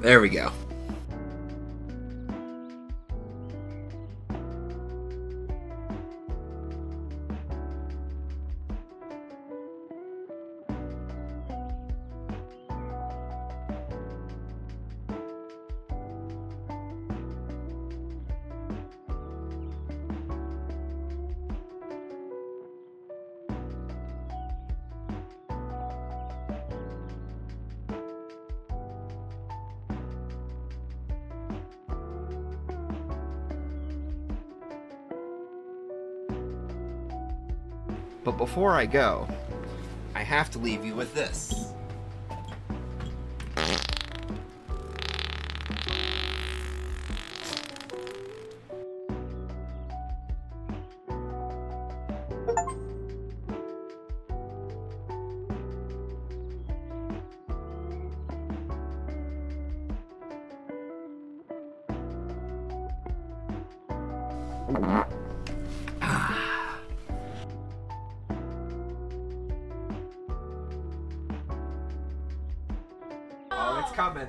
There we go. But before I go, I have to leave you with this. Oh, it's coming.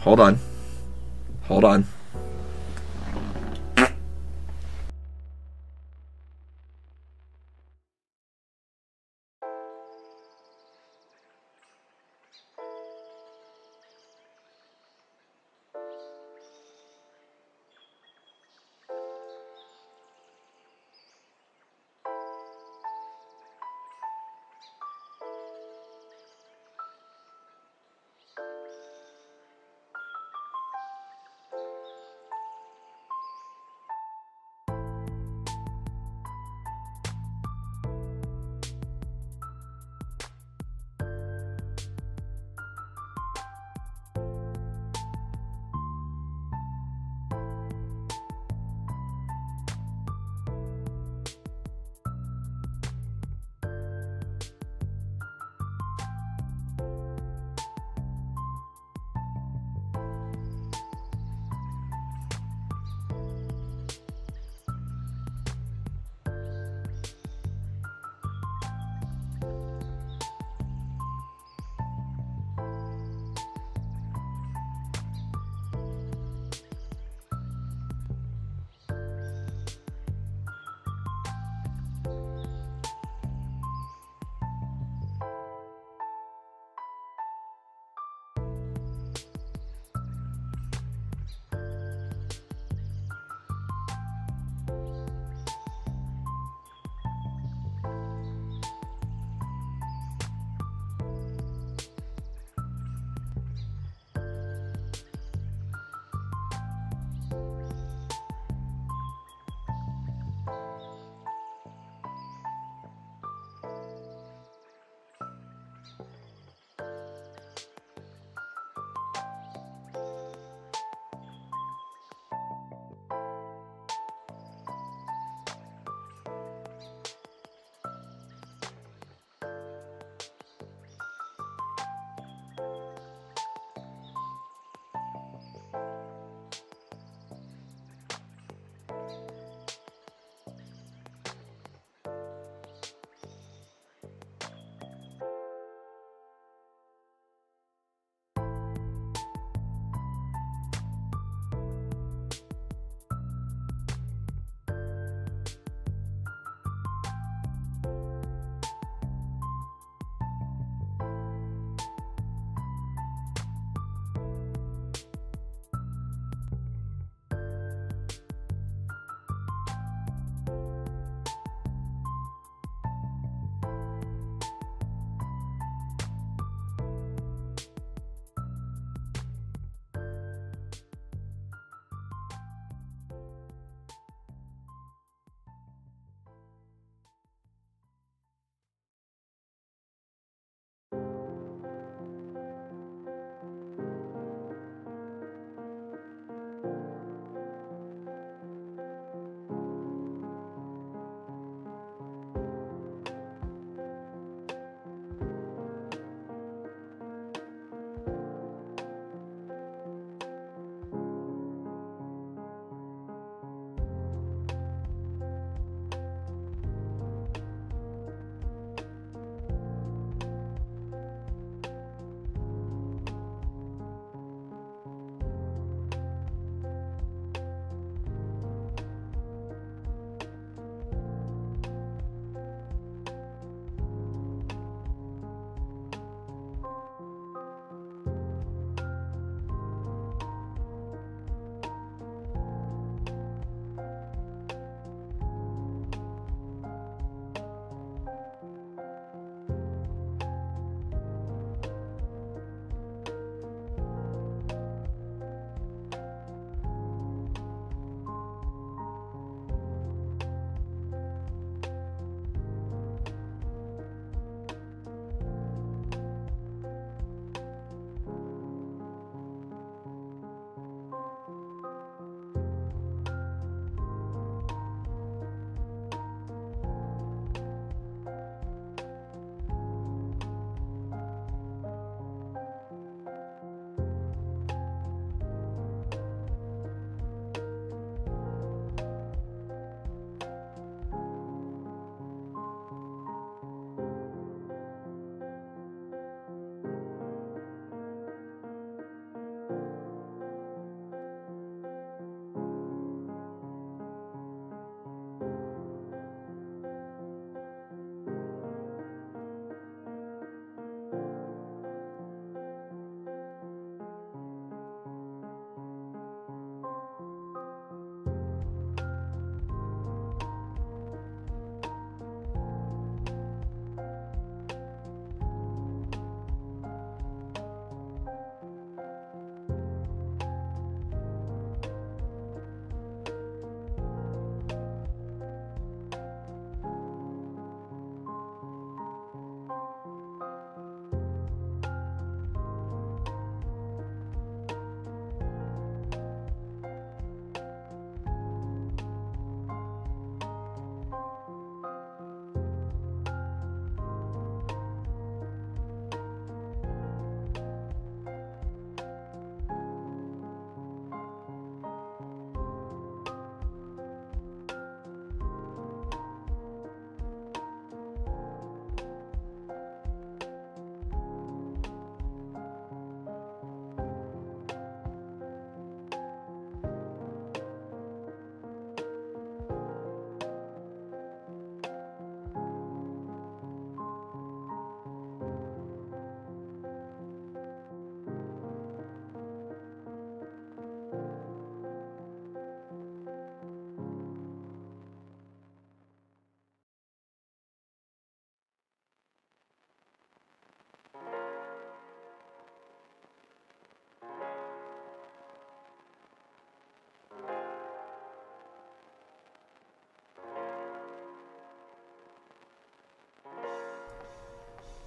Hold on. Hold on.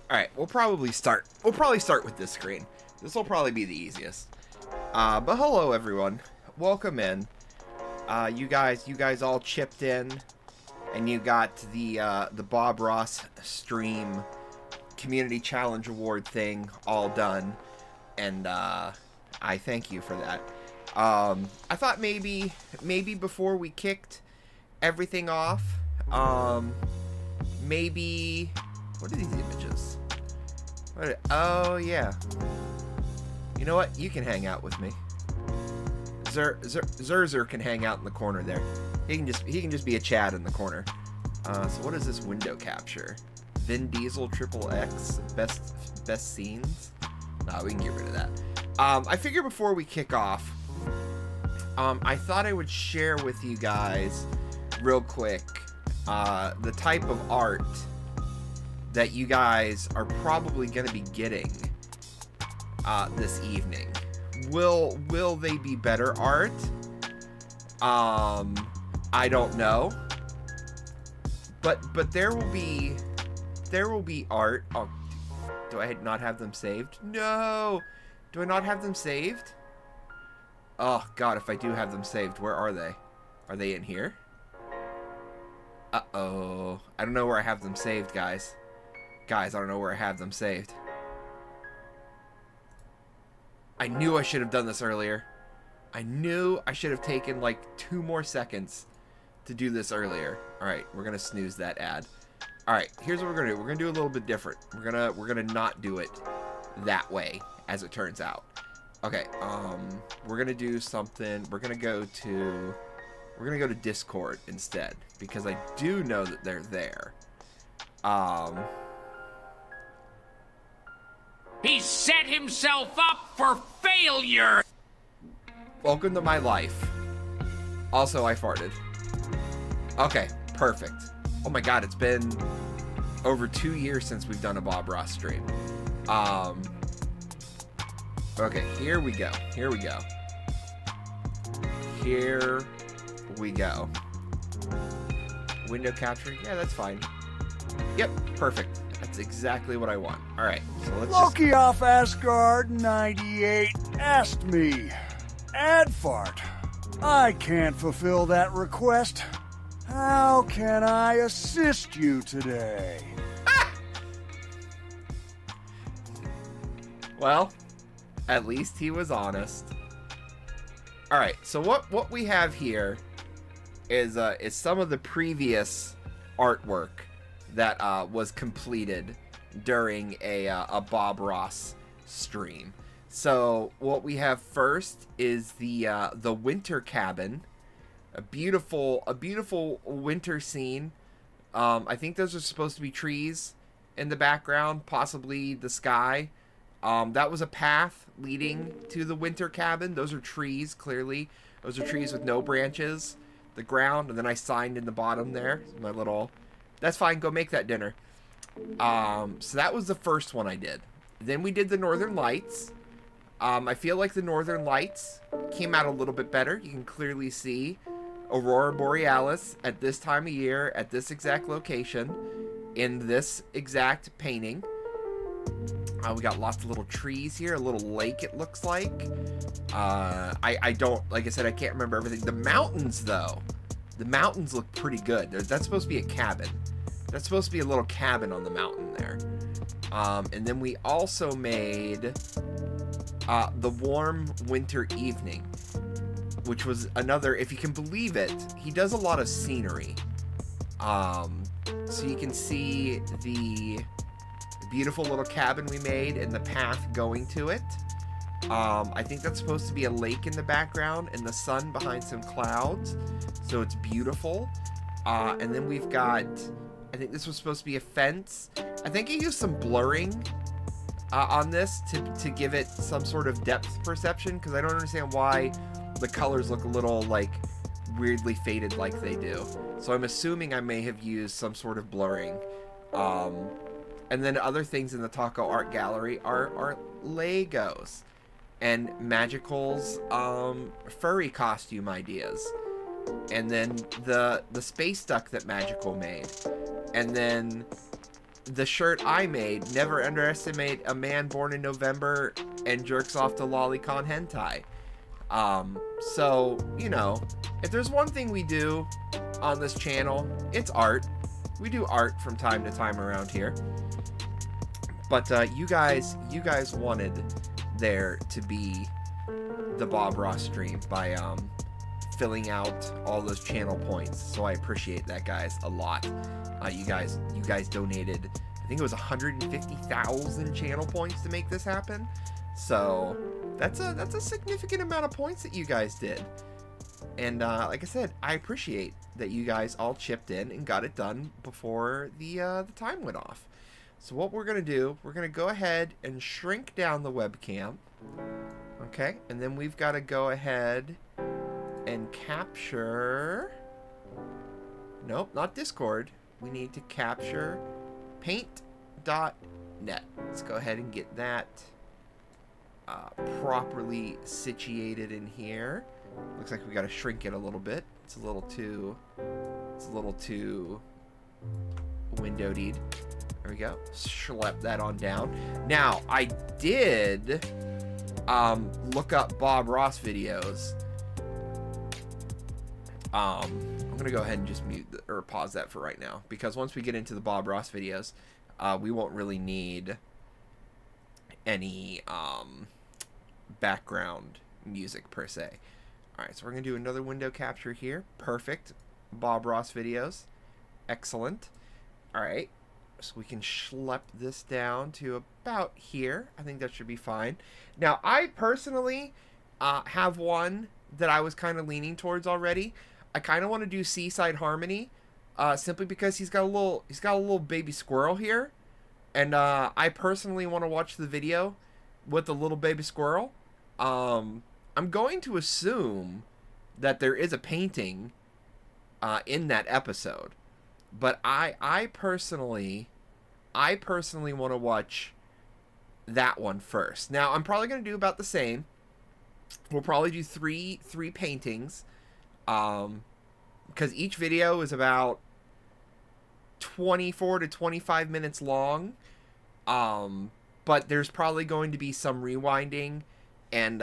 Alright, we'll probably start with this screen. This will probably be the easiest. But hello everyone. Welcome in. You guys all chipped in, and you got the Bob Ross stream community challenge award thing all done, and I thank you for that. I thought maybe before we kicked everything off, maybe, what are these images? Oh yeah. You know what? You can hang out with me. Zerzer can hang out in the corner there. He can just be a Chad in the corner. So what is this window capture? Vin Diesel XXX best scenes? No, we can get rid of that. I figure before we kick off, I thought I would share with you guys real quick the type of art that you guys are probably going to be getting this evening. Will they be better art? I don't know. But there will be art. Oh, do I not have them saved? No. Do I not have them saved? Oh god, if I do have them saved, where are they? Are they in here? Uh-oh. I don't know where I have them saved, guys. Guys, I don't know where I have them saved. I knew I should have done this earlier. I knew I should have taken like 2 more seconds to do this earlier. Alright, we're gonna snooze that ad. Alright, here's what we're gonna do. We're gonna do a little bit different. We're gonna not do it that way, as it turns out. Okay, we're gonna do something. We're gonna go to Discord instead, because I do know that they're there. He set himself up for failure! Welcome to my life. Also, I farted. Okay, perfect. Oh my god, it's been over 2 years since we've done a Bob Ross stream. Okay, here we go. Here we go. Here we go. Window capture? Yeah, that's fine. Yep, perfect. That's exactly what I want. Alright, so let's Loki off Asgard 98 asked me, Adfart, I can't fulfill that request. How can I assist you today? Well, at least he was honest. Alright, so what we have here is some of the previous artwork that was completed during a Bob Ross stream. So what we have first is the winter cabin, a beautiful winter scene. I think those are supposed to be trees in the background, possibly the sky. That was a path leading to the winter cabin. Those are trees, clearly. Those are trees with no branches. The ground, and then I signed in the bottom there. My little... That's fine, go make that dinner. So that was the first one I did. Then we did the Northern Lights. I feel like the Northern Lights came out a little bit better. You can clearly see Aurora Borealis at this time of year, at this exact location, in this exact painting. We got lots of little trees here, a little lake it looks like. I don't, like I said, I can't remember everything. The mountains, though, the mountains look pretty good. That's supposed to be a cabin. That's supposed to be a little cabin on the mountain there. And then we also made the warm winter evening, which was another, if you can believe it, he does a lot of scenery. So you can see the beautiful little cabin we made and the path going to it. I think that's supposed to be a lake in the background and the sun behind some clouds, so it's beautiful. And then we've got, I think this was supposed to be a fence. I think I used some blurring on this to give it some sort of depth perception, because I don't understand why the colors look a little like weirdly faded like they do. So I'm assuming I may have used some sort of blurring. And then other things in the Taco Art Gallery are Legos and Magical's furry costume ideas. And then the space duck that Magical made. And then the shirt I made, never underestimate a man born in November and jerks off to lolicon hentai. So, you know, if there's one thing we do on this channel, it's art. We do art from time to time around here. But you guys wanted there to be the Bob Ross stream by filling out all those channel points. So I appreciate that, guys, a lot. You guys donated, I think it was 150,000 channel points to make this happen. So that's a significant amount of points that you guys did. And like I said, I appreciate that you guys all chipped in and got it done before the time went off. So what we're gonna do, we're gonna go ahead and shrink down the webcam. Okay, and then we've got to go ahead and capture. Nope, not Discord. We need to capture paint.net. Let's go ahead and get that properly situated in here. Looks like we got to shrink it a little bit. It's a little too windowed. There we go. Schlep that on down. Now, I did look up Bob Ross videos. I'm gonna go ahead and just mute or pause that for right now, because once we get into the Bob Ross videos, we won't really need any background music per se. Alright, so we're gonna do another window capture here. Perfect. Bob Ross videos. Excellent. Alright, so we can schlep this down to about here. I think that should be fine. Now, I personally have one that I was kind of leaning towards already. I kind of want to do Seaside Harmony, simply because he's got a little baby squirrel here, and I personally want to watch the video with the little baby squirrel. I'm going to assume that there is a painting in that episode, but I personally want to watch that one first. Now, I'm probably going to do about the same. We'll probably do three paintings, because each video is about 24 to 25 minutes long, but there's probably going to be some rewinding and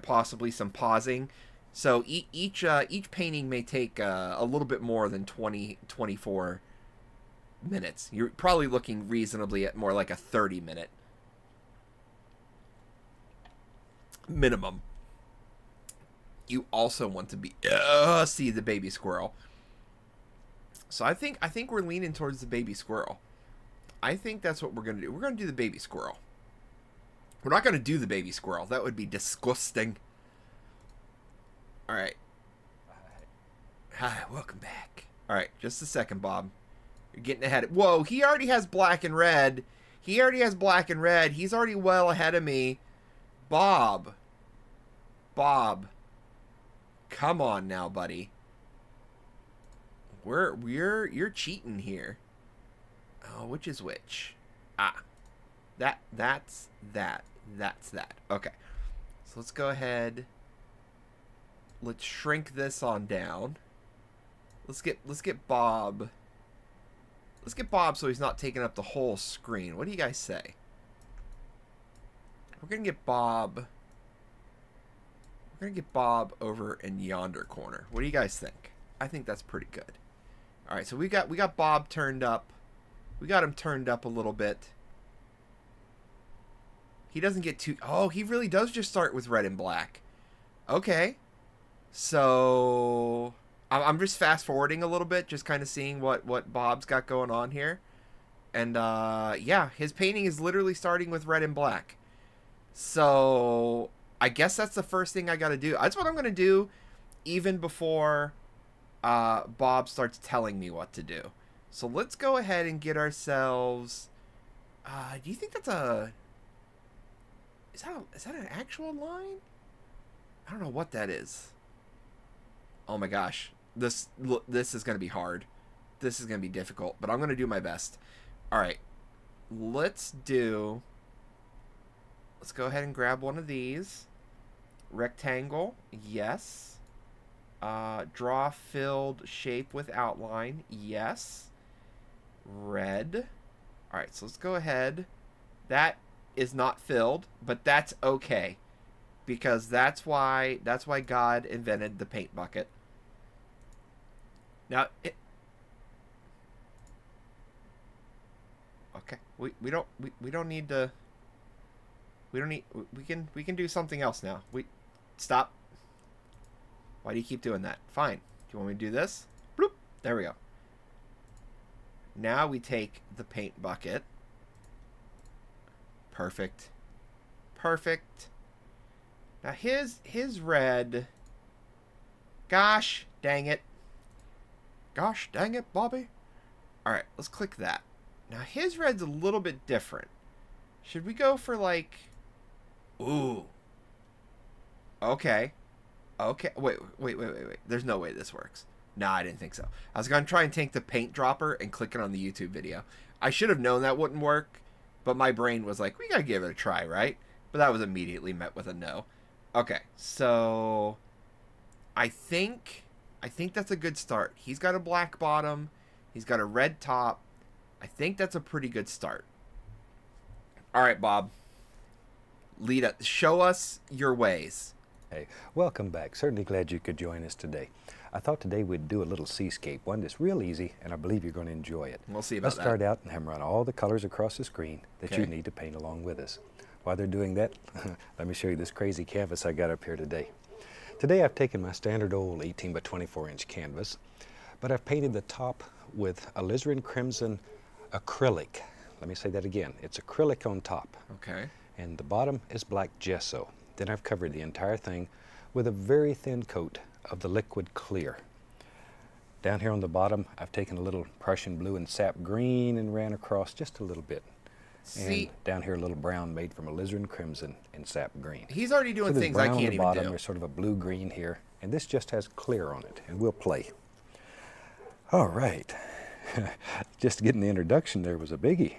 possibly some pausing. So each painting may take a little bit more than 24 minutes. You're probably looking reasonably at more like a 30-minute minimum. You also want to be see the baby squirrel. So I think we're leaning towards the baby squirrel. I think that's what we're gonna do. We're gonna do the baby squirrel. We're not gonna do the baby squirrel. That would be disgusting. All right. Hi, welcome back. All right, just a second, Bob. You're getting ahead. Whoa, he already has black and red. He already has black and red. He's already well ahead of me. Bob. Come on now, buddy. You're cheating here. Oh, which is which? Ah. That's that. Okay. So let's go ahead. Let's shrink this on down. Let's get Bob. Let's get Bob so he's not taking up the whole screen. What do you guys say? We're gonna get Bob. We're gonna get Bob over in yonder corner. What do you guys think? I think that's pretty good. All right, so we got Bob turned up. We got him turned up a little bit. He doesn't get too... Oh, he really does just start with red and black. Okay. So I'm just fast forwarding a little bit, just kind of seeing what Bob's got going on here. And yeah, his painting is literally starting with red and black. So I guess that's the first thing I got to do. That's what I'm going to do even before Bob starts telling me what to do. So let's go ahead and get ourselves... do you think that's a... Is that an actual line? I don't know what that is. Oh my gosh. This is going to be hard. This is going to be difficult, but I'm going to do my best. All right. Let's go ahead and grab one of these. Rectangle. Yes. Draw filled shape with outline. Yes. Red. All right, so let's go ahead. That is not filled, but that's okay, because that's why God invented the paint bucket. Now, okay, we don't need to. We can do something else now. Stop. Why do you keep doing that? Fine. Do you want me to do this? Bloop. There we go. Now we take the paint bucket. Perfect. Perfect. Now his red. Gosh dang it. Gosh dang it, Bobby. Alright, let's click that. Now his red's a little bit different. Should we go for like... Ooh. Okay. Okay. Wait. There's no way this works. Nah, I didn't think so. I was going to try and take the paint dropper and click it on the YouTube video. I should have known that wouldn't work, but my brain was like, we got to give it a try, right? But that was immediately met with a no. Okay, so I think that's a good start. He's got a black bottom. He's got a red top. I think that's a pretty good start. All right, Bob. Lead us. Show us your ways. Hey, welcome back. Certainly glad you could join us today. I thought today we'd do a little seascape, one that's real easy, and I believe you're going to enjoy it. We'll see about Let's that. start out and have run all the colors across the screen that Okay. you need to paint along with us. While they're doing that, let me show you this crazy canvas I got up here today. Today I've taken my standard old 18 by 24 inch canvas, but I've painted the top with alizarin crimson acrylic. Let me say that again. It's acrylic on top. Okay. And the bottom is black gesso. Then I've covered the entire thing with a very thin coat of the liquid clear. Down here on the bottom, I've taken a little Prussian blue and sap green and ran across just a little bit. See, And down here a little brown made from alizarin crimson and sap green. he's already doing So there's things I brown can't on the even bottom, do. There's sort of a blue-green here, and this just has clear on it, and we'll play. All right. Just getting the introduction there was a biggie.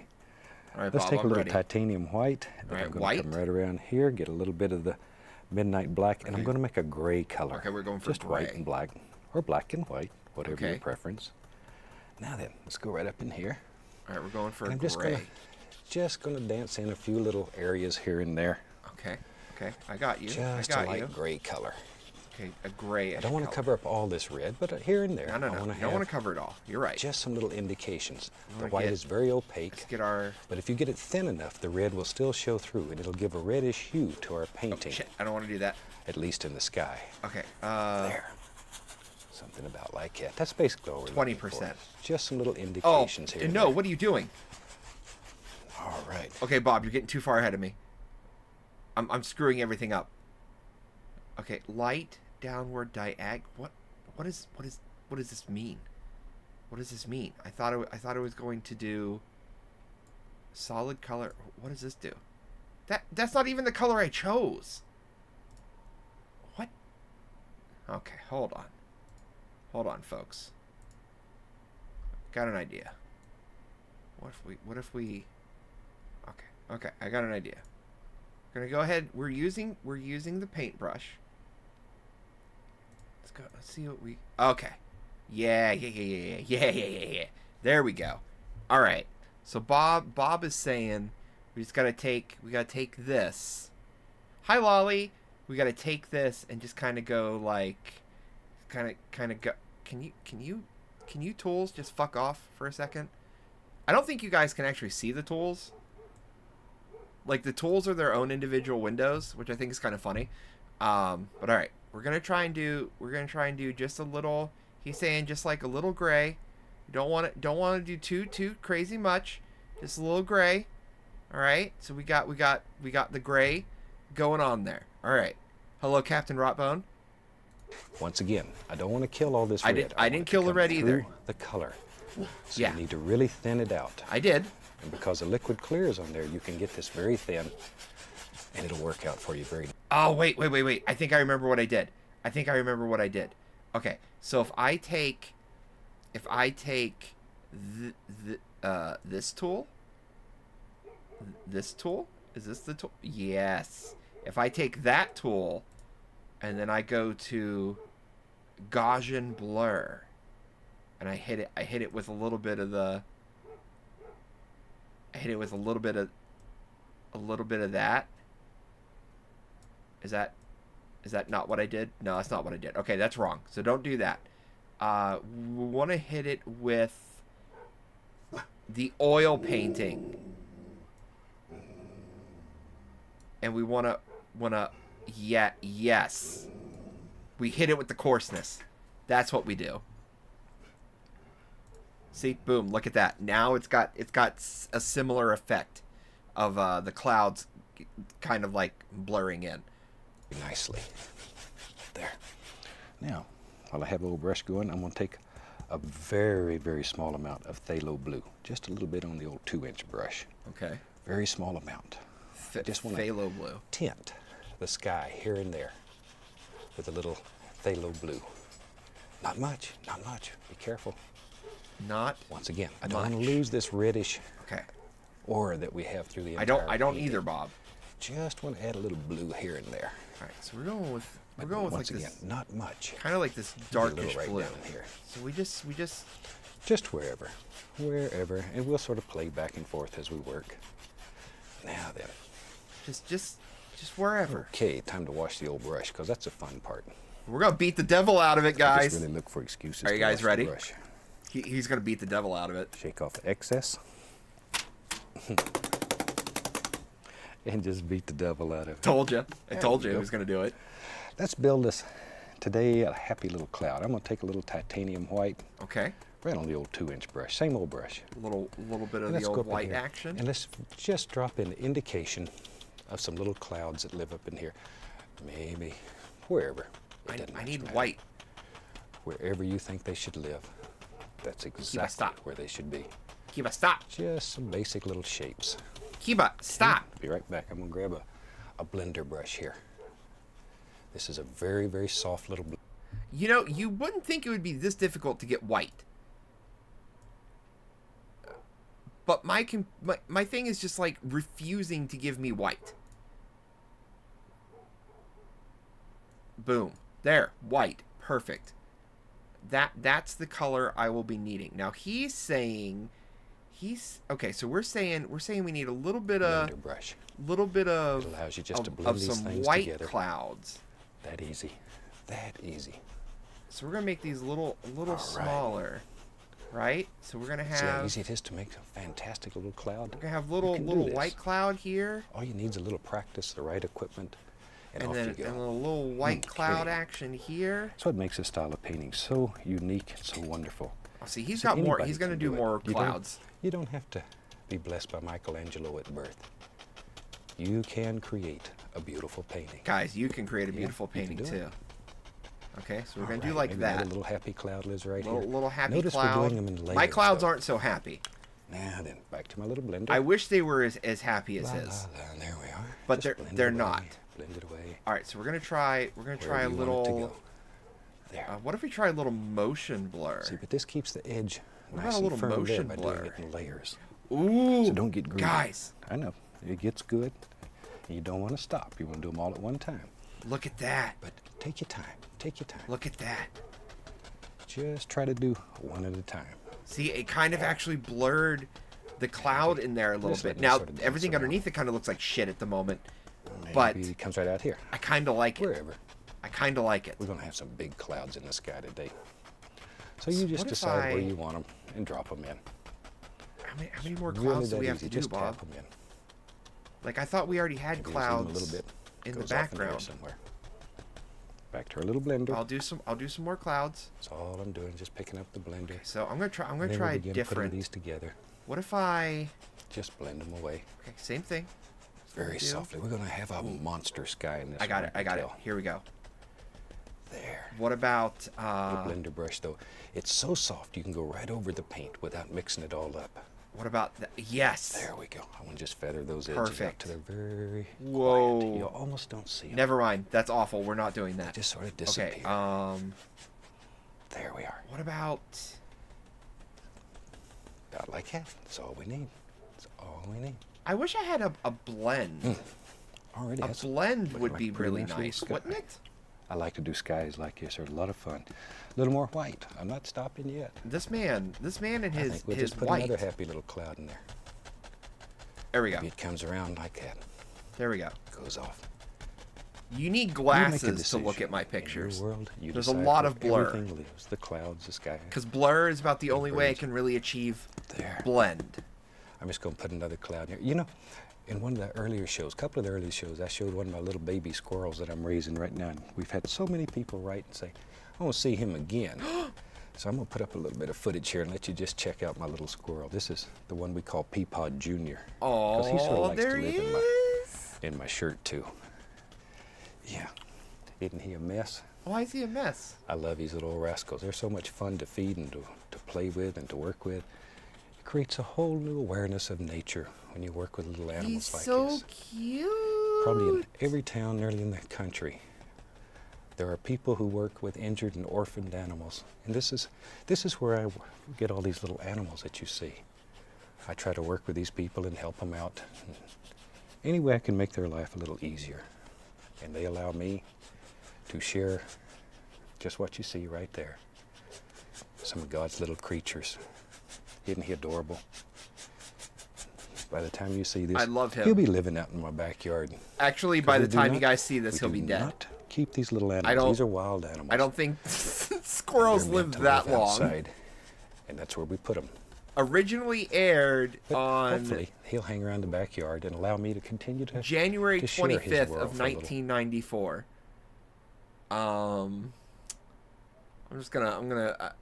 All right, Let's Bob, take a I'm little ready. titanium white. All Then right, I'm going white. to come right around here, get a little bit of the midnight black, and I'm Okay. going to make a gray color. Okay, we're going for just white gray. and black, or black and white, whatever Okay. your preference. Now then, let's go right up in here. All right, we're going for And I'm gray. just gonna dance in a few little areas here and there. Okay, I got you. Just I a got light you. gray color. Okay, a gray. I don't want to cover up all this red, but here and there. No. I You want to don't want to have cover it all. You're right. just some little indications. The wanna white get- is very Let's opaque, get our. but if you get it thin enough, the red will still show through, and it'll give a reddish hue to our painting, Shit, I don't want to do that. at least in the sky. Okay. There. Something about like that. That's basically all we're looking 20%. for. Just some little Oh indications here. and no! there. What are you doing? All right. Okay, Bob, you're getting too far ahead of me. I'm screwing everything up. Okay, light downward diag. What does this mean? What does this mean? I thought it was going to do solid color. What does this do? That's not even the color I chose. What? Okay, hold on, folks. Got an idea. What if we Okay, I got an idea. We're gonna go ahead. We're using the paintbrush. Let's go. Let's see what we. Okay. Yeah. There we go. All right. So Bob is saying we gotta take this. Hi, Lolly. We gotta take this and just kind of go like, kind of go. Can you tools just fuck off for a second? I don't think you guys can actually see the tools. Like, the tools are their own individual windows, which I think is kind of funny. But all right, we're gonna try and do just a little. He's saying just like a little gray. Don't want to do too crazy much. Just a little gray. All right. So we got the gray going on there. All right. Hello, Captain Rotbone. Once again, I don't want to kill all this I red. didn't want it to kill the come red either. through the color. So Yeah. you need to really thin it out. I did. And because the liquid clear is on there, you can get this very thin, and it'll work out for you very. Oh, wait. I think I remember what I did. Okay, so if I take this tool, is this the tool? Yes. If I take that tool, and then I go to Gaussian blur, and I hit it with a little bit of the. I hit it with a little bit of that. Is that not what I did? No, that's not what I did. Okay, that's wrong. So don't do that. We want to hit it with the oil painting. And we want to yes. We hit it with the coarseness. That's what we do. See, boom, look at that. Now it's got a similar effect of the clouds kind of like blurring in. Nicely. There. Now, while I have a little brush going, I'm going to take a very, very small amount of phthalo blue. Just a little bit on the old 2-inch brush. Okay. Very small amount. I just want phthalo blue. Tint the sky here and there with a little phthalo blue. Not much, not much. Be careful. Not Once again, I don't want to lose this reddish okay aura that we have through the entire I don't painting. either, Bob. Just want to add a little blue here and there. All right, so we're going with Once like again, this, not much. kind of like this Maybe a darkish little right blue. down in here. So we just Just wherever, and we'll sort of play back and forth as we work. Now then. just wherever. Okay, time to wash the old brush, because that's a fun part. We're gonna beat the devil out of it, I guys. just really look for excuses. Are you to guys wash the ready? brush. He's gonna beat the devil out of it. Shake off the excess. And just beat the devil out of it. Told you. I told you we he go. was gonna do it. Let's build this today a happy little cloud. I'm gonna take a little titanium white, Okay. right on the old 2-inch brush, same old brush. A little bit of And the let's go old up in white here, action. and let's just drop in indication of some little clouds that live up in here. Maybe wherever. It doesn't I much need matter. white. Wherever you think they should live. That's exactly stop. where they should be. Kiba, stop. Just some basic little shapes. Kiba, stop. Be right back. I'm gonna grab a blender brush here. This is a very, very soft little blue. You know, you wouldn't think it would be this difficult to get white. But my thing is just like refusing to give me white. Boom. There. White. Perfect. That's the color I will be needing. Now he's saying okay, so we're saying we need a little bit of Blender brush. of It allows you just to blend of these some things white together. clouds. That easy. That easy. So we're gonna make these a little right. smaller, right? So we're gonna See how have easy it is to make a fantastic little cloud? we're gonna have You little can do little this. white cloud here, All you need is a little practice, the right equipment, and off and you then go. a little white cloud Okay. action here. That's what makes this style of painting so unique and so wonderful. Oh, see, he's So got more. anybody He's gonna can do it. more You don't- clouds. You don't have to be blessed by Michelangelo at birth. You can create a beautiful painting. Guys, you can create a beautiful you can painting do too. it. Okay, so we're All gonna do right, like maybe that. another little happy cloud lives right here. Little happy Notice cloud. we're doing them in layers. My clouds though. aren't so happy. Now then, back to my little blender. I wish they were as happy as La, his. la, la, and there we are. But Just they're- blend it they're away, not. Blend it away. All right, so we're gonna try wherever a you want it to little. go. There. What if we try a little motion blur? See, but this keeps the edge What nice about a little and firm there motion by blur? doing it in layers. Ooh, So don't get greedy. guys, I know it gets good. And you don't want to stop. You want to do them all at one time. look at that. But take your time. Take your time. Look at that. Just try to do one at a time. See, it kind of actually blurred the cloud in there a little Just let bit. it Now, sort of dance everything around. underneath it kind of looks like shit at the moment. Maybe But it comes right out here. I kind of like it. Wherever. I kind of like it. We're going to have some big clouds in the sky today. So you just what if decide where I- you want them and drop them in. How many more Really clouds do that we have easy. to do, Just Bob? tap them in. Like, I thought we already had Maybe just leave 'em clouds a little bit. in the Goes off in there background. somewhere. Back to our little blender. I'll do some more clouds. That's all I'm doing, just picking up the blender. So I'm gonna try And then a we'll begin different. putting these together. What if I? Just blend them away. Okay, same thing. Very do. softly. We're going to have a monster sky in this I got one, it. I got it. can tell. Here we go. There. What about? The blender brush, though, it's so soft you can go right over the paint without mixing it all up. What about? Yes. There we go. I want to just feather those edges out Perfect. to they're very Whoa. quiet. You almost don't see them. Never mind. That's awful. We're not doing that. Just sort of disappear. Okay. There we are. What about? About like that. That's all we need. That's all we need. I wish I had a blend. Already A has blend looking would like be a pretty really little nice, sky. wouldn't it? I like to do skies like this. They're a lot of fun. A little more white. I'm not stopping yet. This man and I his think we'll his just put white. another happy little cloud in there. There we go. Maybe it comes around like that. There we go. Goes off. You need glasses to look at my pictures. In your world, you There's a decide lot where of blur. Everything lives. The clouds, the sky. Because blur is about the only way I birds. can really achieve There. blend. I'm just going to put another cloud here. You know, in one of the earlier shows, a couple of the earlier shows, I showed one of my little baby squirrels that I'm raising right now. And we've had so many people write and say, I want to see him again. So I'm going to put up a little bit of footage here and let you just check out my little squirrel. This is the one we call Peapod Jr. Oh, he sort of likes there to live he in is. in my shirt, too. Yeah. Isn't he a mess? Why is he a mess? I love these little rascals. They're so much fun to feed and to play with and to work with. It creates a whole new awareness of nature when you work with little animals He's like so this. cute. Probably in every town nearly in the country, there are people who work with injured and orphaned animals. And this is where I get all these little animals that you see. I try to work with these people and help them out. Any way I can make their life a little easier. And they allow me to share just what you see right there. Some of God's little creatures. Isn't he adorable? By the time you see this, I love him. He'll be living out in my backyard. Actually, by the time you guys see this, he'll be dead. Not keep these little animals. These are wild animals. I don't think squirrels They're live meant to that live long. outside, and that's where we put them. Originally aired But on hopefully he'll hang around the backyard and allow me to continue to January to share his 25th world of for a little. 1994. I'm gonna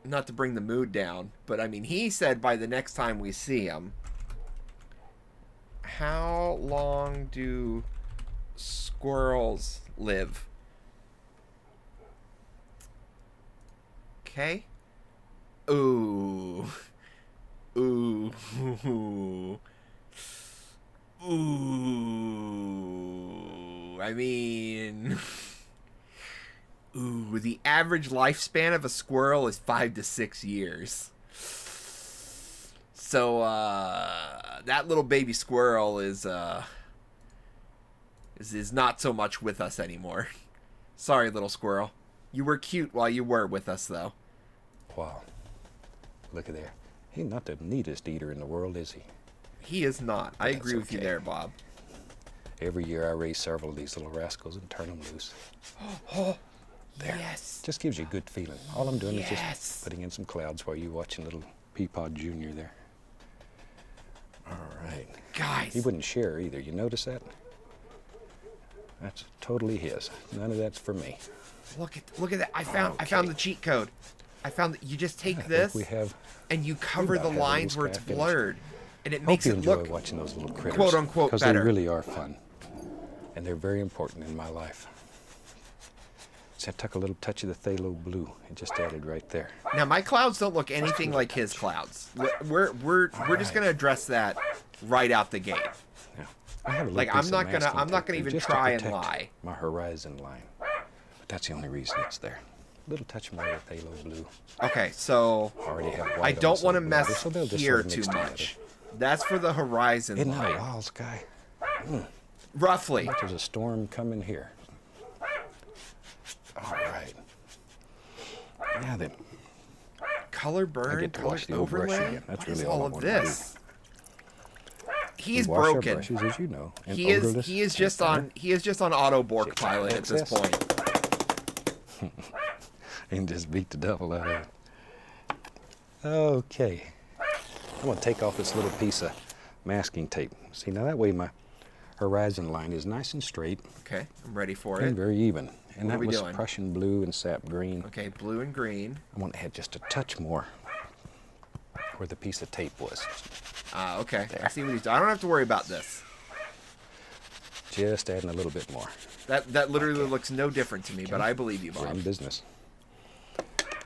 not to bring the mood down, but I mean, he said by the next time we see him, how long do squirrels live? Okay. Ooh. Ooh. Ooh. I mean... Ooh, the average lifespan of a squirrel is 5 to 6 years. So, that little baby squirrel is not so much with us anymore. Sorry, little squirrel. You were cute while you were with us, though. Wow. Look at there. He's not the neatest eater in the world, is he? He is not. I agree with you okay. there, Bob. Every year I raise several of these little rascals and turn them loose. There. Yes. Just gives you a good feeling. All I'm doing is Yes. just putting in some clouds while you're watching little Peapod Jr. there. All right. Guys. He wouldn't share either. You notice that? That's totally his. None of that's for me. Look at that. I found the cheat code. I found that you just take I think this we have and you cover about the have lines this where guy it's finished. blurred. And it Hope makes you it enjoy look watching those little critters. quote unquote because better. they really are fun. And they're very important in my life. So I took a little touch of the phthalo blue and just added right there. Now my clouds don't look anything like his clouds. We're just gonna address that right out the gate. Now, I have a little Like, piece of masking I'm not tape gonna there even just to try and protect lie. my horizon line. But that's the only reason it's there. A little touch more of the phthalo blue. Okay, so Already have white I on don't the want to side mess border, so they'll just here sort of too mix together. much. That's for the horizon Isn't that a line. wild sky? Roughly. Like there's a storm coming here. All right. Now then, Color I burn, get to color wash the old brush overlay. again. That's What is really all I all of want to this? He's we wash our broken. brushes, as you know, and He is odorless just and on auto bork Shit, pilot at this excess. point. and just beat the devil out of it. Okay. I'm going to take off this little piece of masking tape. See, now that way my horizon line is nice and straight Okay, I'm ready for and it. very even. And What are that we was doing? Prussian blue and sap green. Okay, blue and green. I want to add just a touch more where the piece of tape was. Okay. I There. see what he's doing. I don't have to worry about this. Just adding a little bit more. That literally looks no different to me, but I believe you, We're Bob. in business.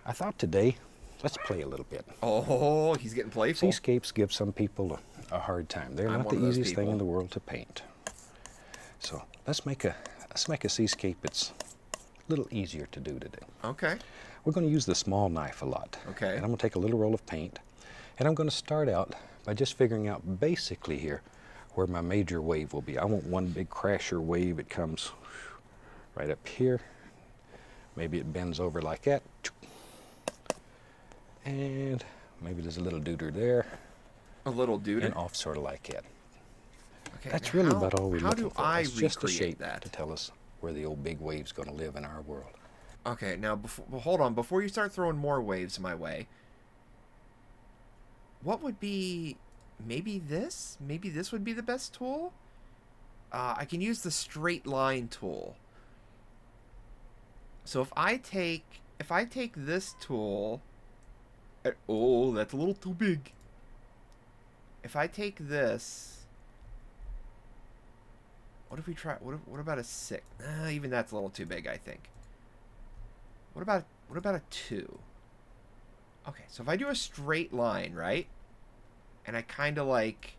I thought today, let's play a little bit. Oh, he's getting playful. Seascapes give some people a hard time. They're I'm not one the of those easiest thing people. in the world to paint. So let's make a seascape that's a little easier to do today. Okay. We're going to use the small knife a lot. Okay. And I'm going to take a little roll of paint, and I'm going to start out by just figuring out basically here where my major wave will be. I want one big crasher wave. It comes right up here. Maybe it bends over like that. And maybe there's a little deuter there. A little dude. And off sort of like that. Okay. That's now really about all we're how looking do for. I It's just a recreate shape that? to tell us where the old big wave's going to live in our world. Okay, now hold on. Before you start throwing more waves my way, what would be maybe this? Maybe this would be the best tool. I can use the straight line tool. So if I take this tool, oh, that's a little too big. If I take this, what if we try? What about a 6? Even that's a little too big, I think. What about a 2? Okay, so if I do a straight line, right? And I kind of like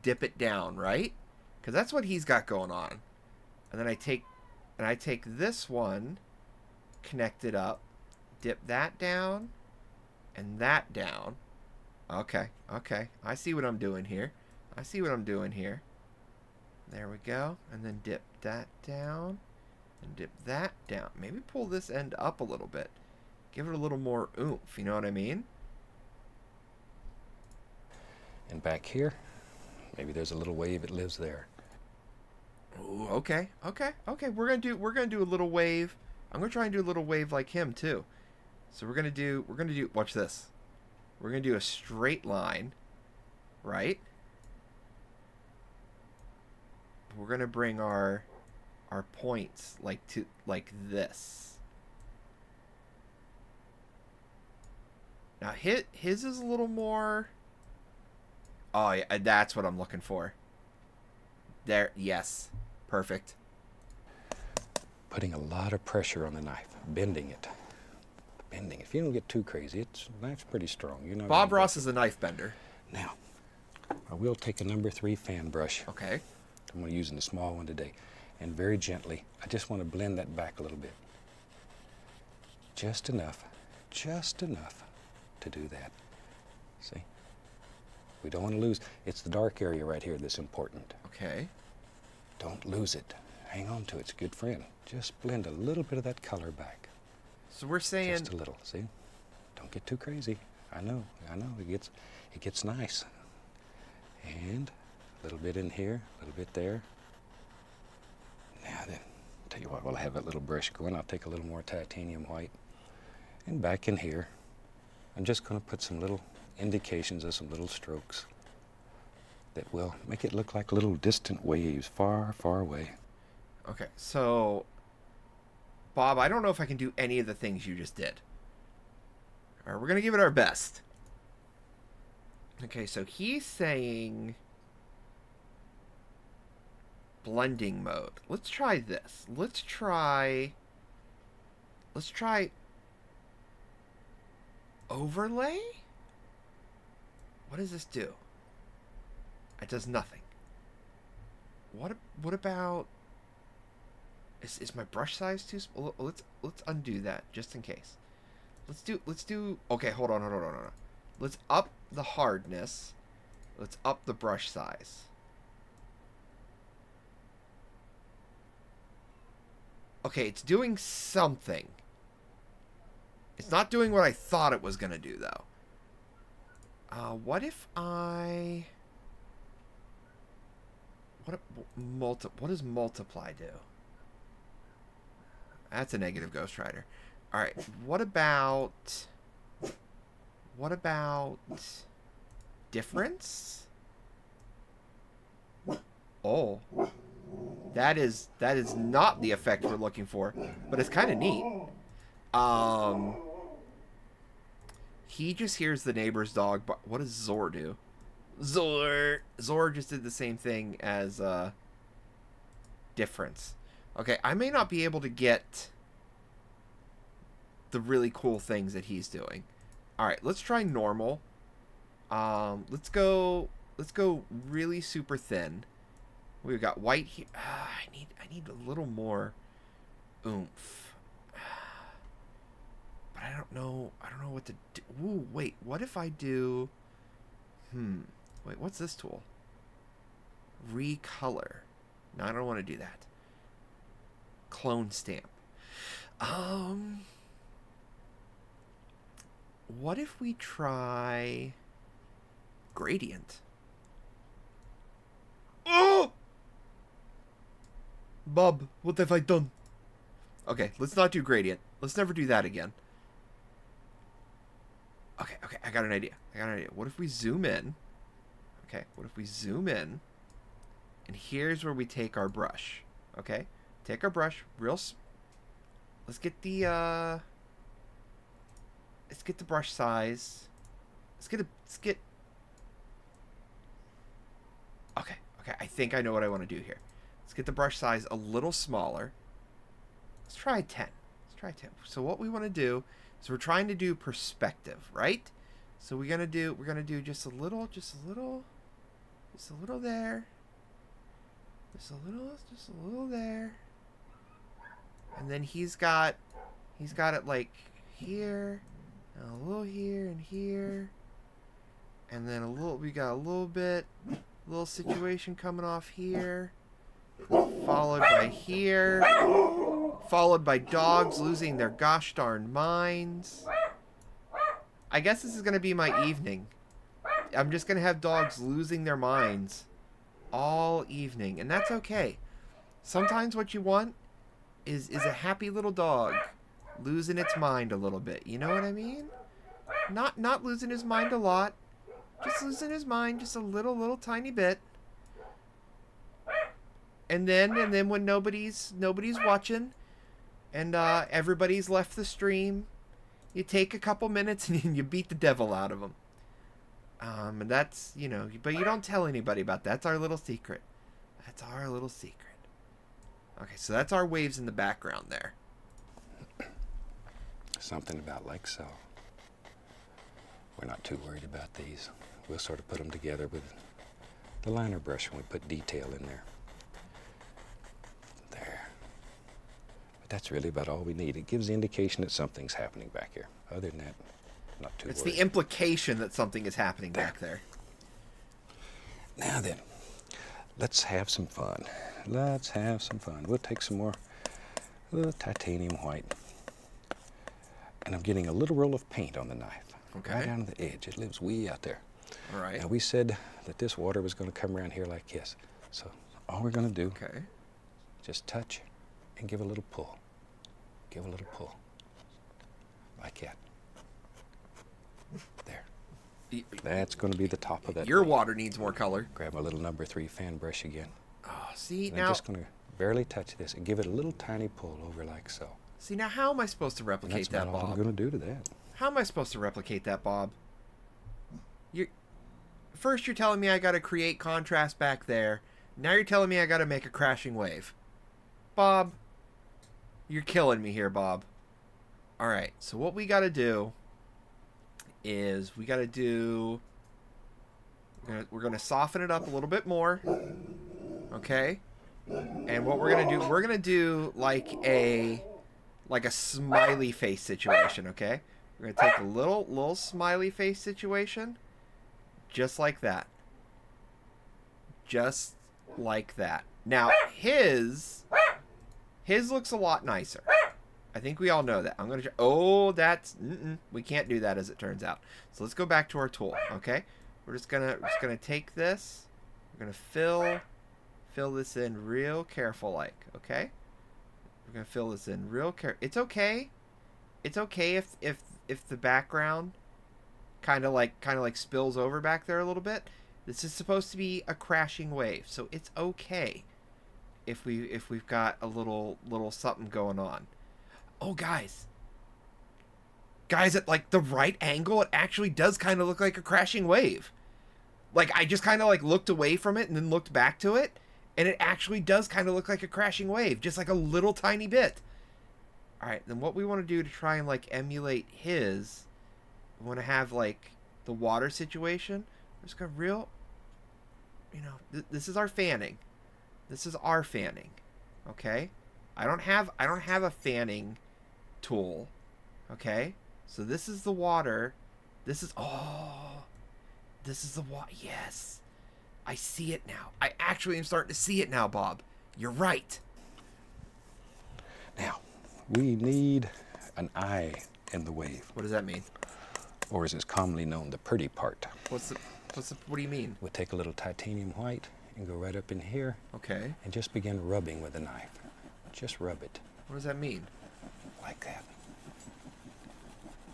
dip it down, right? Because that's what he's got going on. And then I take this one, connect it up, dip that down, and that down. Okay, okay. I see what I'm doing here. There we go. And then dip that down, and dip that down. Maybe pull this end up a little bit. Give it a little more oomph, you know what I mean? And back here, maybe there's a little wave that lives there. Ooh, okay. We're gonna do a little wave. I'm gonna try and do a little wave like him too. So we're gonna do. Watch this. We're gonna do a straight line, right? We're gonna bring our points like this. Now his is a little more. Oh, yeah, that's what I'm looking for. There, yes. Perfect. Putting a lot of pressure on the knife, bending it. If you don't get too crazy, the knife's pretty strong. You know. Bob Ross is a knife bender. Now, I will take a number 3 fan brush. Okay. I'm going to use the small one today. And very gently, I just want to blend that back a little bit. Just enough to do that. See? We don't want to lose. It's the dark area right here that's important. Okay. Don't lose it. Hang on to it. It's a good friend. Just blend a little bit of that color back. So we're saying just a little. See? Don't get too crazy. I know. It gets nice. And a little bit in here, a little bit there. Now then, tell you what, while I have that little brush going, I'll take a little more titanium white. And back in here, I'm just going to put some little indications of some little strokes that will make it look like little distant waves far, far away. Okay, so Bob, I don't know if I can do any of the things you just did. All right, we're gonna give it our best. Okay, so he's saying blending mode. Let's try this. Let's try overlay. What does this do? It does nothing. What about? Is my brush size too small? Let's undo that just in case. Let's do. Okay, hold on. Let's up the hardness. Let's up the brush size. Okay, it's doing something. It's not doing what I thought it was gonna do though. What if I? What does multiply do? That's a negative Ghost Rider. All right. What about difference? Oh, that is not the effect we're looking for, but it's kind of neat. He just hears the neighbor's dog. What does Zor do? Zor just did the same thing as difference. Okay, I may not be able to get the really cool things that he's doing. All right, let's try normal. Let's go really super thin. We've got white here. I need a little more oomph. But I don't know what to do. Ooh, wait, what if I do wait, what's this tool? Recolor. No, I don't want to do that. Clone stamp. What if we try gradient? Oh! Bob, what have I done? Okay, let's not do gradient. Let's never do that again. Okay, I got an idea. What if we zoom in? Okay, what if we zoom in? And here's where we take our brush. Okay? Take our brush, let's get the brush size. Okay, I think I know what I want to do here. Let's get the brush size a little smaller. Let's try 10. So what we want to do is we're trying to do perspective, right? So we're gonna do just a little there. Just a little there. And then he's got it like here, and a little here and here. And then we got a little situation coming off here. Followed by here. Followed by dogs losing their gosh darn minds. I guess this is going to be my evening. I'm just going to have dogs losing their minds all evening. And that's okay. Sometimes what you want is a happy little dog losing its mind a little bit. You know what I mean? Not losing his mind a lot. Just losing his mind just a little tiny bit. And then when nobody's watching and everybody's left the stream, you take a couple minutes and you beat the devil out of them. And that's, you know, but you don't tell anybody about that. That's our little secret. Okay, so that's our waves in the background there. Something about like so. We're not too worried about these. We'll sort of put them together with the liner brush when we put detail in there. There. But that's really about all we need. It gives the indication that something's happening back here. Other than that, not too worried. It's the implication that something is happening back there. Now then, let's have some fun. We'll take some more titanium white. And I'm getting a little roll of paint on the knife. Okay. Right down to the edge. It lives way out there. All right. Now we said that this water was going to come around here like this. So all we're going to do, just touch and give a little pull. Like that. There. That's going to be the top of that. Your water needs more color. Grab my little number 3 fan brush again. Oh, see, and now... I'm just going to barely touch this and give it a little tiny pull over like so. See, now how am I supposed to replicate that, Bob? That's all I'm going to do to that. How am I supposed to replicate that, Bob? First you're telling me I got to create contrast back there. Now you're telling me I got to make a crashing wave. Bob, you're killing me here, Bob. All right, so what we got to do is we're going to soften it up a little bit more. Okay? And what we're going to do like a smiley face situation, okay? We're going to take a little smiley face situation. Just like that. Just like that. Now, his looks a lot nicer. I think we all know that. I'm going to... Oh, that's... we can't do that as it turns out. So let's go back to our tool, okay? We're just going to take this. We're going to fill this in real careful like, okay? We're going to fill this in real careful. It's okay. It's okay if the background kind of like spills over back there a little bit. This is supposed to be a crashing wave, so it's okay if we've got a little something going on. Oh, guys, at like the right angle, it actually does kind of look like a crashing wave. Like I just kind of like looked away from it and then looked back to it, and it actually does kind of look like a crashing wave, just like a little tiny bit. All right, then what we want to do to try and like emulate his, we want to have like the water situation. We're just gonna this is our fanning. Okay? I don't have a fanning tool. Okay? So this is the water. This is the water. Yes. I see it now. I actually am starting to see it now, Bob. You're right. Now, we need an eye in the wave. What does that mean? Or as it's commonly known, the pretty part. What do you mean? We'll take a little titanium white and go right up in here. Okay. And just begin rubbing with a knife. Just rub it. What does that mean? Like that.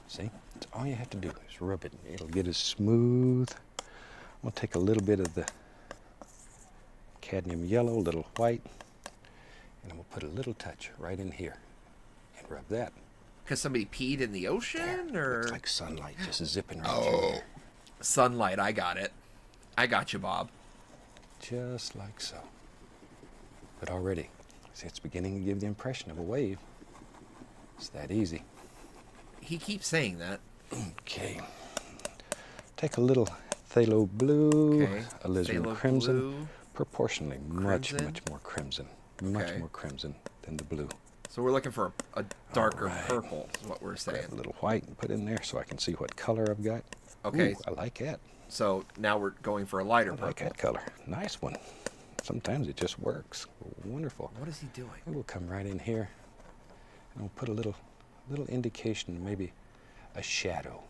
See? That's all you have to do is rub it. It'll get as smooth. I'm going to take a little bit of the cadmium yellow, a little white, and I'm going to put a little touch right in here and rub that. Because somebody peed in the ocean, There. or? Looks like sunlight just zipping right through there. Sunlight, I got it. I got you, Bob. Just like so. But already, see, it's beginning to give the impression of a wave. It's that easy. He keeps saying that. Okay. Take a little phthalo blue, Okay. alizarin Phthalo crimson, blue. proportionally Crimson? much more crimson. Much Okay. more crimson than the blue. So we're looking for a darker Alright. purple, is what we're saying. Grab a little white and put in there so I can see what color I've got. Okay. Ooh, I like that. So now we're going for a lighter I purple. like that color. Nice one. Sometimes it just works. Wonderful. What is he doing? We'll come right in here and we'll put a little indication, maybe a shadow.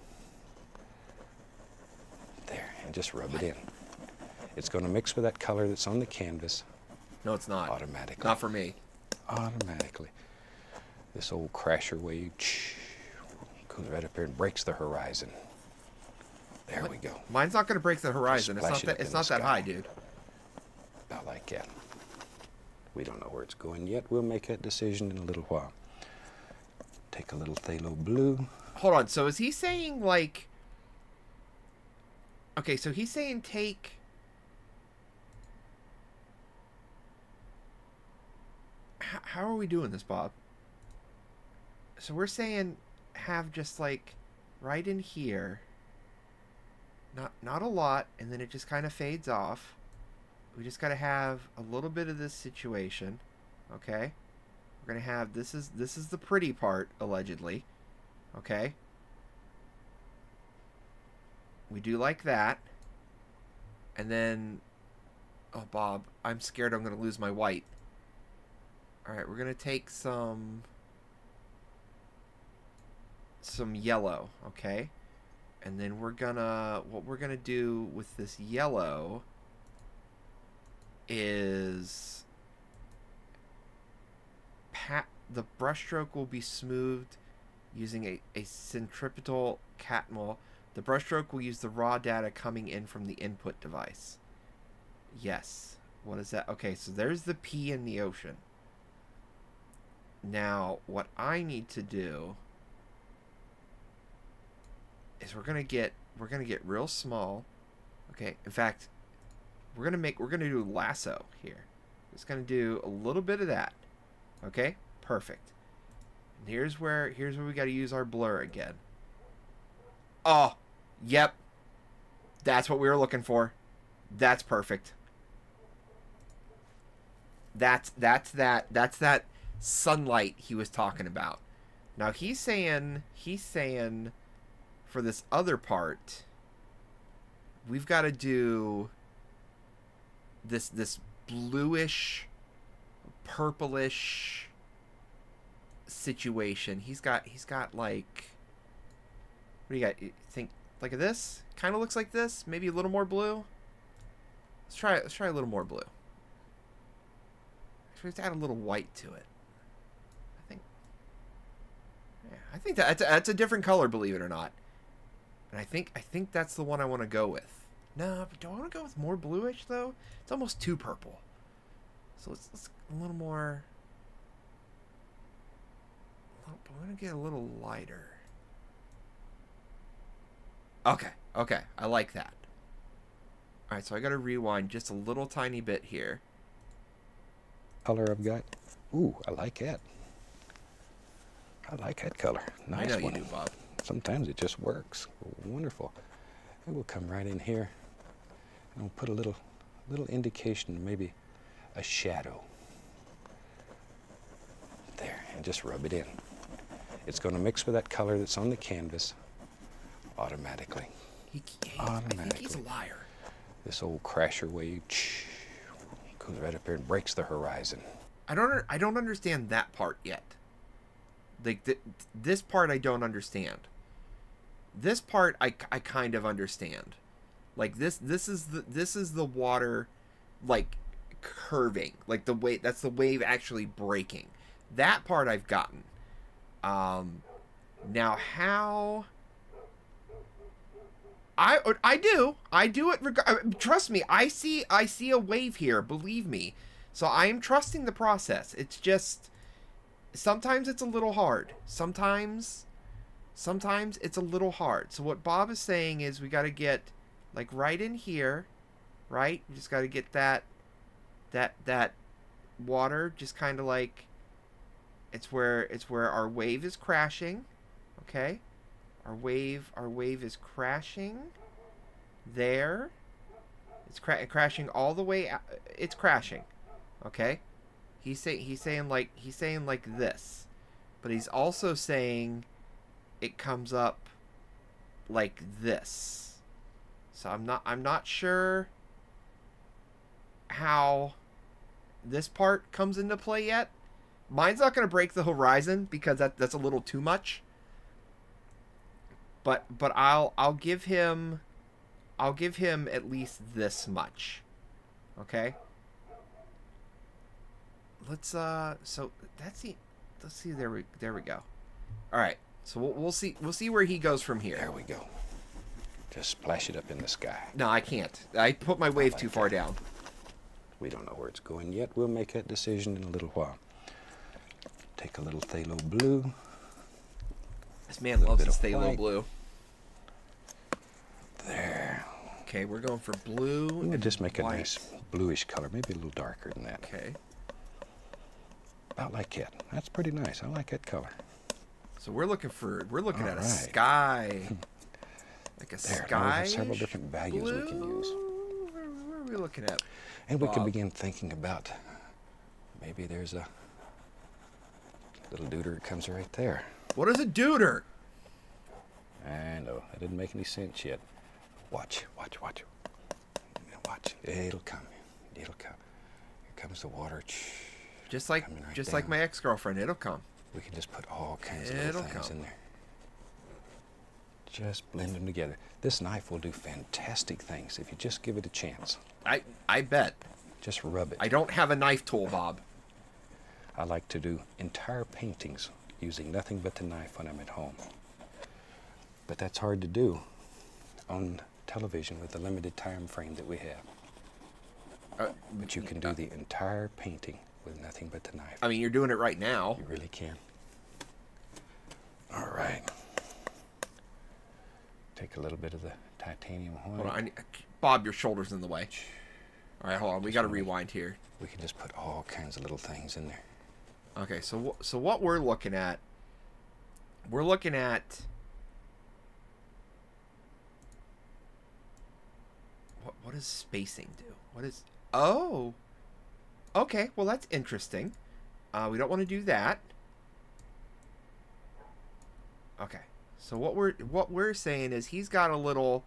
There, and just rub it in. It's going to mix with that color that's on the canvas No, it's not. automatically. Not for me. Automatically. This old crasher wave goes right up here and breaks the horizon. There we go. Mine's not going to break the horizon. It's Splash not it that. up It's in not the that high, sky. dude. About like that. We don't know where it's going yet. We'll make that decision in a little while. Take a little phthalo blue. Hold on. So is he saying like? Okay, so he's saying take. How are we doing this, Bob? So we're saying have just like right in here. Not a lot, and then it just kind of fades off. We just got to have a little bit of this situation, okay? We're gonna have this is the pretty part allegedly, okay? We do like that, and then, oh Bob, I'm scared I'm gonna lose my white. All right, we're gonna take some yellow, okay? And then what we're gonna do with this yellow is the brushstroke will be smoothed using a centripetal catmull. The brushstroke will use the raw data coming in from the input device. Yes. What is that? Okay, so there's the P in the ocean. Now, what I need to do is we're gonna get real small. Okay, in fact, we're gonna do lasso here. Just gonna do a little bit of that. Okay, perfect. And here's where we got to use our blur again. Oh, yep. That's what we were looking for. That's perfect. That's that sunlight he was talking about. Now he's saying for this other part, we've got to do this bluish, purplish situation. He's got like, what do you got? You think like this? Kind of looks like this. Maybe a little more blue. Let's try a little more blue. Actually, let's add a little white to it. I think that's a different color, believe it or not. And I think that's the one I want to go with. No, but do I want to go with more bluish though? It's almost too purple. So let's a little more. I'm gonna get a little lighter. Okay, I like that. All right, so I got to rewind just a little tiny bit here. Color I've got. Ooh, I like that. I like that color. Nice I know one. you do, Bob. Sometimes it just works. Wonderful. And we'll come right in here and we'll put a little indication, maybe a shadow. There, and just rub it in. It's going to mix with that color that's on the canvas automatically. I think he's a liar. This old crasher wave goes right up here and breaks the horizon. I don't understand that part yet. Like this part I don't understand. This part I kind of understand. Like this is the water like curving, like the wave. That's the wave actually breaking. That part I've gotten. Now how? I do it. Trust me. I see a wave here. Believe me. So I am trusting the process. It's just sometimes it's a little hard. Sometimes it's a little hard. So what Bob is saying is we got to get like right in here, right? We just got to get that water just kind of like it's where our wave is crashing. Okay? Our wave is crashing there. It's crashing all the way out. It's crashing. Okay? He's saying like this. But he's also saying it comes up like this. So I'm not sure how this part comes into play yet. Mine's not going to break the horizon because that's a little too much. But I'll give him at least this much. Okay? Let's so let's see there we go. All right. So we'll see where he goes from here. There we go. Just splash it up in the sky. No, I can't. I put my wave too far down. We don't know where it's going yet. We'll make that decision in a little while. Take a little phthalo blue. This man loves his phthalo blue. There. Okay, we're going for blue. We'll just make a nice bluish color, maybe a little darker than that. Okay. About like that. That's pretty nice. I like that color. So we're looking at a sky. Like a sky. There's several different values we can use. Where are we looking at? And we can begin thinking about maybe there's a little deuter that comes right there. What is a deuter? I know. That didn't make any sense yet. Watch. Watch. It'll come. It'll come. Here comes the water. Just like my ex-girlfriend, it'll come. We can just put all kinds of little things in there. Just blend them together. This knife will do fantastic things if you just give it a chance. I bet. Just rub it. I don't have a knife tool, Bob. I like to do entire paintings using nothing but the knife when I'm at home. But that's hard to do on television with the limited time frame that we have. But you can do the entire painting with nothing but the knife. I mean, you're doing it right now. You really can. All right. Take a little bit of the titanium white. Hold on, Bob, your shoulder's in the way. All right, hold on. We got to rewind here. We can just put all kinds of little things in there. Okay, so what we're looking at what does spacing do? What is okay, well that's interesting. We don't want to do that. Okay. So what we're saying is he's got a little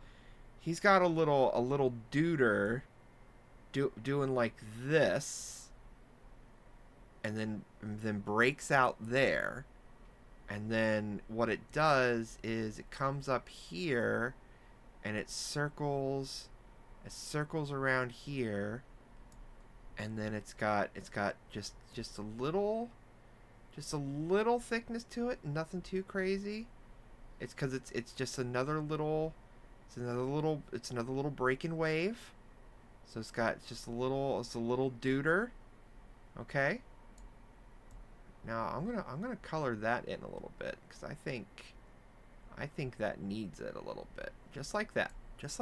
deuter doing like this, and then breaks out there, and then what it does is it comes up here and it circles around here, and then it's got just a little thickness to it, nothing too crazy. It's because it's just another little breaking wave. So it's a little deuter. Okay. Now I'm gonna color that in a little bit because I think that needs it a little bit. Just like that. Just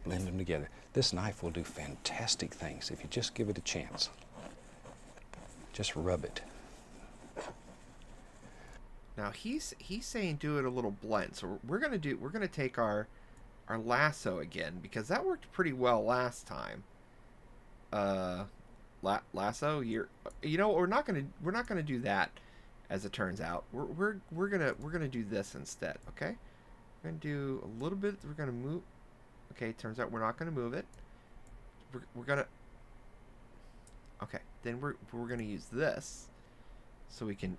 blend them together. This knife will do fantastic things if you just give it a chance. Just rub it. Now he's saying do it a little blend. So we're gonna take our lasso again because that worked pretty well last time. Lasso, we're not gonna do that, as it turns out. We're gonna do this instead. Okay, we're gonna do a little bit. We're gonna move. Okay, turns out we're not gonna move it. We're gonna. Okay, then we're gonna use this, so we can.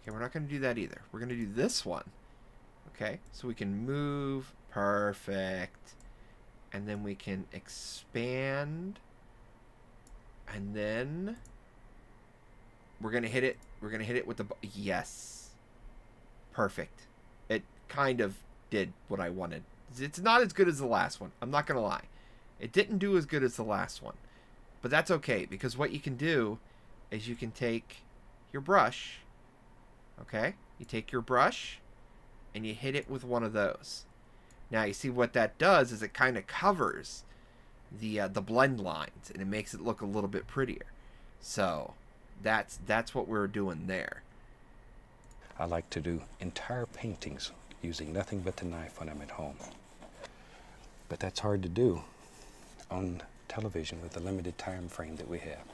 Okay, we're not gonna do that either. We're gonna do this one. Okay, so we can move Perfect. And then we can expand. And then we're going to hit it. We're going to hit it with the... Yes. Perfect. It kind of did what I wanted. It's not as good as the last one. I'm not going to lie. It didn't do as good as the last one. But that's okay, because what you can do is you can take your brush. Okay? You take your brush and you hit it with one of those. Now, you see what that does is it kind of covers the blend lines, and it makes it look a little bit prettier. So, that's what we're doing there. I like to do entire paintings using nothing but the knife when I'm at home. But that's hard to do on television with the limited time frame that we have.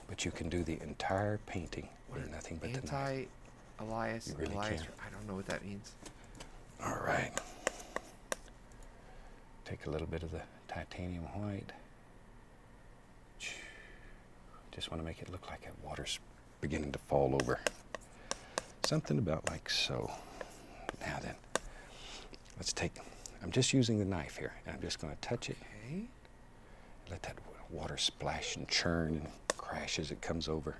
But you can do the entire painting with nothing but the knife. Elias, You really Elias, can. I don't know what that means. All right. Take a little bit of the titanium white. Just want to make it look like that water's beginning to fall over. Something about like so. Now then, let's take, I'm just using the knife here, and I'm just going to touch it. Okay. Let that water splash and churn and crash as it comes over.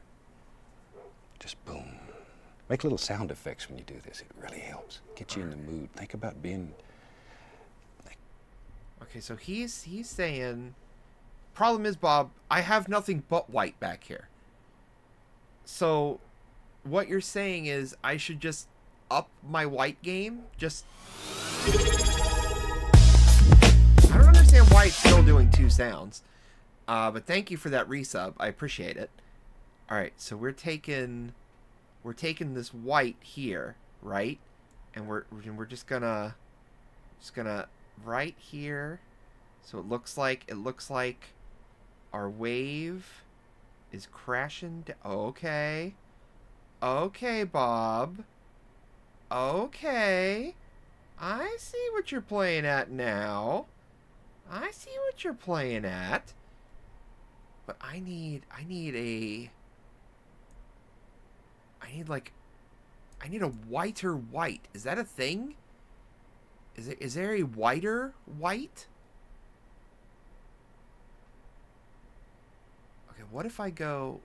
Just boom. Make little sound effects when you do this. It really helps. Get you in the mood. Think about being... Okay, so he's saying... Problem is, Bob, I have nothing but white back here. So, what you're saying is I should just up my white game? Just... I don't understand why it's still doing two sounds. But thank you for that resub. I appreciate it. Alright, so we're taking this white here, right? And we're just gonna right here. So it looks like our wave is crashing down. Okay. Okay, Bob. Okay. I see what you're playing at now. I see what you're playing at. But I need a whiter white. Is that a thing? Is there a whiter white? Okay, what if I do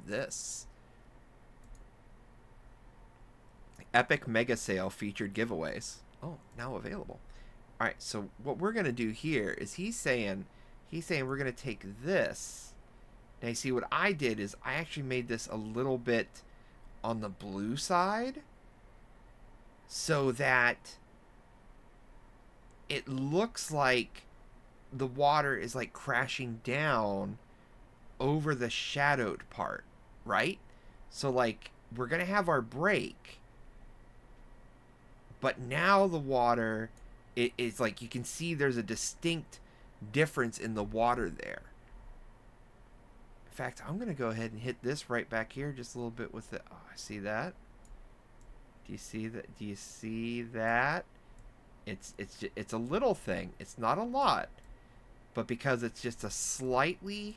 this? Epic Mega Sale featured giveaways. Oh, now available. All right, so what we're going to do here is he's saying we're going to take this. Now, you see what I did is I actually made this a little bit on the blue side so that it looks like the water is like crashing down over the shadowed part, right? So like we're going to have our break, but now the water is like, you can see there's a distinct difference in the water there. In fact, I'm going to go ahead and hit this right back here just a little bit with the... Oh, I see that. Do you see that? Do you see that? It's a little thing. It's not a lot. But because it's just a slightly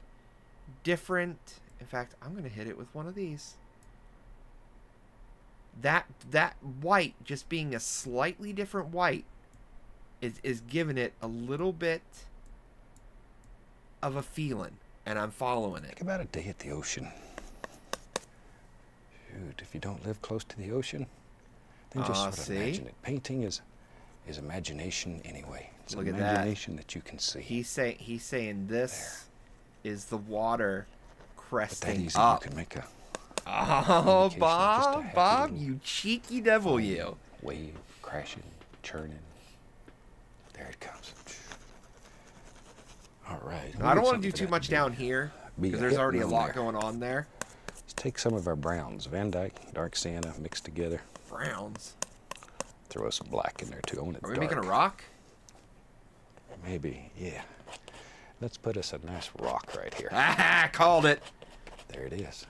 different... In fact, I'm going to hit it with one of these. That white, just being a slightly different white, is giving it a little bit of a feeling. And I'm following it. Think about a day at the ocean. Shoot, if you don't live close to the ocean, then just sort of imagine it. Painting is imagination anyway. It's Look at imagination that you can see. He's saying this is the water cresting but that easy, up. You can make a Oh, Bob, you cheeky devil, you. Wave crashing, churning. There it comes. All right. I don't want to do too much down here because there's already a lot going on there. Let's take some of our browns, Van Dyke, Dark Sienna, mixed together. Browns. Throw some black in there too. I want it Are we dark. making a rock? Maybe, yeah. Let's put us a nice rock right here. Ah, called it. There it is.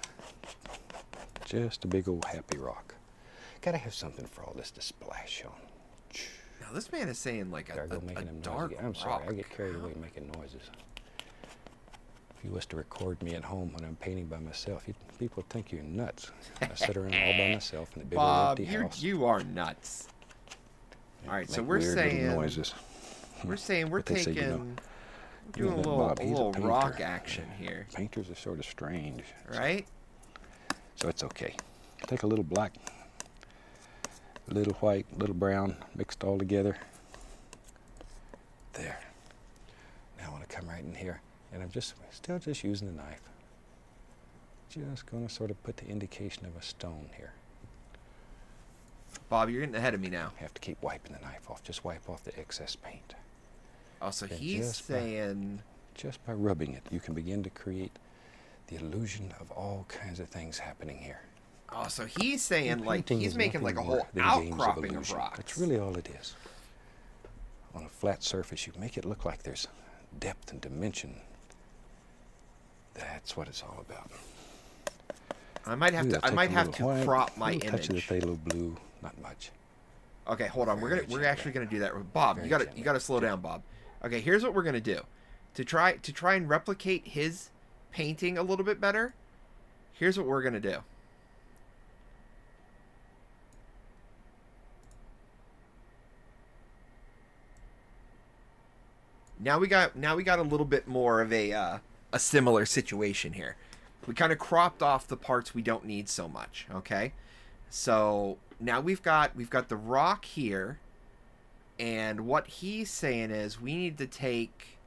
Just a big old happy rock. Gotta have something for all this to splash on. Now this man is saying like a dark rock. I'm sorry, I get carried away making noises. If you was to record me at home when I'm painting by myself, people would think you're nuts. I sit around all by myself in a big old empty house. You are nuts. All right, so Make we're weird little saying noises. we're saying we're But they say, taking you know, doing a that little Bob, he's a rock painter. action here, Painters are sort of strange. right? So it's okay. Take a little black, a little white, a little brown, mixed all together. There. Now I want to come right in here, and I'm still just using the knife. Just going to sort of put the indication of a stone here. Bob, you're getting ahead of me now. Have to keep wiping the knife off. Just wipe off the excess paint. Oh, so And he's saying... Just by rubbing it, you can begin to create the illusion of all kinds of things happening here. Oh, so he's saying, like, Painting he's is making, like, a nothing whole more than games outcropping of illusion. rocks. That's really all it is. On a flat surface, you make it look like there's depth and dimension. That's what it's all about. I might have to crop my image. Touch of the image. phthalo blue, not much. Okay, hold on. We're actually gonna do that. Bob, Very you gotta slow down, Bob. Okay, here's what we're gonna do. To try and replicate his painting a little bit better, here's what we're gonna do. Now we got a little bit more of a similar situation here. We kind of cropped off the parts we don't need so much, okay? So now we've got the rock here, and what he's saying is we need to take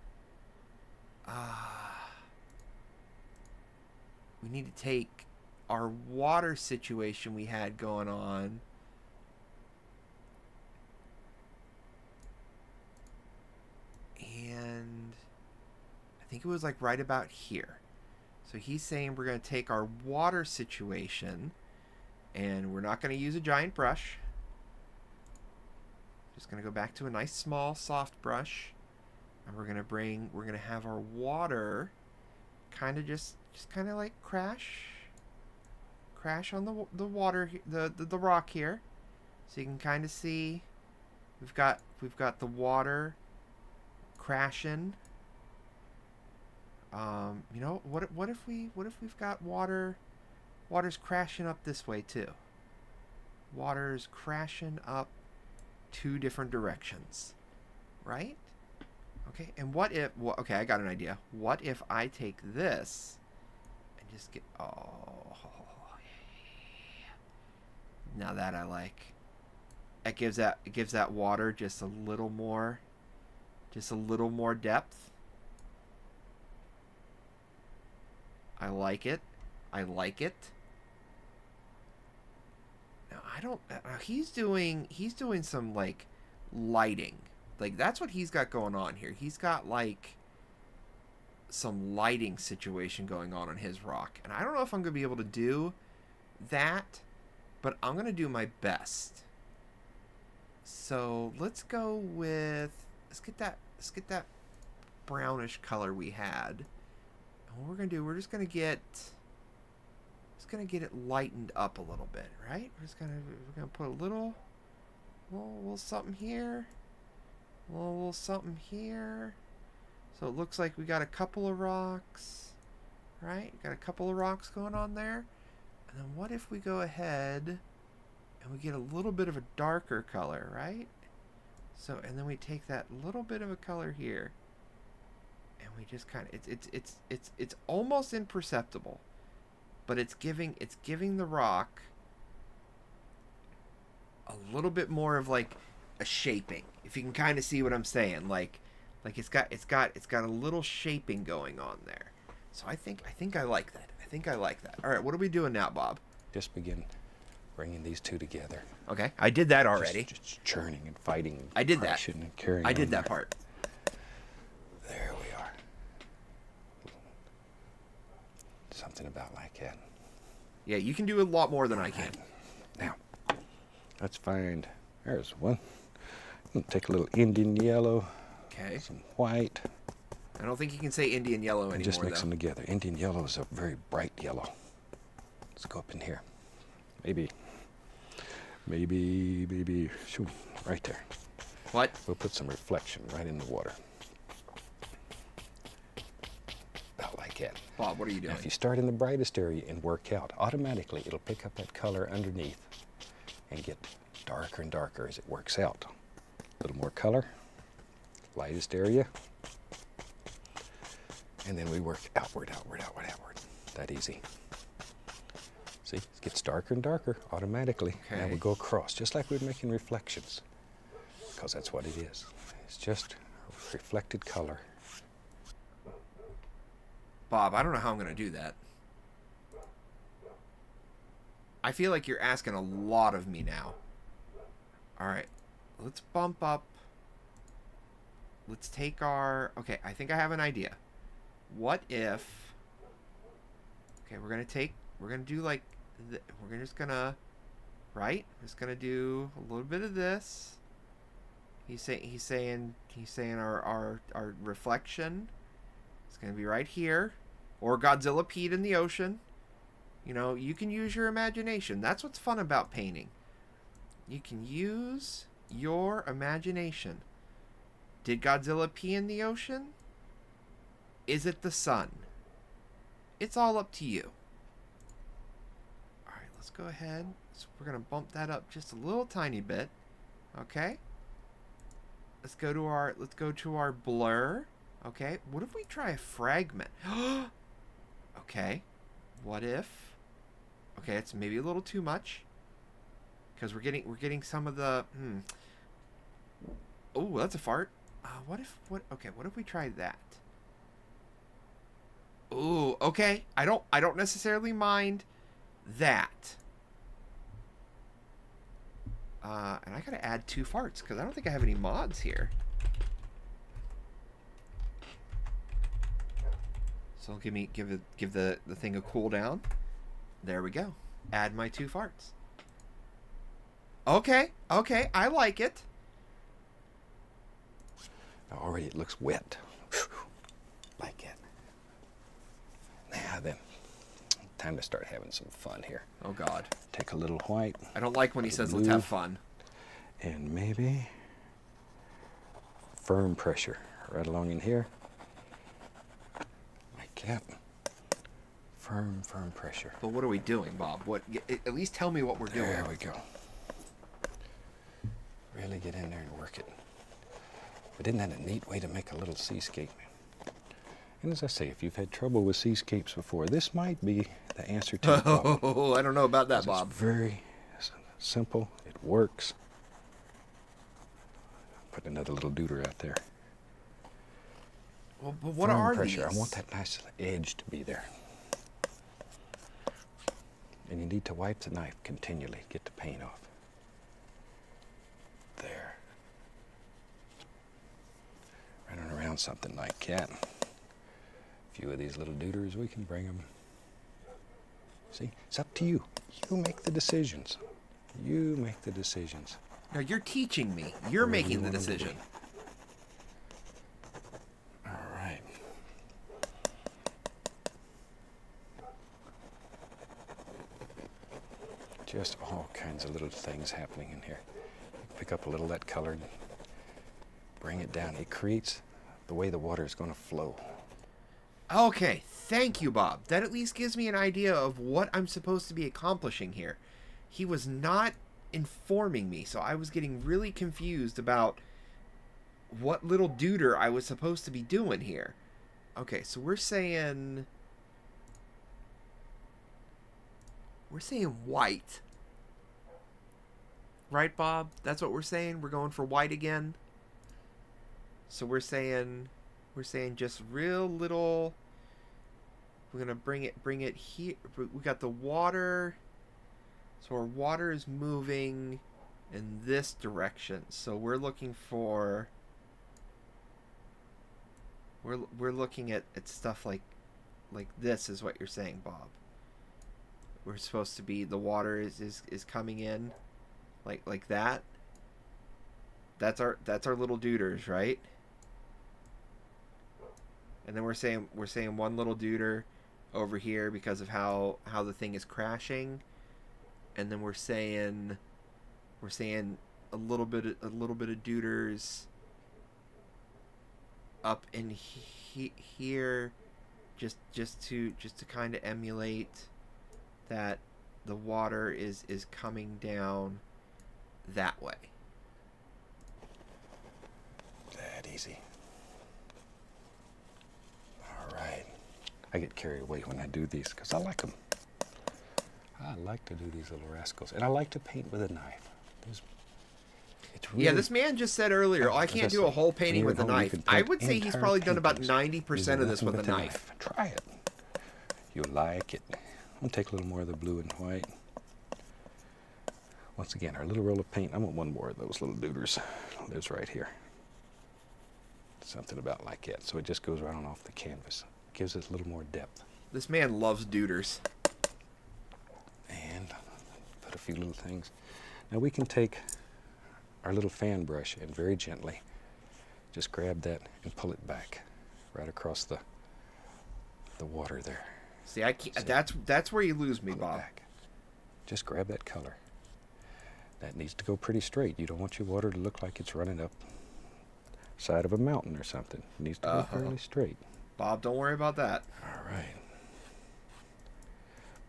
our water situation we had going on, and I think it was like right about here. So he's saying we're going to take our water situation, and we're not going to use a giant brush. Just going to go back to a nice small soft brush, and we're going to have our water kind of just kind of like crash on the water, the rock here. So you can kind of see we've got the water crashing. You know, what if we've got water's crashing up this way too. Water's crashing up two different directions, right? Okay, and what if, okay, I got an idea. What if I take this and just get, oh, yeah. Now that I like. It gives that water just a little more depth. I like it. I like it. Now I don't. He's doing some like lighting. Like that's what he's got going on here. He's got like some lighting situation going on his rock, and I don't know if I'm gonna be able to do that, but I'm gonna do my best. So let's go with let's get that brownish color we had. What we're gonna do, we're just gonna get it lightened up a little bit, right? We're gonna put a little something here, a little something here. So it looks like we got a couple of rocks, right? Got a couple of rocks going on there. And then what if we go ahead and we get a little bit of a darker color, right? So and then we take that little bit of a color here. And we just kind of it's almost imperceptible, but it's giving the rock a little bit more of like a shaping. If you can kind of see what I'm saying, like it's got a little shaping going on there. So I think I like that. I think I like that. All right, what are we doing now, Bob? Just begin bringing these two together. Okay, I did that already. Just churning and fighting. I did that. And carrying I did on that there. part. There we are. Something about like that. Yeah, you can do a lot more than I can. Now, let's find. There's one. I'm gonna take a little Indian yellow. Okay. Some white. I don't think you can say Indian yellow anymore, And just mix though. them together. Indian yellow is a very bright yellow. Let's go up in here. Maybe, shoot, right there. What? We'll put some reflection right in the water. About like that. Bob, what are you doing? Now, if you start in the brightest area and work out, automatically it'll pick up that color underneath and get darker and darker as it works out. A little more color, lightest area, and then we work outward, outward, outward, outward. That easy. See, it gets darker and darker automatically. Okay. Now we go across, just like we're making reflections, because that's what it is. It's just a reflected color. Bob, I don't know how I'm going to do that. I feel like you're asking a lot of me now. Alright, let's bump up. Let's take our... Okay, I think I have an idea. What if... Okay, we're going to do like... We're just going to... Right? Just going to do a little bit of this. He's saying our reflection is going to be right here. Or Godzilla peed in the ocean. You know, you can use your imagination. That's what's fun about painting. You can use your imagination. Did Godzilla pee in the ocean? Is it the sun? It's all up to you. Alright, let's go ahead. So we're going to bump that up just a little tiny bit. Okay. Let's go to our blur. Okay. What if we try a fragment? Okay. What if... Okay, it's maybe a little too much. Because we're getting some of the... Oh, that's a fart. Okay, what if we tried that? Ooh, okay. I don't necessarily mind that. And I gotta add 2 farts, because I don't think I have any mods here. So give the thing a cooldown. There we go. Add my 2 farts. Okay, I like it. Already it looks wet. Like it. Now then, time to start having some fun here. Oh God. Take a little white. I don't like when he says let's have fun. And maybe firm pressure right along in here. Like that. Firm pressure. But what are we doing, Bob? At least tell me what we're doing. There we go. Really get in there and work it. But isn't that a neat way to make a little seascape? And as I say, if you've had trouble with seascapes before, this might be the answer to the problem. Oh, I don't know about that, Bob. It's very simple. It works. Put another little deuter out there. Well, but what firm are pressure. these? I want that nice edge to be there. And you need to wipe the knife continually. Get the paint off. There. Running around something like that. A few of these little deuters, we can bring them. See, it's up to you. You make the decisions. You make the decisions. No, you're teaching me. You're making the decision. All right. Just all kinds of little things happening in here. Pick up a little of that color, bring it down. It creates the way the water is going to flow. Okay, thank you, Bob. That at least gives me an idea of what I'm supposed to be accomplishing here. He was not informing me, so I was getting really confused about what little deuter I was supposed to be doing here. Okay, so we're saying white. Right, Bob? That's what we're saying? We're going for white again? So we're saying just real little. We're gonna bring it here. We got the water. So our water is moving in this direction. So we're looking for. We're looking at stuff like this is what you're saying, Bob. We're supposed to be, the water is coming in like that. That's our little deuters, right? And then we're saying one little deuter over here because of how the thing is crashing. And then we're saying a little bit of deuters up in here just to kind of emulate that the water is coming down that way. easy. All right. I get carried away when I do these because I like them. I like to do these little rascals. And I like to paint with a knife. It's really, yeah, this man just said earlier, I can't do a whole painting with a knife. I would say he's probably done about 90% of this with a knife. Try it. You'll like it. I'm going to take a little more of the blue and white. Once again, our little roll of paint. I want one more of those little dooders. Lives right here. Something about like that. So it just goes right on off the canvas. Gives us a little more depth. This man loves dooders. And put a few little things. Now we can take our little fan brush and very gently just grab that and pull it back right across the water there. See, I can't, that's where you lose me, Bob. Back. Just grab that color. That needs to go pretty straight. You don't want your water to look like it's running up side of a mountain or something. It needs to go fairly straight. Bob, don't worry about that. All right.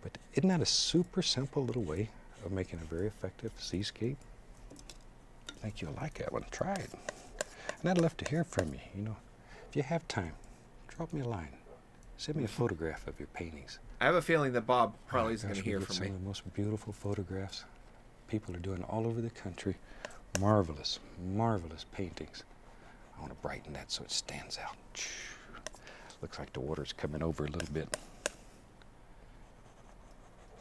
But isn't that a super simple little way of making a very effective seascape? I think you'll like that one. Try it. And I'd love to hear from you. You know, if you have time, drop me a line. Send me a photograph of your paintings. I have a feeling that Bob probably isn't going to hear from me. Some of the most beautiful photographs people are doing all over the country. Marvelous, marvelous paintings. I want to brighten that so it stands out. Looks like the water's coming over a little bit.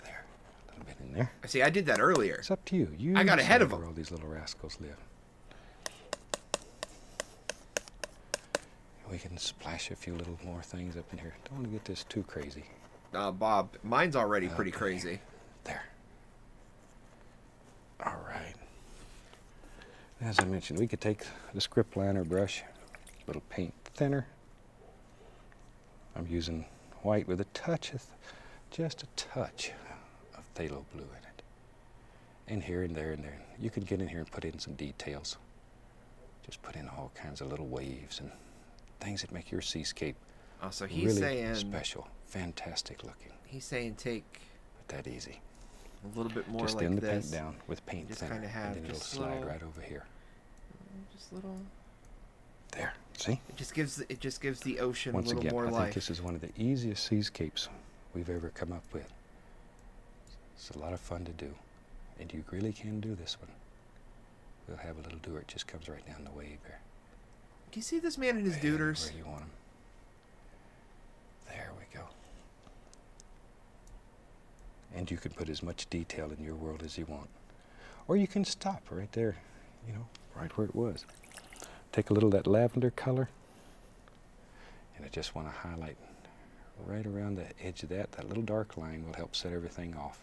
There, a little bit in there. See, I did that earlier. It's up to you. I got ahead of them. Where all these little rascals live. We can splash a few little more things up in here. Don't want to get this too crazy. Bob, mine's already pretty crazy. There. All right. As I mentioned, we could take the script liner brush, a little paint thinner. I'm using white with a touch, just a touch of phthalo blue in it. And here and there and there. You could get in here and put in some details. Just put in all kinds of little waves and things that make your seascape so he's really saying, special, fantastic looking. He's saying take But that easy. a little bit more just like thin the this. paint down with paint just thinner, kind of have and then it'll slide right over here. Just little. There, see? It just gives the ocean Once a little again, more I life. think this is one of the easiest seascapes we've ever come up with. It's a lot of fun to do, and you really can do this one. We'll have a little doer. It just comes right down the wave here. Do you see this man and his dooders? Where you want them. There we go. And you can put as much detail in your world as you want. Or you can stop right there, you know, right where it was. Take a little of that lavender color, and I just want to highlight right around the edge of that. That little dark line will help set everything off.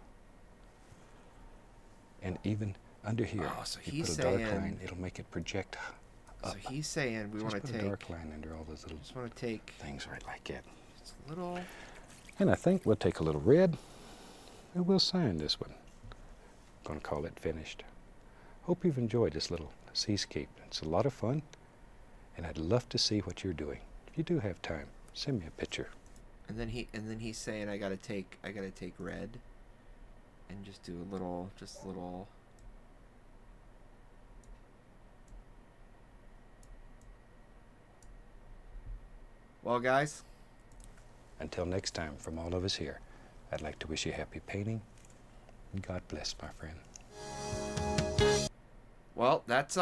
And even under here, so you put a dark line, it'll make it project up. So he's saying we want to take a dark line under all those little just want to take things right like that. just a little. And I think we'll take a little red, and we'll sign this one. I'm going to call it finished. Hope you've enjoyed this little seascape. It's a lot of fun, and I'd love to see what you're doing. If you do have time, send me a picture. And then he's saying I gotta take red, and just do a little, just a little. Well, guys, until next time, from all of us here, I'd like to wish you happy painting, and God bless, my friend. Well, that's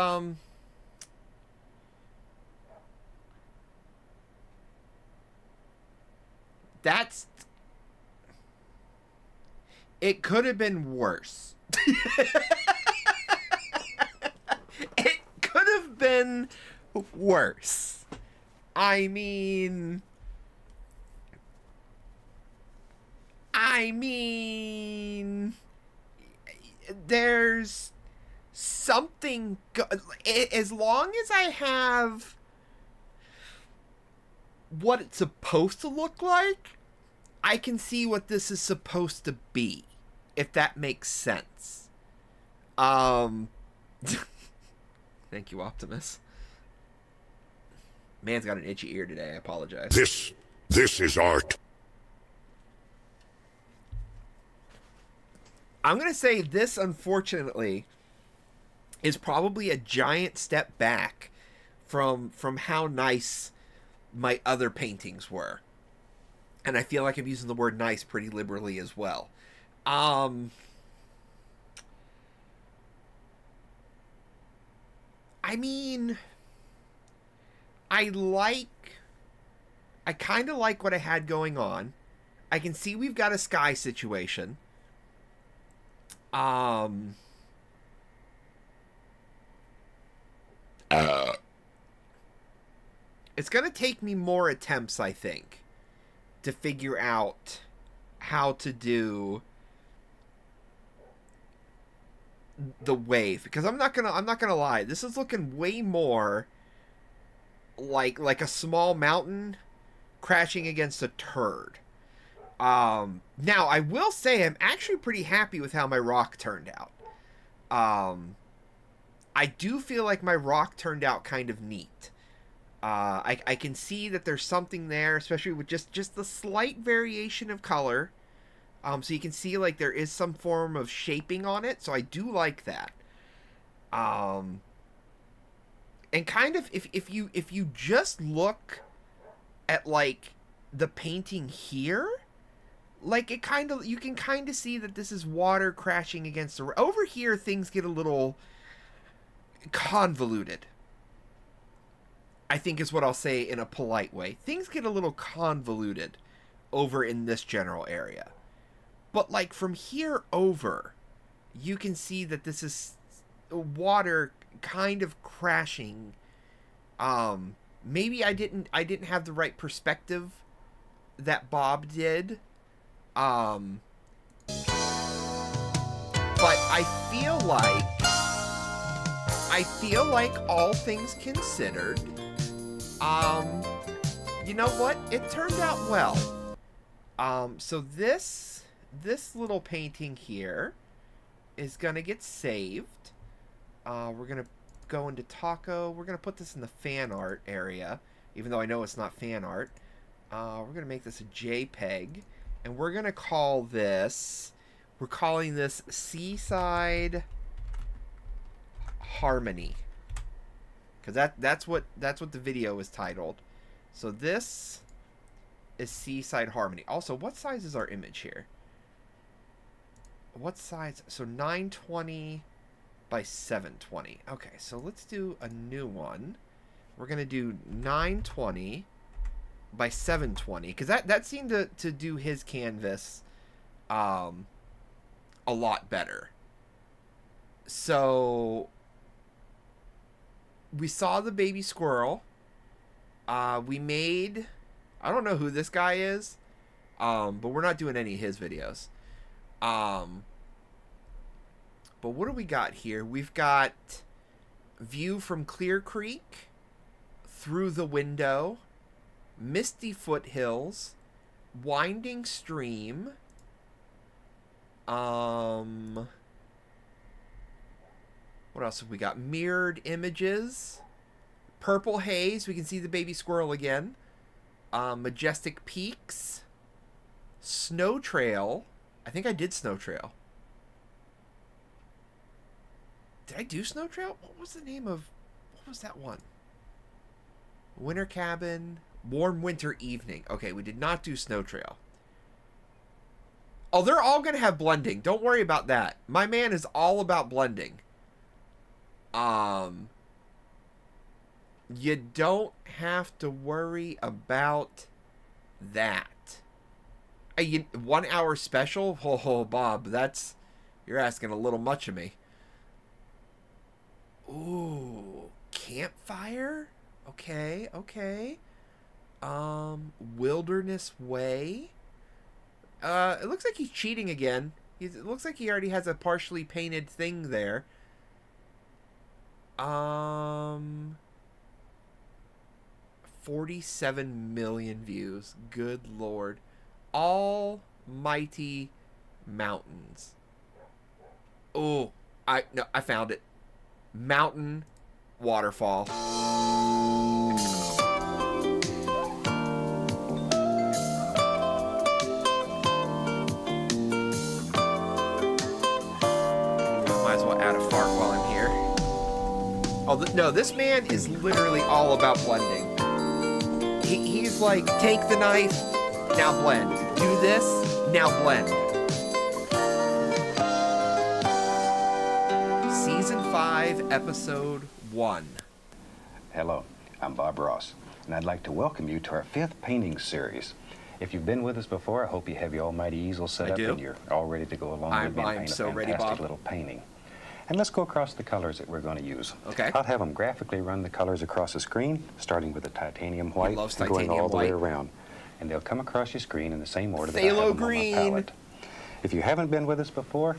it could have been worse. It could have been worse. I mean, there's something as long as I have what it's supposed to look like, I can see what this is supposed to be, if that makes sense. Thank you, Optimus. Man's got an itchy ear today. I apologize. This is art. I'm going to say this, unfortunately, is probably a giant step back from how nice my other paintings were. And I feel like I'm using the word nice pretty liberally as well. I mean, I kind of like what I had going on. I can see we've got a sky situation. It's going to take me more attempts, I think, to figure out how to do the wave, because I'm not gonna lie, this is looking way more like a small mountain crashing against a turd. Now I will say I'm actually pretty happy with how my rock turned out. I do feel like my rock turned out kind of neat. I can see that there's something there, especially with just the slight variation of color. So you can see like there is some form of shaping on it, so I do like that. And kind of if you just look at like the painting here, like you can kind of see that this is water crashing against the over here. Things get a little convoluted, I think is what I'll say in a polite way. Things get a little convoluted over in this general area. But like from here over, you can see that this is water kind of crashing. Maybe I didn't have the right perspective that Bob did. But I feel like all things considered, you know what? It turned out well. So this little painting here is gonna get saved. We're gonna go into Taco. We're gonna put this in the fan art area, even though I know it's not fan art. We're gonna make this a JPEG, and we're gonna call this. We're calling this Seaside Harmony, because that's what the video is titled. So this is Seaside Harmony. Also, what size is our image here? What size? So 920 by 720. Okay, so let's do a new one. We're gonna do 920 by 720, because that seemed to do his canvas a lot better. So we saw the baby squirrel. We made, I don't know who this guy is, but we're not doing any of his videos. But what do we got here? We've got view from Clear Creek, through the window, misty foothills, winding stream, what else have we got? Mirrored images, purple haze, we can see the baby squirrel again, majestic peaks, snow trail. I think I did Snow Trail. Did I do Snow Trail? What was the name of... What was that one? Winter Cabin. Warm Winter Evening. Okay, we did not do Snow Trail. Oh, they're all going to have blending. Don't worry about that. My man is all about blending. You don't have to worry about that. A 1 hour special? Oh, Bob, you're asking a little much of me. Ooh, campfire? Okay. Wilderness Way. It looks like he's cheating again. It looks like he already has a partially painted thing there. 47 million views. Good Lord. Almighty Mountains. Oh, I found it. Mountain waterfall. Might as well add a fart while I'm here. Oh, no, this man is literally all about blending. He's like, take the knife, now blend. Do this, now blend. Season 5, Episode 1. Hello, I'm Bob Ross, and I'd like to welcome you to our 5th painting series. If you've been with us before, I hope you have your almighty easel set up and you're all ready to go along with me and paint a fantastic little painting. And let's go across the colors that we're going to use. Okay. I'll have them graphically run the colors across the screen, starting with the titanium white and going all the way around. And they'll come across your screen in the same order that I have them on my palette. If you haven't been with us before,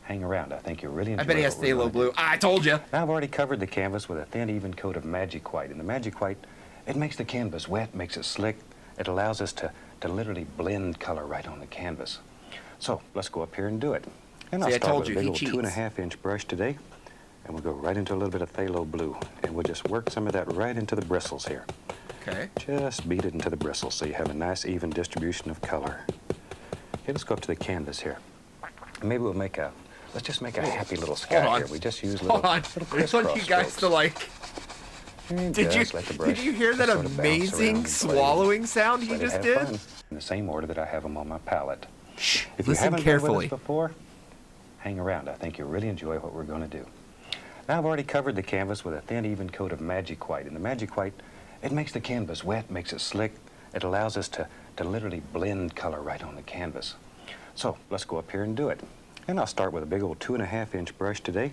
hang around. I think you'll really enjoy it. I bet he has phthalo blue. I told you. Now I've already covered the canvas with a thin, even coat of magic white. And the magic white, it makes the canvas wet, makes it slick. It allows us to literally blend color right on the canvas. So let's go up here and do it. And I'll start with a big old 2.5-inch brush today, and we'll go right into a little bit of phthalo blue, and we'll just work some of that right into the bristles here. Okay. Just beat it into the bristles so you have a nice even distribution of color. Okay, let's go up to the canvas here. Maybe we'll make a, let's just make a happy little sky here. We just use little crisscross I want you guys to like. Did you hear that amazing swallowing sound he just did? In the same order that I have them on my palette. Shh, if you haven't been with us before, hang around. I think you'll really enjoy what we're going to do. Now I've already covered the canvas with a thin, even coat of magic white. And the magic white, it makes the canvas wet, makes it slick. It allows us to literally blend color right on the canvas. So let's go up here and do it. And I'll start with a big old 2.5-inch brush today.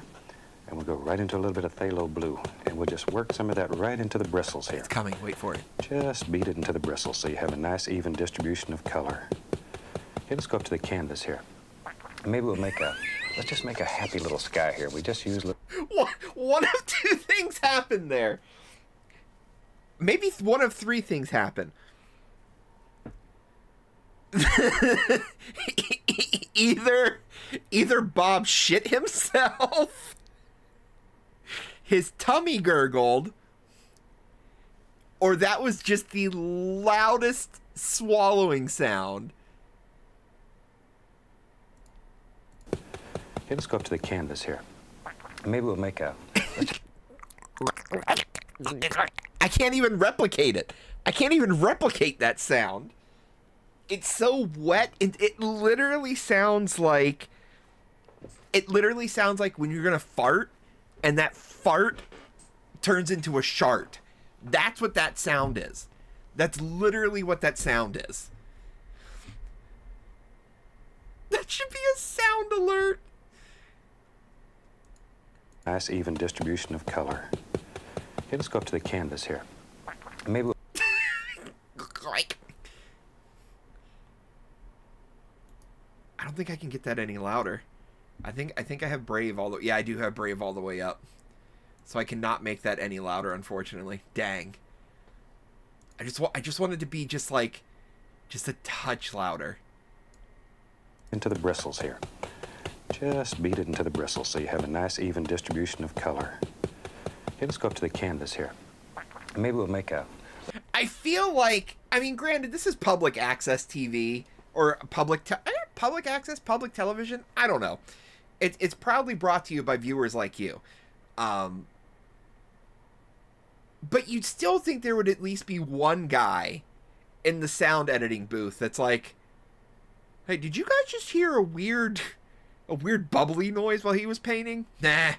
And we'll go right into a little bit of phthalo blue. And we'll just work some of that right into the bristles here. It's coming. Wait for it. Just beat it into the bristles so you have a nice, even distribution of color. Okay, let's go up to the canvas here. Maybe we'll make a, let's just make a happy little sky here. We just use... One of 2 things happened there. Maybe one of 3 things happen. Either Bob shit himself, his tummy gurgled, or that was just the loudest swallowing sound. Okay, let's go up to the canvas here. Maybe we'll make a... I can't even replicate it. I can't even replicate that sound. It's so wet. It literally sounds like... It literally sounds like when you're going to fart, and that fart turns into a shart. That's what that sound is. That's literally what that sound is. That should be a sound alert. Nice even distribution of color. Okay, let's go up to the canvas here. Maybe we'll... I don't think I can get that any louder. I think I have Brave all the... Yeah, I do have Brave all the way up. So I cannot make that any louder, unfortunately. Dang. I just wanted to be just a touch louder. Into the bristles here. Just beat it into the bristles so you have a nice even distribution of color. Okay, let's go up to the canvas here. Maybe we'll make a... I feel like... I mean, granted, this is public access TV. Or public access, public television. I don't know. It's proudly brought to you by viewers like you. But you'd still think there would at least be one guy in the sound editing booth that's like, hey, did you guys just hear a weird bubbly noise while he was painting? Nah.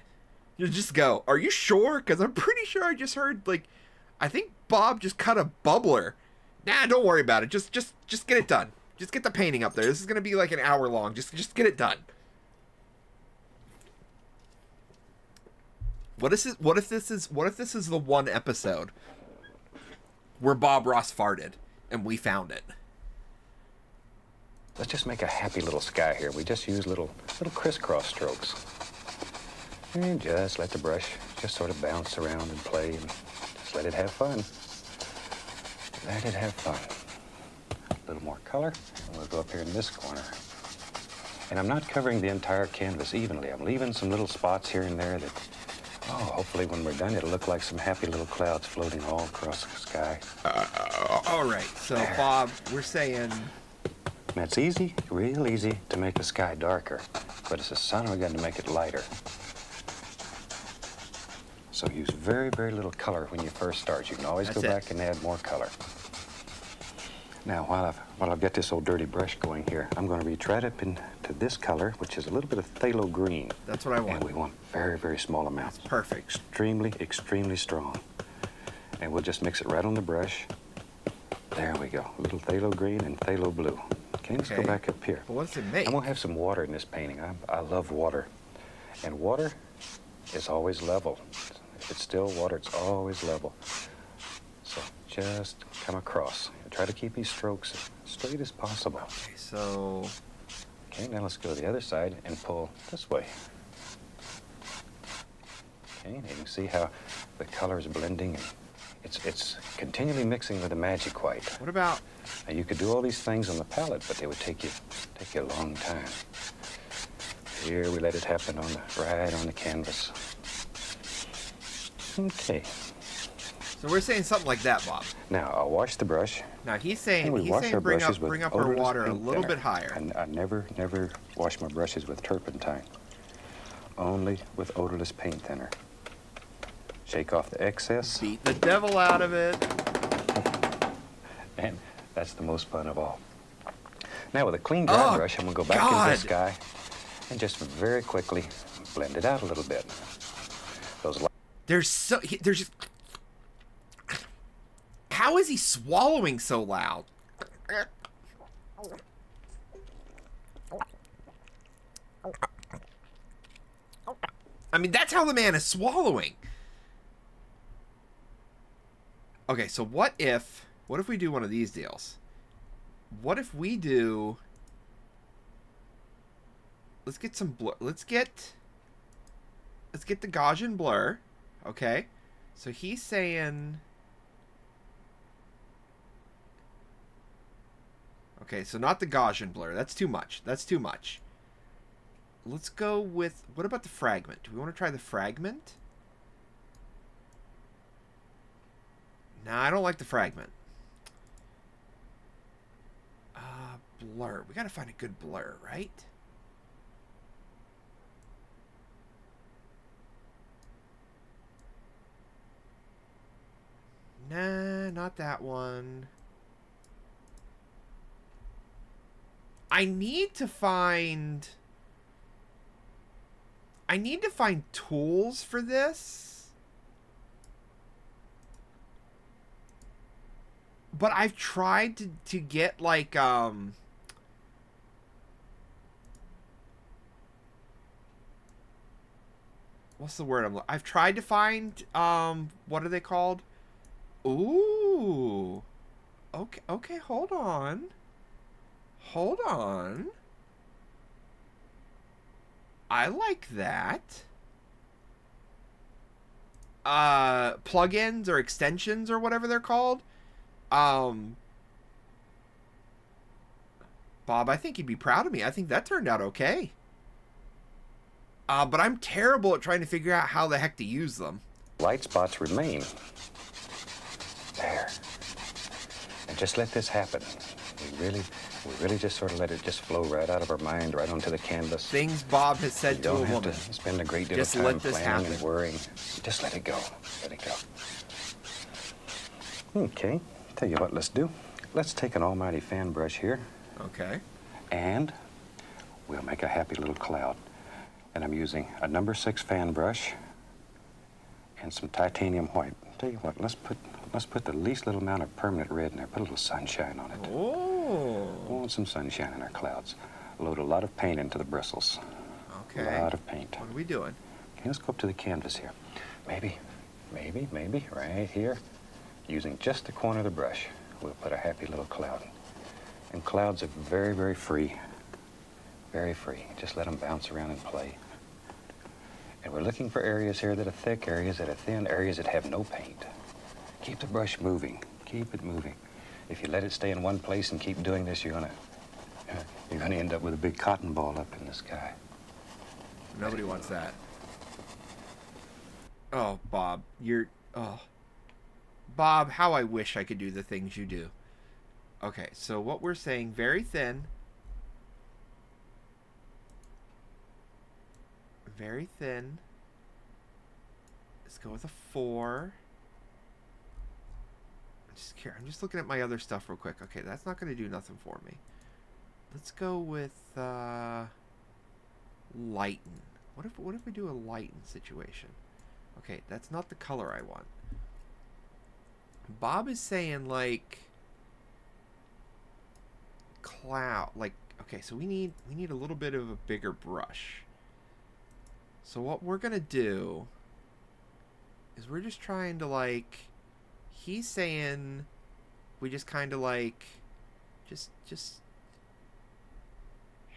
You just go, are you sure? Because I'm pretty sure I just heard, like, I think Bob just cut a bubbler. Nah, don't worry about it. Just get it done. Just get the painting up there. This is going to be like an hour long. Just get it done. What if this is the one episode where Bob Ross farted and we found it? Let's just make a happy little sky here. We just use little crisscross strokes. And just let the brush just sort of bounce around and play and just let it have fun. Let it have fun. A little more color, and we'll go up here in this corner. And I'm not covering the entire canvas evenly. I'm leaving some little spots here and there that, hopefully when we're done, it'll look like some happy little clouds floating all across the sky. All right, so there. Bob, we're saying... That's easy, real easy to make the sky darker, but it's a son of a gun to make it lighter. So So use very, very little color when you first start. You can always go back and add more color. Now, while I've got this old dirty brush going here, I'm going to reach right up into this color, which is a little bit of phthalo green. That's what I want. And we want very, very small amounts. That's perfect. Extremely, extremely strong. And we'll just mix it right on the brush. There we go. A little phthalo green and phthalo blue. Okay, let's go back up here. Well, what does it make? I'm going to have some water in this painting. I love water. And water is always level. If it's still water, it's always level. So just come across. Try to keep these strokes as straight as possible. Okay, so... Okay, now let's go to the other side and pull this way. Okay, and you can see how the color is blending, and it's continually mixing with the magic white. What about... Now, you could do all these things on the palette, but they would take you a long time. Here we let it happen right on the canvas. Okay. So we're saying something like that, Bob. Now I'll wash the brush. Now he's saying bring up our water a little bit higher. And I never wash my brushes with turpentine. Only with odorless paint thinner. Shake off the excess. Beat the devil out of it. And that's the most fun of all. Now with a clean dry brush, I'm gonna go back into this guy and just very quickly blend it out a little bit. There's just... How is he swallowing so loud? I mean, that's how the man is swallowing. Okay, so what if we do one of these deals? What if we do... Let's get some blur. Let's get the Gaussian blur. Okay. So he's saying... Okay, so not the Gaussian blur. That's too much. That's too much. Let's go with... What about the fragment? Do we want to try the fragment? Nah, I don't like the fragment. Blur. We gotta find a good blur, right? Nah, not that one. I need to find tools for this. But I've tried to get like what's the word I've tried to find what are they called? Ooh. Okay, hold on. Hold on. I like that. Plugins or extensions or whatever they're called. Bob, I think you'd be proud of me. I think that turned out okay. But I'm terrible at trying to figure out how the heck to use them. Light spots remain. There. And just let this happen. We really just sort of let it just flow right out of our mind, right onto the canvas. Things Bob has said to a woman. You don't have to spend a great deal of time planning and worrying. Just let it go. Let it go. Okay. Tell you what let's do. Let's take an almighty fan brush here. Okay. And we'll make a happy little cloud. And I'm using a number 6 fan brush and some titanium white. Tell you what, let's put the least little amount of permanent red in there. Put a little sunshine on it. Oh. We want some sunshine in our clouds. Load a lot of paint into the bristles. Okay. A lot of paint. What are we doing? Okay, let's go up to the canvas here. Maybe, right here, using just the corner of the brush, we'll put a happy little cloud. And clouds are very, very free. Very free. Just let them bounce around and play. And we're looking for areas here that are thick, areas that are thin, areas that have no paint. Keep the brush moving. Keep it moving. If you let it stay in one place and keep doing this, you're gonna end up with a big cotton ball up in the sky. Nobody wants that. Oh, Bob, Bob, how I wish I could do the things you do. Okay, so what we're saying, very thin. Very thin. Let's go with a 4. I'm just looking at my other stuff real quick. Okay, that's not going to do nothing for me. Let's go with lighten. What if we do a lighten situation? Okay, that's not the color I want. Bob is saying like cloud, like, okay, so we need a little bit of a bigger brush. So what we're gonna do is we're just trying to, like, he's saying we just kind of like just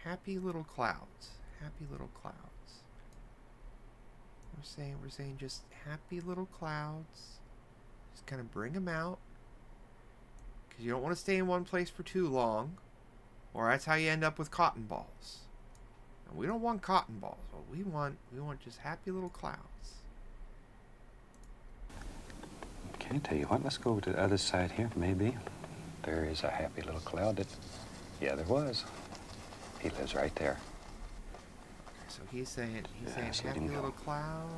happy little clouds. Happy little clouds. We're saying just happy little clouds. Just kind of bring them out. Because you don't want to stay in one place for too long. Or that's how you end up with cotton balls. And we don't want cotton balls. What we want just happy little clouds. Okay, tell you what, let's go to the other side here, maybe. There is a happy little cloud that, yeah, there was. He lives right there. So he's saying happy little cloud.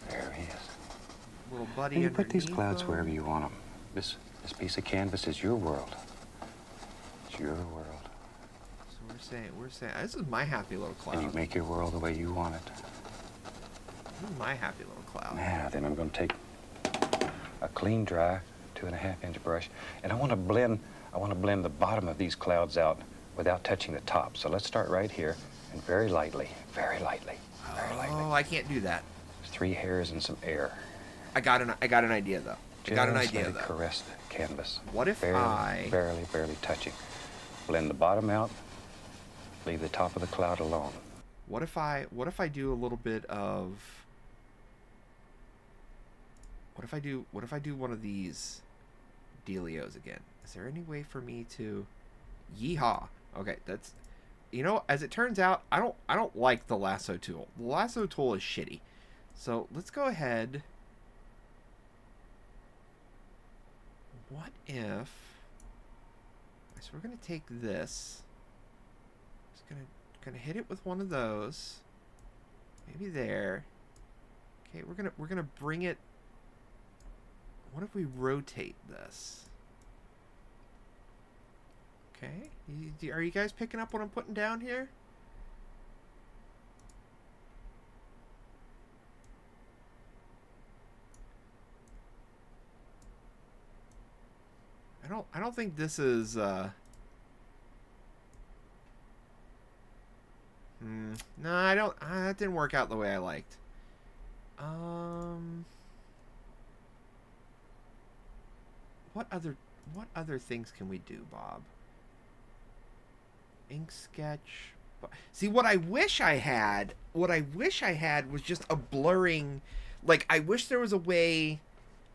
There he is. Little buddy. And you put these clouds them. wherever you want them. This piece of canvas is your world. It's your world. So we're saying this is my happy little cloud. And you make your world the way you want it. This is my happy little cloud. Now then, I'm going to take a clean, dry 2.5-inch brush, and I want to blend the bottom of these clouds out without touching the top. So let's start right here, and very lightly, very lightly, very lightly. Oh, I can't do that. There's 3 hairs and some air. I got an idea though. Let it caress the canvas. What if barely touching. Blend the bottom out. Leave the top of the cloud alone. What if I do a little bit of? What if I do one of these dealios again? Is there any way for me to? Yeehaw! Okay, that's. You know, as it turns out, I don't like the lasso tool. The lasso tool is shitty. So let's go ahead. What if? So we're gonna take this. Just gonna hit it with one of those. Maybe there. Okay, we're gonna bring it. What if we rotate this? Okay, are you guys picking up what I'm putting down here? I don't think this is no, I don't. That didn't work out the way I liked. What other things can we do, Bob? Ink sketch. See, what I wish I had was just a blurring. Like, I wish there was a way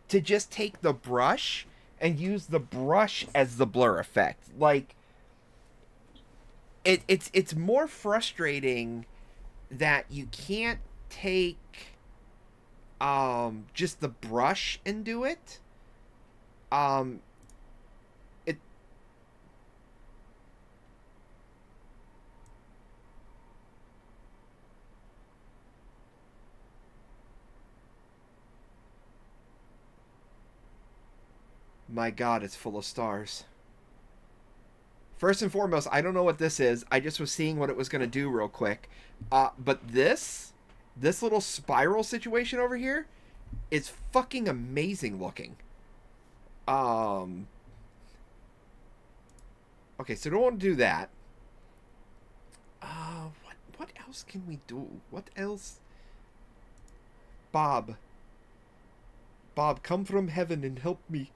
to just take the brush and use the brush as the blur effect. Like, it's more frustrating that you can't take just the brush and do it. My God, it's full of stars. First and foremost, I don't know what this is. I just was seeing what it was going to do real quick. But this little spiral situation over here is fucking amazing looking. Okay, so don't want to do that. What else can we do? What else? Bob, come from heaven and help me.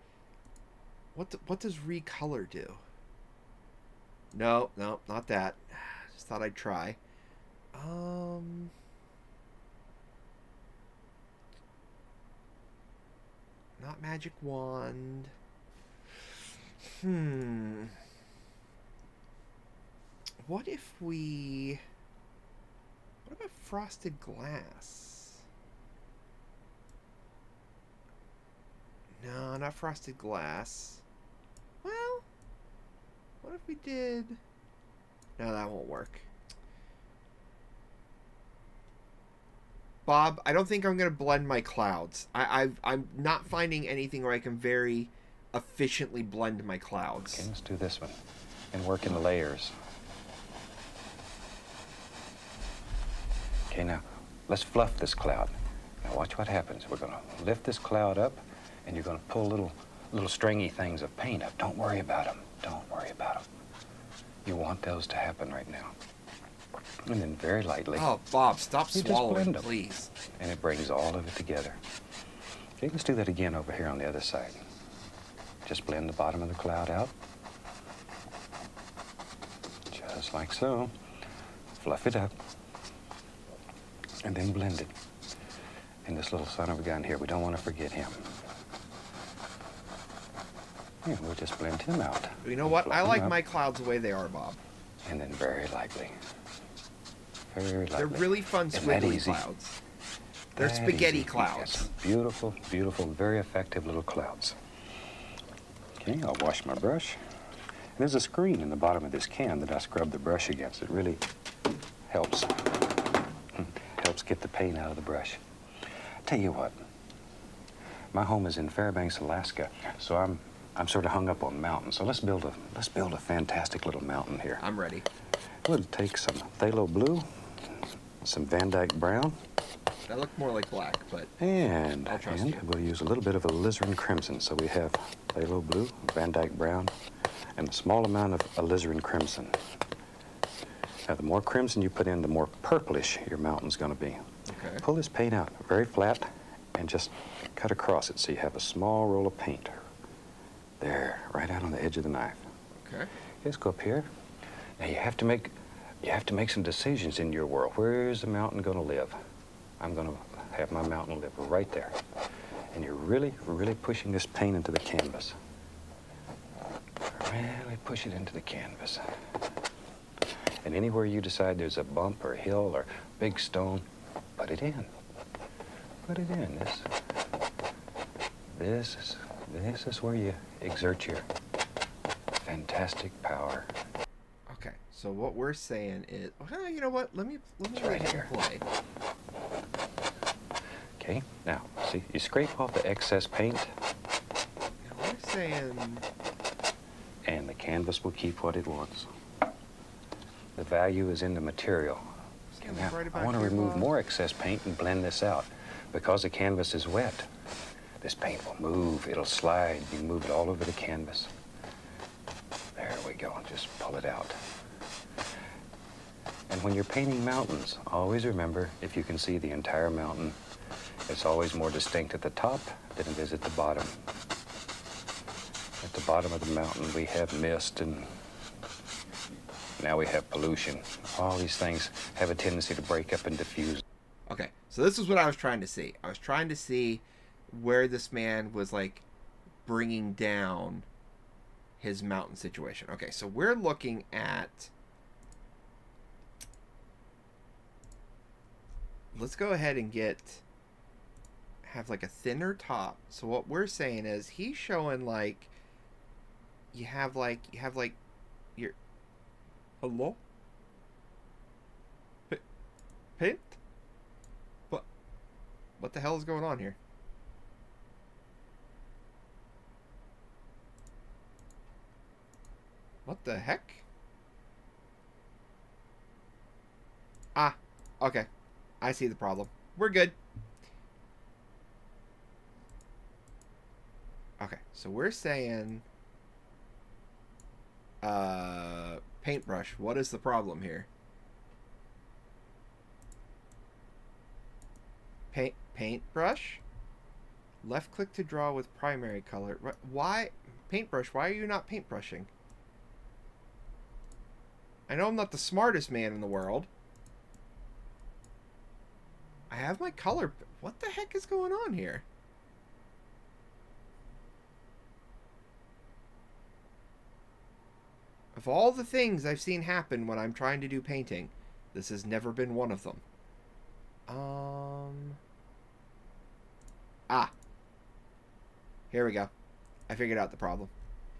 What does recolor do? No, not that. Just thought I'd try. Not magic wand. What about frosted glass? No, not frosted glass. Well, what if we did? No, that won't work. Bob, I don't think I'm going to blend my clouds. I'm not finding anything where I can very efficiently blend my clouds. Okay, let's do this one and work in the layers. Okay, now let's fluff this cloud. Now watch what happens. We're going to lift this cloud up, and you're going to pull little stringy things of paint up. Don't worry about them. Don't worry about them. You want those to happen right now. And then very lightly. Oh, Bob, stop you swallowing, please. And it brings all of it together. Okay, let's do that again over here on the other side. Just blend the bottom of the cloud out. Just like so. Fluff it up. And then blend it. And this little son of a gun here, we don't want to forget him. And we'll just blend him out. You know what? I like my clouds the way they are, Bob. And then very lightly. Very lightly. They're really fun squiggly clouds. They're spaghetti clouds. Beautiful, beautiful, very effective little clouds. Okay, I'll wash my brush. And there's a screen in the bottom of this can that I scrub the brush against. It really helps. Helps get the paint out of the brush. Tell you what, my home is in Fairbanks, Alaska, so I'm sort of hung up on mountains. So let's build a fantastic little mountain here. I'm ready. We'll take some phthalo blue, some Van Dyke brown. That looked more like black, but and I'll trust you. We'll use a little bit of alizarin crimson. So we have phthalo blue, Van Dyke brown, and a small amount of alizarin crimson. Now, the more crimson you put in, the more purplish your mountain's going to be. Okay. Pull this paint out very flat and just cut across it so you have a small roll of paint. There, right out on the edge of the knife. Okay. Let's go up here. Now you have to make some decisions in your world. Where is the mountain going to live? I'm going to have my mountain live right there. And you're really, really pushing this paint into the canvas. Really push it into the canvas. And anywhere you decide there's a bump or hill or big stone, put it in. Put it in. This is where you exert your fantastic power. Okay, so what we're saying is, well, you know what? Let me right let here. him play. Okay, now, see, you scrape off the excess paint. Now we're saying, And the canvas will keep what it wants. The value is in the material. Okay, now, right about I want to here, remove Bob. more excess paint and blend this out. Because the canvas is wet, this paint will move, it'll slide. You move it all over the canvas. There we go, just pull it out. And when you're painting mountains, always remember, if you can see the entire mountain, it's always more distinct at the top than it is at the bottom. At the bottom of the mountain, we have mist, and now we have pollution. All these things have a tendency to break up and diffuse. okay, so this is what I was trying to see. I was trying to see where this man was, like, bringing down his mountain situation. Okay, so we're looking at... Let's go ahead and have like a thinner top. So what we're saying is he's showing like you have like your hello paint. What the hell is going on here? What the heck? Ah, okay. I see the problem. We're good. Okay, so we're saying paintbrush. What is the problem here? Paintbrush? Left click to draw with primary color. Why paintbrush? Why are you not paintbrushing? I know I'm not the smartest man in the world. I have my color. What the heck is going on here? Of all the things I've seen happen when I'm trying to do painting, this has never been one of them. Ah. Here we go. I figured out the problem.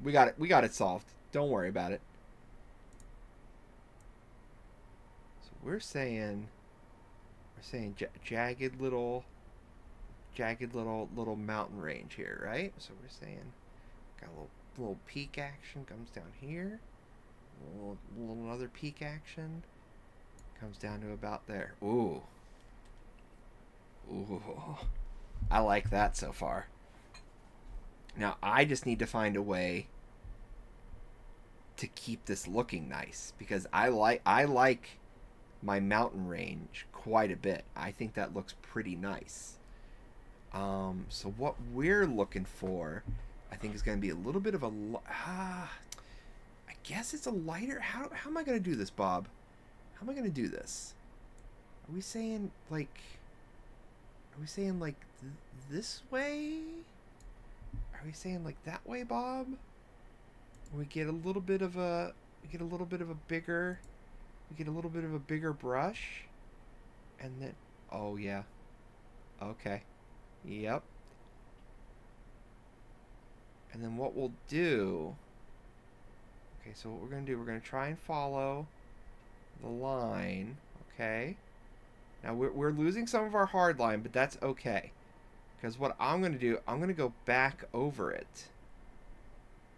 We got it. We got it solved. Don't worry about it. So we're saying we're saying jagged little mountain range here, right? So we're saying got a little peak action comes down here. Little another peak action comes down to about there. Ooh. Ooh. I like that so far. Now I just need to find a way to keep this looking nice, because I like my mountain range quite a bit. I think that looks pretty nice. So what we're looking for, I think, is going to be a little bit of a I guess it's a lighter. How am I going to do this, Bob? How am I going to do this? Are we saying like this way? Are we saying like that way, Bob? We get a little bit of a bigger brush, and then, oh yeah, okay, yep. And then what we'll do, okay, so what we're gonna do, we're gonna try and follow the line, okay. Now we're losing some of our hard line, but that's okay, because what I'm gonna do, I'm gonna go back over it.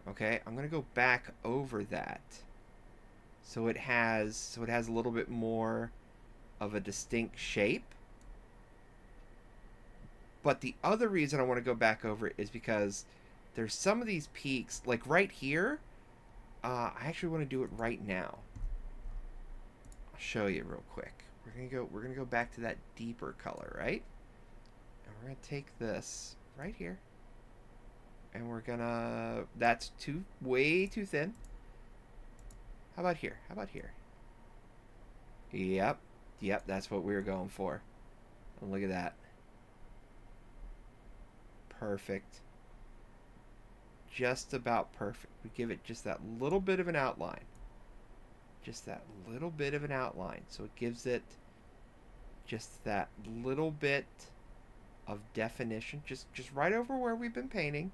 Okay, I'm gonna go back over that, so it has a little bit more of a distinct shape. But the other reason I want to go back over it is because there's some of these peaks, like right here. I actually want to do it right now. I'll show you real quick. We're gonna go back to that deeper color, right? And we're gonna take this right here. And we're gonna, that's way too thin. How about here? How about here? Yep, that's what we were going for. And look at that. Perfect. Just about perfect. We give it just that little bit of an outline. Just that little bit of an outline. So it gives it just that little bit of definition. Just right over where we've been painting.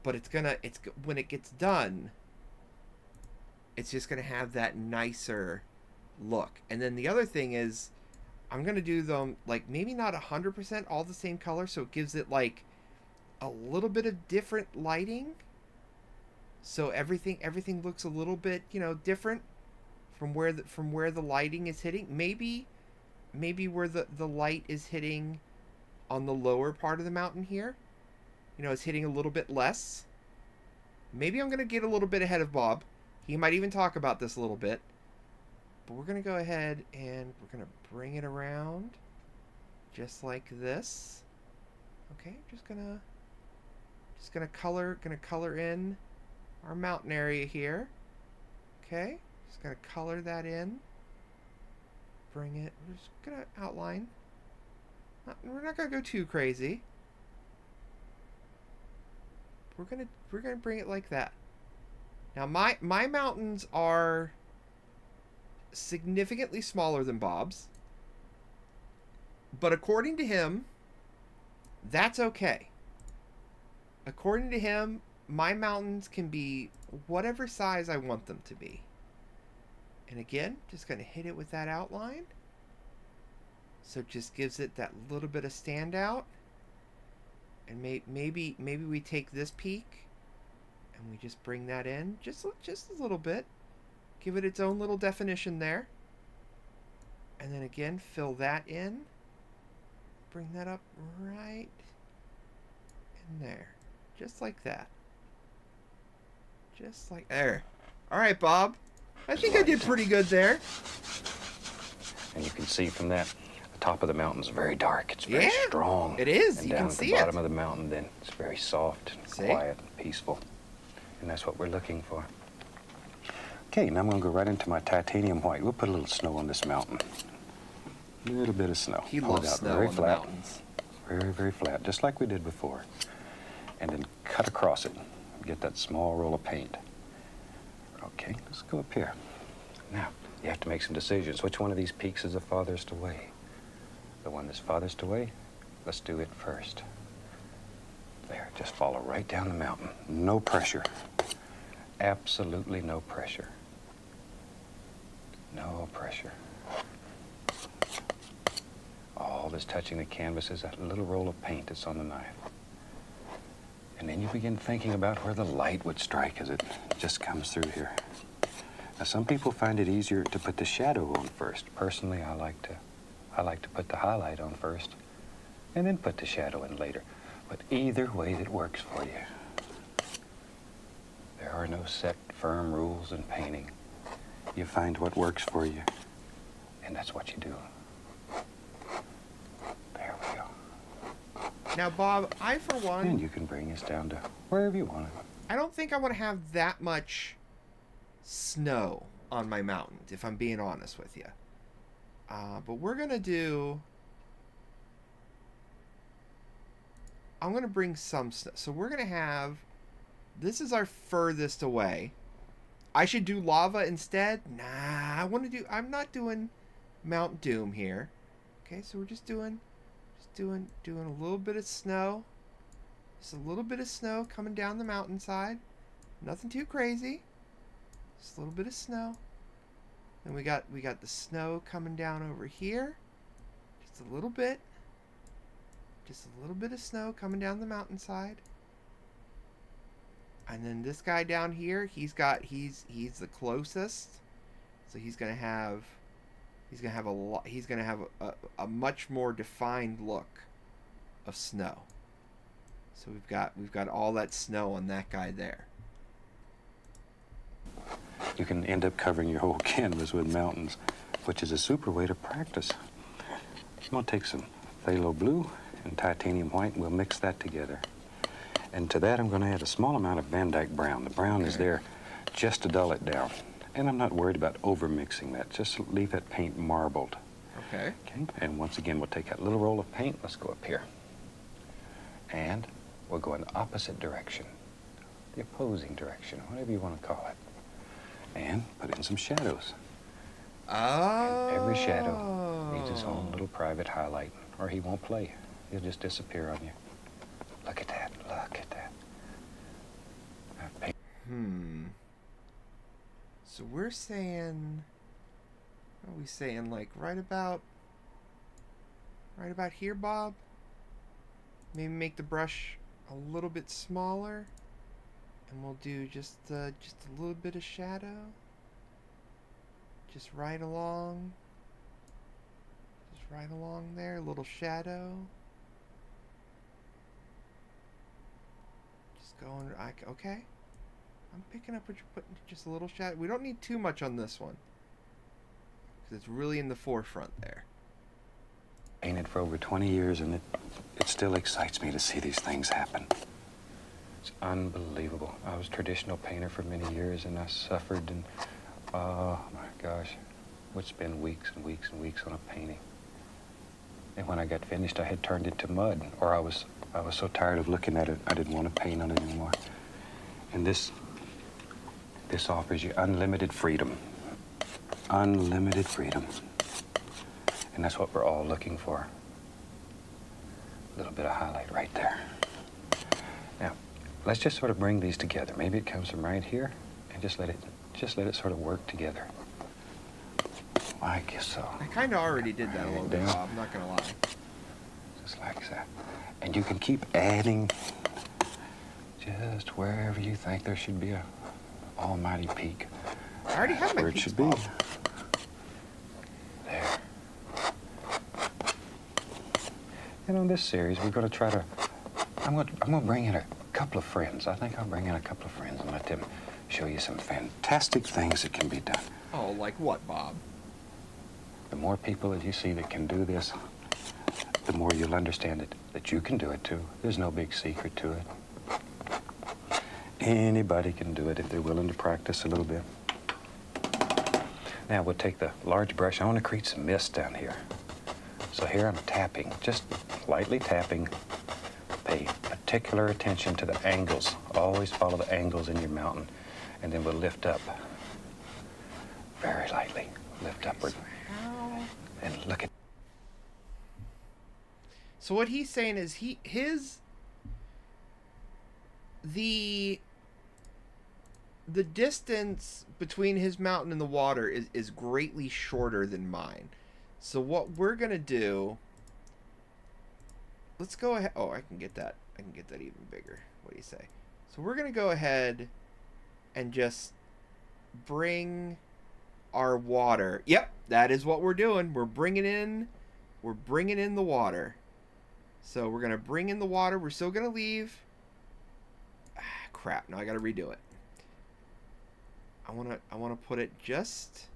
But when it gets done, it's just gonna have that nicer look. And then the other thing is, I'm gonna do them like maybe not 100% all the same color, so it gives it like a little bit of different lighting. So everything looks a little bit, you know, different from where the lighting is hitting. Maybe where the light is hitting on the lower part of the mountain here. You know, it's hitting a little bit less. Maybe I'm going to get a little bit ahead of Bob. He might even talk about this a little bit. But we're going to go ahead and we're going to bring it around just like this. Okay, just gonna color in our mountain area here. Okay, just going to color that in. Bring it. We're just going to outline. We're not going to go too crazy. We're gonna bring it like that. Now my mountains are significantly smaller than Bob's, but according to him, that's okay. According to him, my mountains can be whatever size I want them to be. And again, just gonna hit it with that outline, so it just gives it that little bit of standout. And maybe we take this peak and we just bring that in just a little bit, give it its own little definition there, and then again fill that in, bring that up right in there, just like that, just like there. All right, Bob, I think I did pretty good there. And you can see from that, top of the mountain's very dark. It's very strong. It is. And you down can at see the bottom of the mountain, then it's very soft and quiet and peaceful. And that's what we're looking for. Okay, now I'm going to go right into my titanium white. We'll put a little snow on this mountain. A little bit of snow. He loves snow very on flat. the mountains. Very, very flat, just like we did before. And then cut across it. Get that small roll of paint. Okay, let's go up here. Now, you have to make some decisions. Which one of these peaks is the farthest away? The one that's farthest away, let's do it first. There, just follow right down the mountain. No pressure. Absolutely no pressure. No pressure. All that's touching the canvas is that little roll of paint that's on the knife. And then you begin thinking about where the light would strike as it just comes through here. Now, some people find it easier to put the shadow on first. Personally, I like to put the highlight on first and then put the shadow in later. But either way that works for you. There are no set, firm rules in painting. You find what works for you, and that's what you do. There we go. Now, Bob, I, for one... And you can bring us down to wherever you want it. I don't think I want to have that much snow on my mountain, if I'm being honest with you. But we're going to do... I'm going to bring some snow. So we're going to have... This is our furthest away. I should do lava instead? Nah, I want to do... I'm not doing Mount Doom here. Okay, so we're just doing a little bit of snow. Just a little bit of snow coming down the mountainside. Nothing too crazy. Just a little bit of snow. Then we got the snow coming down over here. Just a little bit. Just a little bit of snow coming down the mountainside. And then this guy down here, he's the closest. So he's gonna have a much more defined look of snow. So we've got all that snow on that guy there. You can end up covering your whole canvas with mountains, which is a super way to practice. I'm gonna take some phthalo blue and titanium white, and we'll mix that together. And to that, I'm gonna add a small amount of Van Dyke brown. The brown is there just to dull it down. And I'm not worried about over-mixing that. Just leave that paint marbled. Okay. Okay, and once again, we'll take that little roll of paint. Let's go up here. And we'll go in the opposite direction, the opposing direction, whatever you want to call it. And put in some shadows. Oh. And every shadow needs its own little private highlight, or he won't play. He'll just disappear on you. Look at that, look at that. So we're saying, what are we saying, like right about here, Bob? Maybe make the brush a little bit smaller, and we'll do just a little bit of shadow, just right along there, a little shadow. Just going, okay. I'm picking up what you're putting, just a little shadow. We don't need too much on this one, because it's really in the forefront there. Painted for over 20 years, and it still excites me to see these things happen. It's unbelievable. I was a traditional painter for many years, and I suffered, and oh my gosh, would spend weeks and weeks and weeks on a painting. And when I got finished, I had turned it to mud, or I was so tired of looking at it, I didn't want to paint on it anymore. And this offers you unlimited freedom. Unlimited freedom. And that's what we're all looking for. A little bit of highlight right there. Now, let's just sort of bring these together. Maybe it comes from right here, and just let it sort of work together. I guess so. I kind of already did that a little bit, Bob, I'm not going to lie. Just like that. And you can keep adding just wherever you think there should be a almighty peak. I already have my where it peaks, should be. Bob. There. And on this series, we're going to try to, I'm going to bring in a couple of friends. I think I'll bring in a couple of friends and let them show you some fantastic things that can be done. Oh, like what, Bob? The more people that you see that can do this, the more you'll understand that you can do it too. There's no big secret to it. Anybody can do it if they're willing to practice a little bit. Now we'll take the large brush. I want to create some mist down here. So here I'm tapping, just lightly tapping. Pay particular attention to the angles. Always follow the angles in your mountain. And then we'll lift up. Very lightly. Lift upward. And look at. So what he's saying is the distance between his mountain and the water is greatly shorter than mine. So what we're going to do... Let's go ahead... Oh, I can get that. I can get that even bigger. What do you say? So we're going to go ahead and just bring our water. Yep, that is what we're doing. We're bringing in the water. So we're going to bring in the water. We're still going to leave... crap. Now I got to redo it. I want to put it just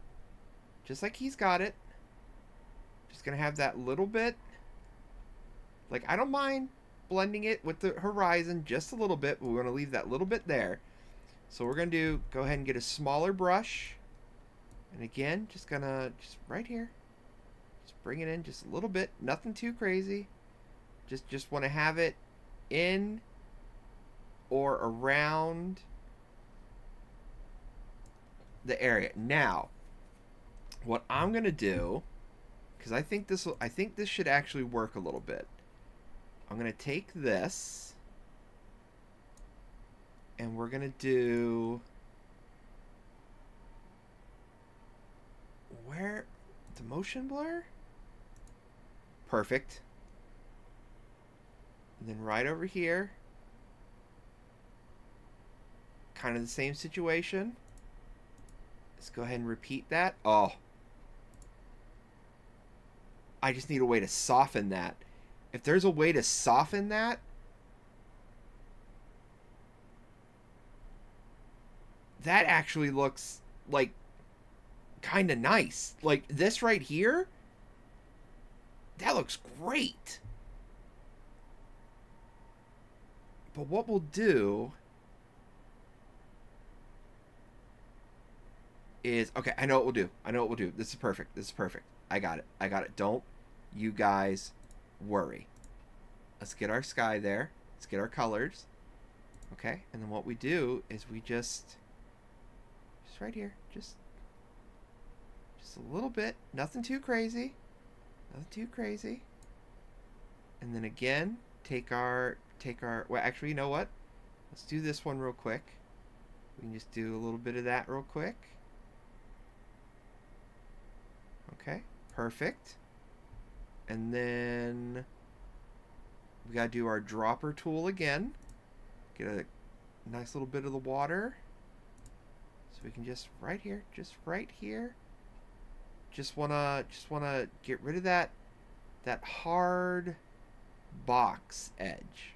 like he's got it. Just going to have that little bit. Like, I don't mind blending it with the horizon just a little bit, but we're going to leave that little bit there. So we're going to go ahead and get a smaller brush. And again, just right here. Just bring it in just a little bit. Nothing too crazy. Just want to have it in or around the area. Now, what I'm going to do, because I think this should actually work a little bit. I'm going to take this and we're going to do where the motion blur? Perfect. And then right over here, kind of the same situation. Let's go ahead and repeat that. Oh. I just need a way to soften that. If there's a way to soften that, that actually looks like kind of nice. Like this right here, that looks great. But what we'll do is, okay, I know what we'll do. I know what we'll do. This is perfect. This is perfect. I got it. I got it. Don't you guys worry. Let's get our sky there. Let's get our colors. Okay, and then what we do is we just right here, just a little bit. Nothing too crazy. Nothing too crazy. And then again, take our, well, actually, you know what? Let's do this one real quick. We can just do a little bit of that real quick. Okay, perfect. And then we gotta do our dropper tool again. Get a nice little bit of the water. So we can just right here, just wanna get rid of that hard box edge.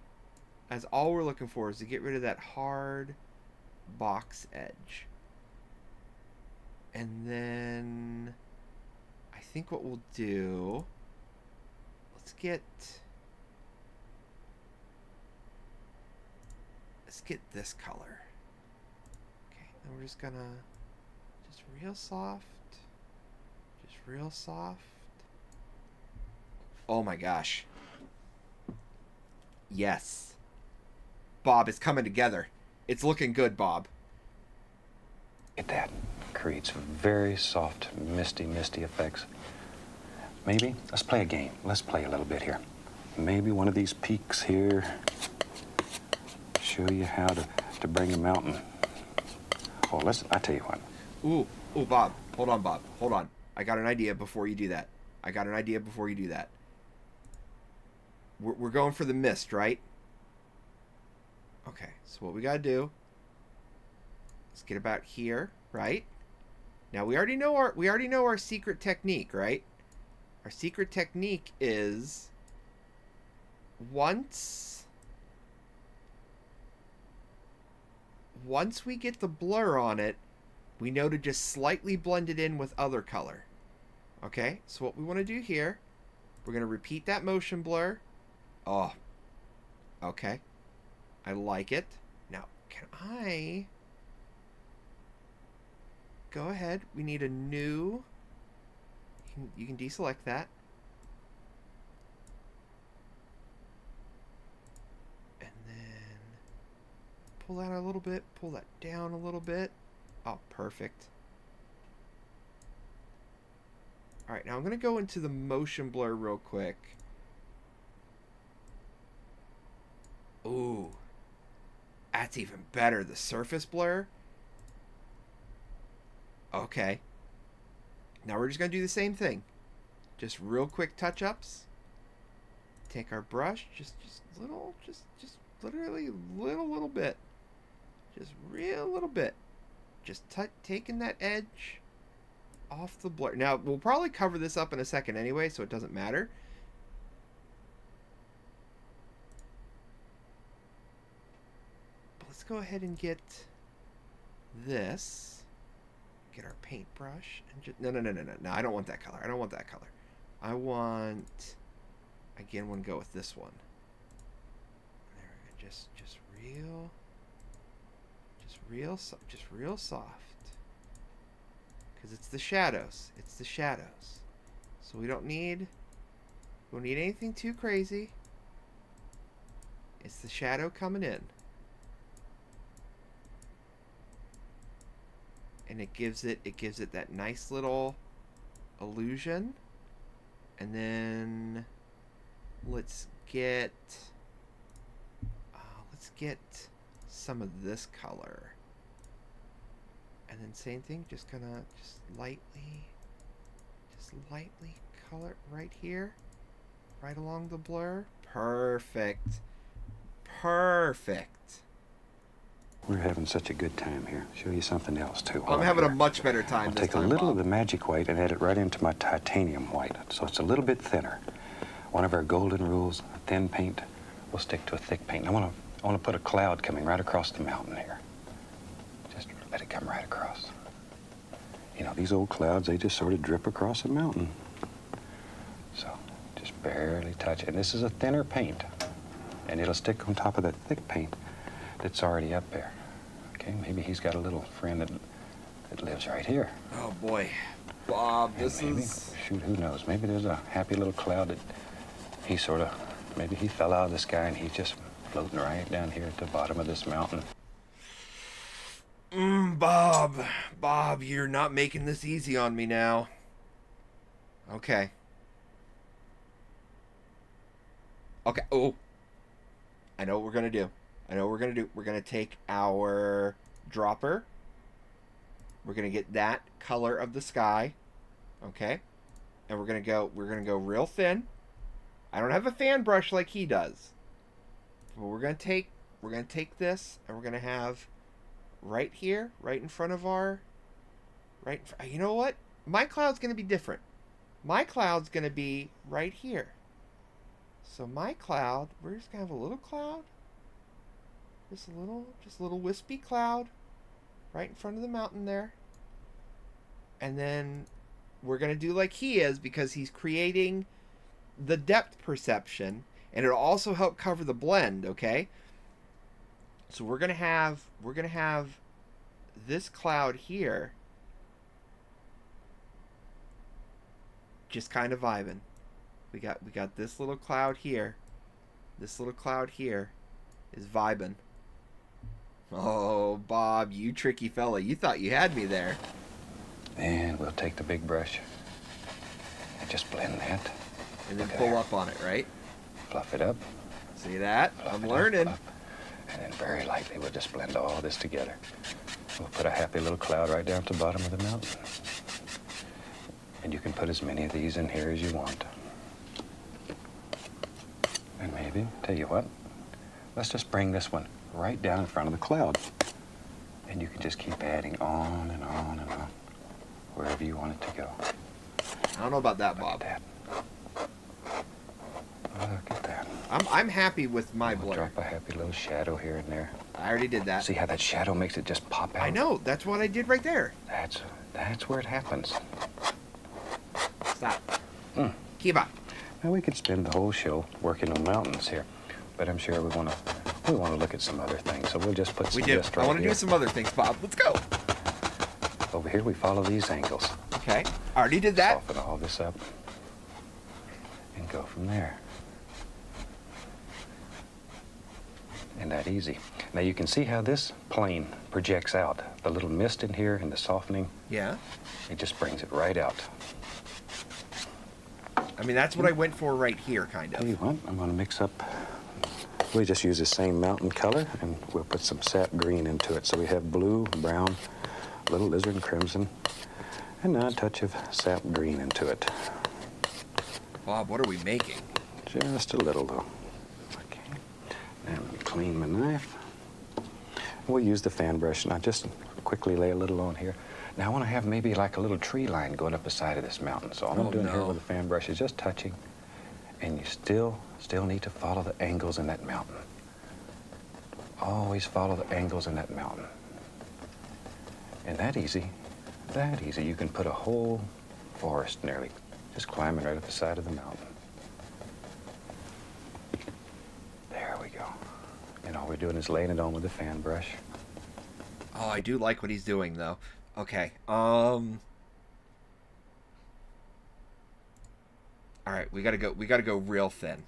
As all we're looking for is to get rid of that hard box edge. And then I think what we'll do, let's get this color. Okay, and we're just gonna real soft. Just real soft. Oh my gosh. Yes. Bob, it's coming together. It's looking good, Bob. Get that. Creates very soft, misty effects. Maybe, let's play a game. Let's play a little bit here. Maybe one of these peaks here. Show you how to bring a mountain. Oh, listen, I tell you what. Ooh, Bob. Hold on, Bob. Hold on. I got an idea before you do that. We're going for the mist, right? Okay, so what we gotta do, let's get about here, right? Now we already know our secret technique, right? Our secret technique is once we get the blur on it, we know to just slightly blend it in with other color. Okay, so what we want to do here, we're going to repeat that motion blur. Oh, okay. I like it. Now, can I go ahead? We need a new... You can deselect that. And then pull that a little bit. Pull that down a little bit. Oh, perfect. Alright, now I'm going to go into the motion blur real quick. Ooh. That's even better. The surface blur. Okay. Now we're just going to do the same thing. Just real quick touch-ups. Take our brush, just literally little bit. Just real little bit. Just taking that edge off the blur. Now, we'll probably cover this up in a second anyway, so it doesn't matter. But let's go ahead and get this. Get our paintbrush. And just, no, I don't want that color. I don't want that color. I want... Again, we'll go with this one. There we go. Just real soft. Because it's the shadows. It's the shadows. So we don't need anything too crazy. It's the shadow coming in. And it gives it that nice little illusion. And then let's get some of this color. And then same thing, just lightly color right here, right along the blur. Perfect. We're having such a good time here. Show you something else too. I'm having a much better time I'll this take time, a little Bob. of the magic white and add it right into my titanium white, so it's a little bit thinner. One of our golden rules: a thin paint will stick to a thick paint. I want to put a cloud coming right across the mountain here. Just let it come right across. You know, these old clouds, they just sort of drip across a mountain. So just barely touch it. And this is a thinner paint, and it'll stick on top of that thick paint that's already up there. Okay, maybe he's got a little friend that lives right here. Oh boy, Bob, this maybe, is... Shoot, who knows? Maybe there's a happy little cloud that he sort of, maybe he fell out of the sky and he's just floating right down here at the bottom of this mountain. Bob, you're not making this easy on me now. Okay. Oh, I know what we're gonna do. We're gonna take our dropper. We're gonna get that color of the sky. Okay. And we're gonna go real thin. I don't have a fan brush like he does. But we're gonna take this and we're gonna have right here, right in front of our you know what? My cloud's gonna be different. My cloud's gonna be right here. So my cloud, we're just gonna have a little cloud. Just a little wispy cloud right in front of the mountain there. And then we're going to do like he is, because he's creating the depth perception, and it'll also help cover the blend, okay? So we're going to have this cloud here just kind of vibing. We got this little cloud here. This little cloud here is vibing. Oh, Bob, you tricky fella. You thought you had me there. And we'll take the big brush and just blend that. And then pull up on it, right? Fluff it up. See that? I'm learning. And then very lightly we'll just blend all this together. We'll put a happy little cloud right down at the bottom of the mountain. And you can put as many of these in here as you want. And maybe, tell you what, let's just bring this one right down in front of the cloud. And you can just keep adding on and on and on, wherever you want it to go. I don't know about that, Bob. Look at that. Look at that. I'm happy with my We'll blur. drop a happy little shadow here and there. I already did that. See how that shadow makes it just pop out? I know. That's what I did right there. That's where it happens. Stop. Keep up. Now we could spend the whole show working on mountains here, but I'm sure we want to look at some other things. So we'll just put some. We do. Just I right want to here. do some other things, Bob. Let's go. Over here we follow these angles. Okay. I already did that. Soften all this up and go from there. And that easy. Now you can see how this plane projects out. The little mist in here and the softening. Yeah. It just brings it right out. I mean, that's what I went for right here, kind Tell you of. what, I'm going to mix up. We just use the same mountain color, and we'll put some sap green into it. So we have blue, brown, a little alizarin crimson, and now a touch of sap green into it. Bob, what are we making? Just a little, though. Okay. Now let me clean my knife. We'll use the fan brush, and I'll just quickly lay a little on here. Now I want to have maybe like a little tree line going up the side of this mountain. So all I'm doing here with the fan brush is just touching, and you still need to follow the angles in that mountain. Always follow the angles in that mountain. And that easy, you can put a whole forest nearly just climbing right up the side of the mountain. There we go. And all we're doing is laying it on with the fan brush. Oh, I do like what he's doing, though. Okay, all right, we gotta go real thin.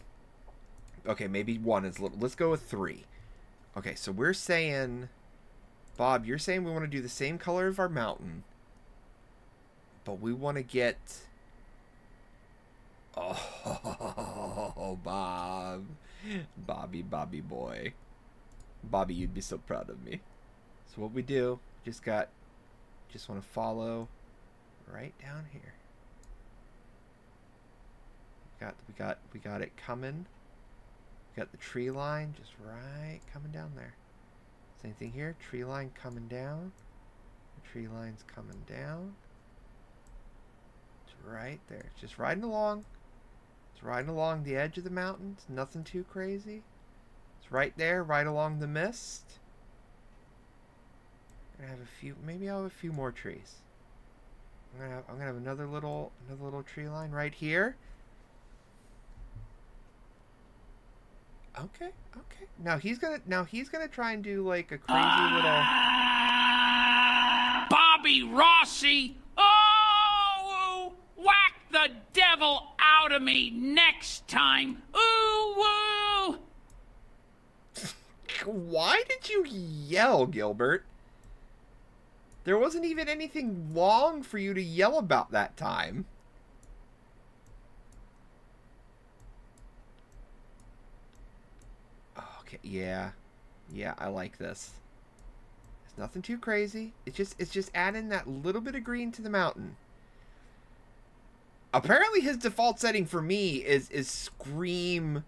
Okay, maybe 1 is little. Let's go with 3. Okay, so we're saying, Bob, you're saying we want to do the same color of our mountain, but we want to get, oh, Bob, Bobby boy, Bobby, you'd be so proud of me. So what we do, just want to follow right down here. We got it coming. We got the tree line just right coming down there. Same thing here. Tree line coming down. The tree line's coming down. It's right there. It's just riding along. It's riding along the edge of the mountains. Nothing too crazy. It's right there, right along the mist. I'm gonna have a few. Maybe I'll have a few more trees. I'm gonna have another little tree line right here. Okay. Now he's gonna try and do like a crazy little Bobby Rossi! Oh, whack the devil out of me next time! Ooh, woo! Why did you yell, Gilbert? There wasn't even anything wrong for you to yell about that time. Okay, yeah, I like this. It's nothing too crazy. It's just adding that little bit of green to the mountain. Apparently his default setting for me is scream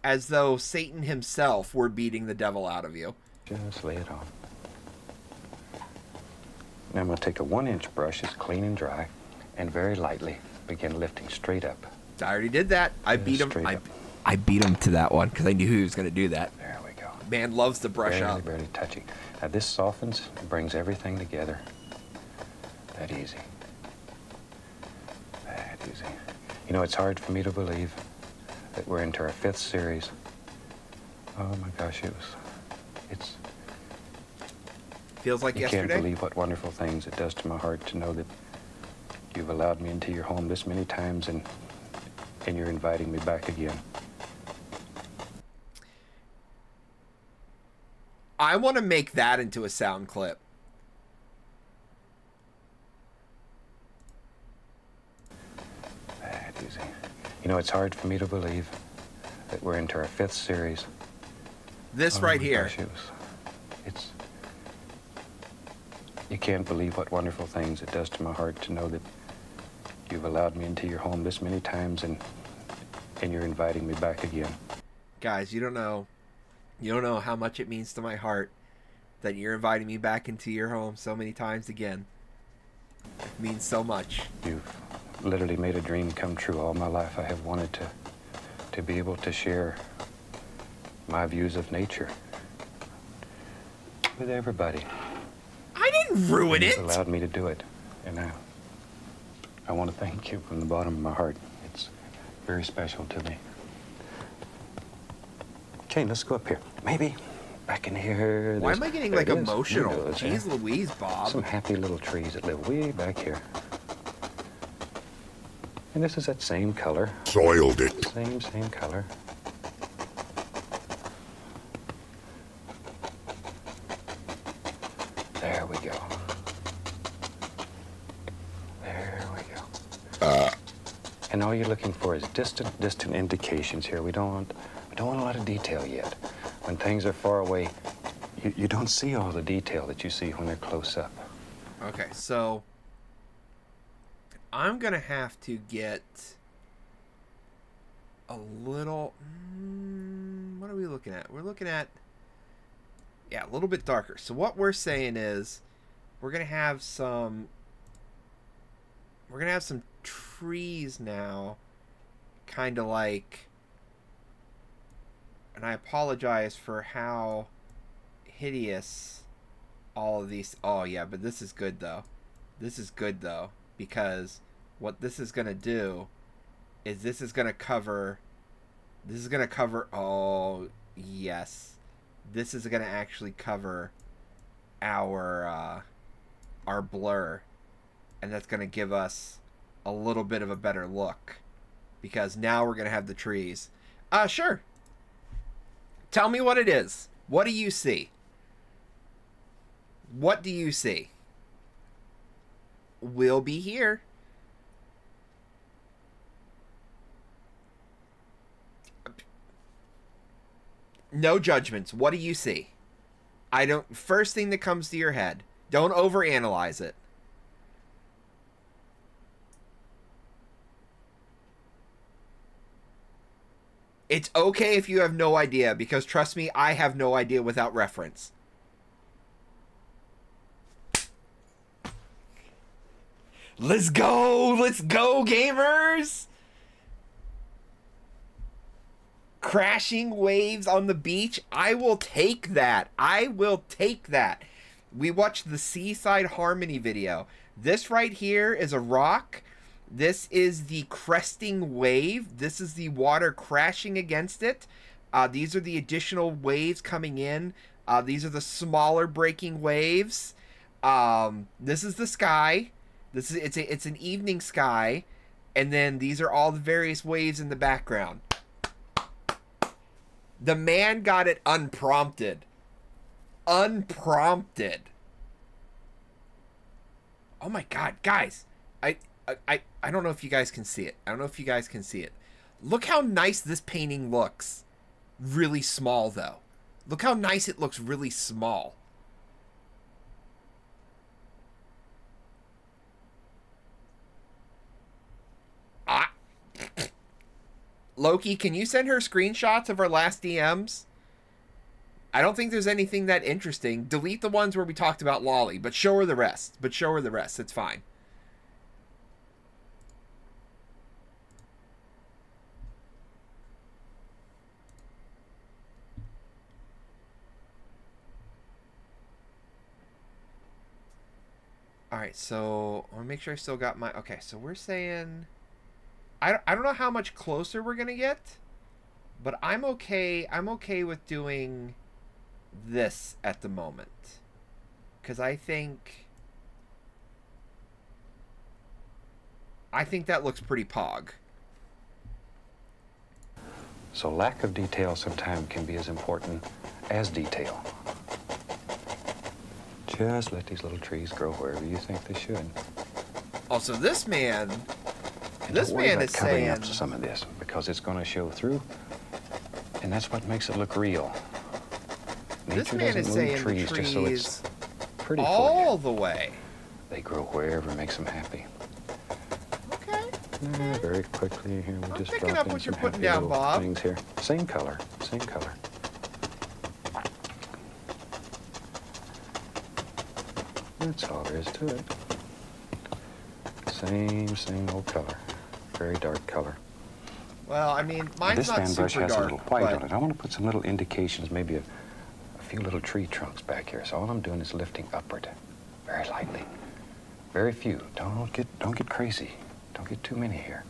as though Satan himself were beating the devil out of you. Just lay it on. Now I'm going to take a 1-inch brush, it's clean and dry, and very lightly begin lifting straight up. I already did that. I beat him. Straight up. I beat him to that one because I knew he was going to do that. There we go. Man loves to brush up. Barely touching. Now this softens and brings everything together. That easy. That easy. You know, it's hard for me to believe that we're into our 5th series. Oh my gosh, it's... Feels like yesterday? You can't believe what wonderful things it does to my heart to know that you've allowed me into your home this many times and you're inviting me back again. I want to make that into a sound clip. That easy. You know, it's hard for me to believe that we're into our 5th series. This right here. Gosh, it's... You can't believe what wonderful things it does to my heart to know that you've allowed me into your home this many times and you're inviting me back again. Guys, you don't know how much it means to my heart that you're inviting me back into your home so many times again. It means so much. You've literally made a dream come true. All my life I have wanted to be able to share my views of nature with everybody. I didn't ruin it. You've allowed me to do it, and I want to thank you from the bottom of my heart. It's very special to me. Okay, let's go up here. Maybe back in here. Why am I getting like emotional? Jeez Louise, Bob. Some happy little trees that live way back here. And this is that same color. Soiled it. Same color. There we go. There we go. And all you're looking for is distant indications here. We don't want a lot of detail yet. When things are far away, you don't see all the detail that you see when they're close up. Okay, so I'm gonna have to get a little. What are we looking at? We're looking at, yeah, a little bit darker. So what we're saying is, we're gonna have some. We're gonna have some trees now, kind of like. And I apologize for how hideous all of these. Oh yeah, but this is good though. This is good though, because what this is gonna do is this is gonna cover. This is gonna cover. Oh yes, this is gonna actually cover our blur, and that's gonna give us a little bit of a better look, because now we're gonna have the trees. Sure. Tell me what it is. What do you see? What do you see? We'll be here. No judgments. What do you see? I don't. First thing that comes to your head. Don't overanalyze it. It's okay if you have no idea, because trust me, I have no idea without reference. Let's go! Let's go, gamers! Crashing waves on the beach. I will take that. I will take that. We watched the Seaside Harmony video. This right here is a rock. This is the cresting wave. This is the water crashing against it. These are the additional waves coming in. These are the smaller breaking waves. This is the sky. It's an evening sky, and then these are all the various waves in the background. The man got it unprompted. Unprompted. Oh my God, guys! I don't know if you guys can see it. I don't know if you guys can see it. Look how nice this painting looks. Really small, though. Look how nice it looks really small. Loki, can you send her screenshots of our last DMs? I don't think there's anything that interesting. Delete the ones where we talked about Lolly, but show her the rest. It's fine. Alright, so I want to make sure I still got my... Okay, so we're saying... I don't know how much closer we're going to get, but I'm okay with doing this at the moment. Because I think that looks pretty pog. So lack of detail sometimes can be as important as detail. Just let these little trees grow wherever you think they should. Also, this man... And this man is covering up some of this, because it's going to show through, and that's what makes it look real. Nature doesn't move trees just so it's pretty all the way. They grow wherever makes them happy. Okay. Very quickly here, we'll just picking drop up in what some you're putting happy down, little Bob. things here. Same color, same color. That's all there is to it. Same old color. Very dark color. Well, I mean, mine's not super dark. This fan brush has a little white on it. I want to put some little indications, maybe a few little tree trunks back here. So all I'm doing is lifting upward, very lightly. Very few. Don't get crazy. Don't get too many here.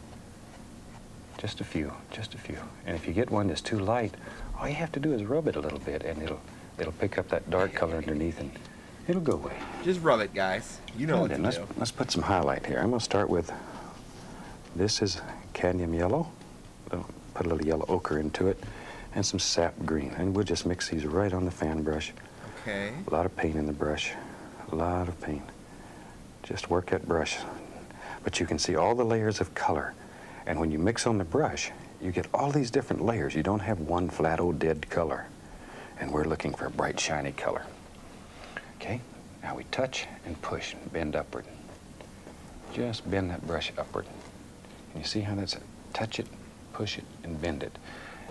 Just a few, just a few. And if you get one that's too light, all you have to do is rub it a little bit, and it'll pick up that dark color underneath, and it'll go away. Just rub it, guys. You know what to do. Let's put some highlight here. I'm going to start with, this is cadmium yellow. Put a little yellow ochre into it, and some sap green. And we'll just mix these right on the fan brush. Okay. A lot of paint in the brush. A lot of paint. Just work that brush. But you can see all the layers of color. And when you mix on the brush, you get all these different layers. You don't have one flat old dead color. And we're looking for a bright, shiny color. Okay? Now we touch and push and bend upward. Just bend that brush upward. And you see how that's it? Touch it, push it, and bend it.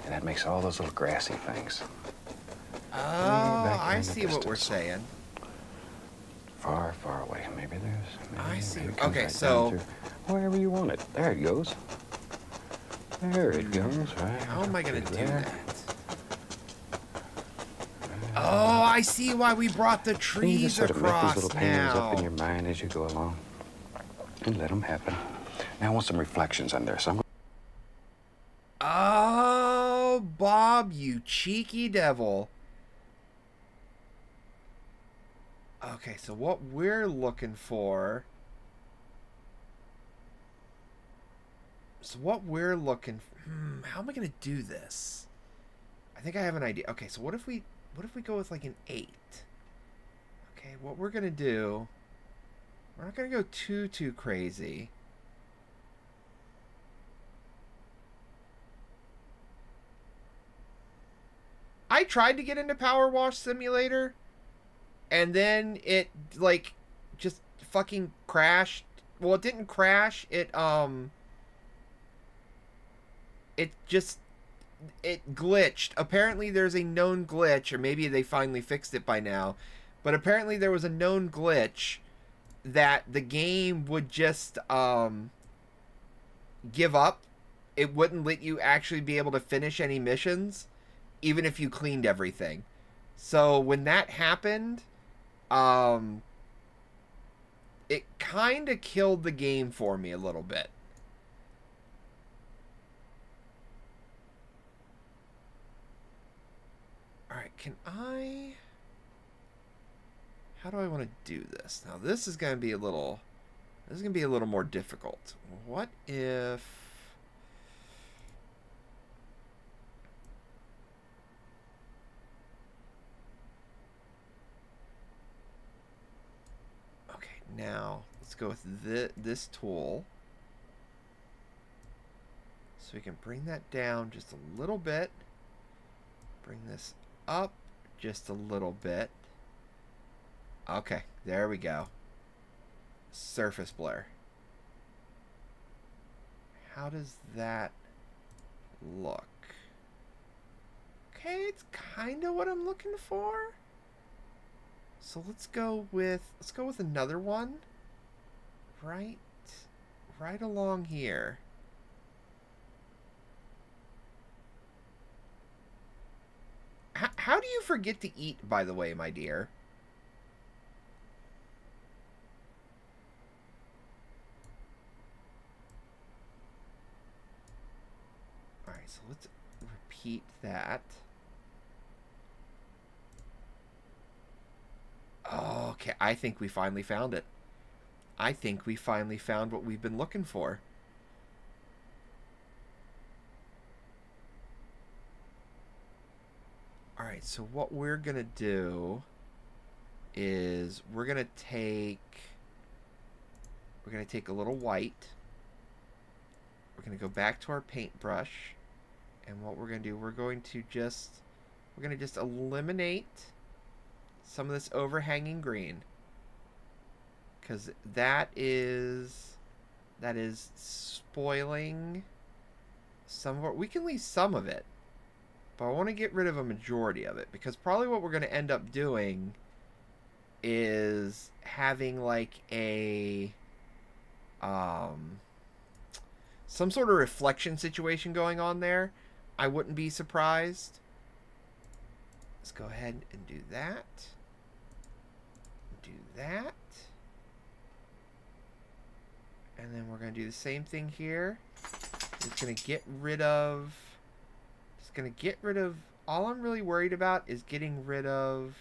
And that makes all those little grassy things. Oh, I see what we're saying. Far, far away. Maybe there's... I see. Maybe it comes Okay, right so... down through. Wherever you want it. There it goes. There it goes, right? How am I going to do there. that? Oh, I see why we brought the You trees just sort of make these across little paintings up in now. your mind as you go along. And let them happen. Now I want some reflections on there, so I'm... Oh, Bob, you cheeky devil. Okay, so what we're looking for... So what we're looking for... how am I going to do this? I think I have an idea. Okay, so what if we go with like an 8? Okay, what we're going to do... We're not going to go too crazy. I tried to get into Power Wash Simulator, and then it, like, just fucking crashed. Well, it didn't crash. It glitched. Apparently there's a known glitch, or maybe they finally fixed it by now, but apparently there was a known glitch that the game would just give up. It wouldn't let you actually be able to finish any missions, even if you cleaned everything. So when that happened, it kind of killed the game for me a little bit. Alright, can I... How do I want to do this? Now this is going to be a little... This is going to be a little more difficult. What if... Okay, now let's go with this tool. So we can bring that down just a little bit. Bring this up just a little bit. Okay, there we go. Surface blur. How does that look? Okay, it's kind of what I'm looking for. So let's go with another one. Right along here. How do you forget to eat, by the way, my dear? Alright, so let's repeat that. Okay, I think we finally found it. I think we finally found what we've been looking for. Alright, so what we're going to do is we're going to take a little white. We're going to go back to our paintbrush. And what we're going to do, we're going to just eliminate some of this overhanging green. Because that is spoiling some of our... We can leave some of it. But I want to get rid of a majority of it, because probably what we're going to end up doing is having like a some sort of reflection situation going on there. I wouldn't be surprised. Let's go ahead and do that. Do that. And then we're going to do the same thing here. It's going to get rid of... all I'm really worried about is getting rid of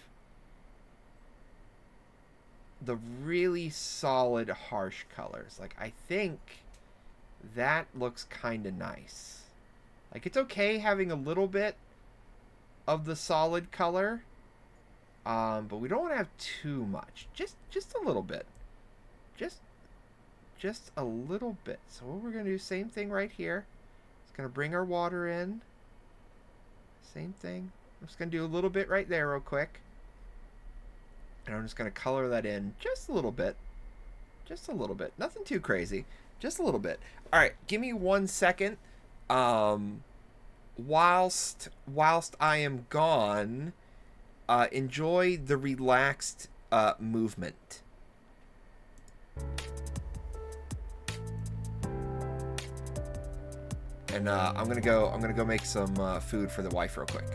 the really solid harsh colors. Like, I think that looks kind of nice. Like, it's okay having a little bit of the solid color, but we don't want to have too much. Just a little bit. Just a little bit. So what we're going to do, same thing right here. It's going to bring our water in. Same thing. I'm just going to do a little bit right there real quick. And I'm just going to color that in just a little bit. Just a little bit. Nothing too crazy. Just a little bit. All right, give me 1 second. Whilst I am gone, enjoy the relaxed movement. And I'm gonna go make some food for the wife real quick.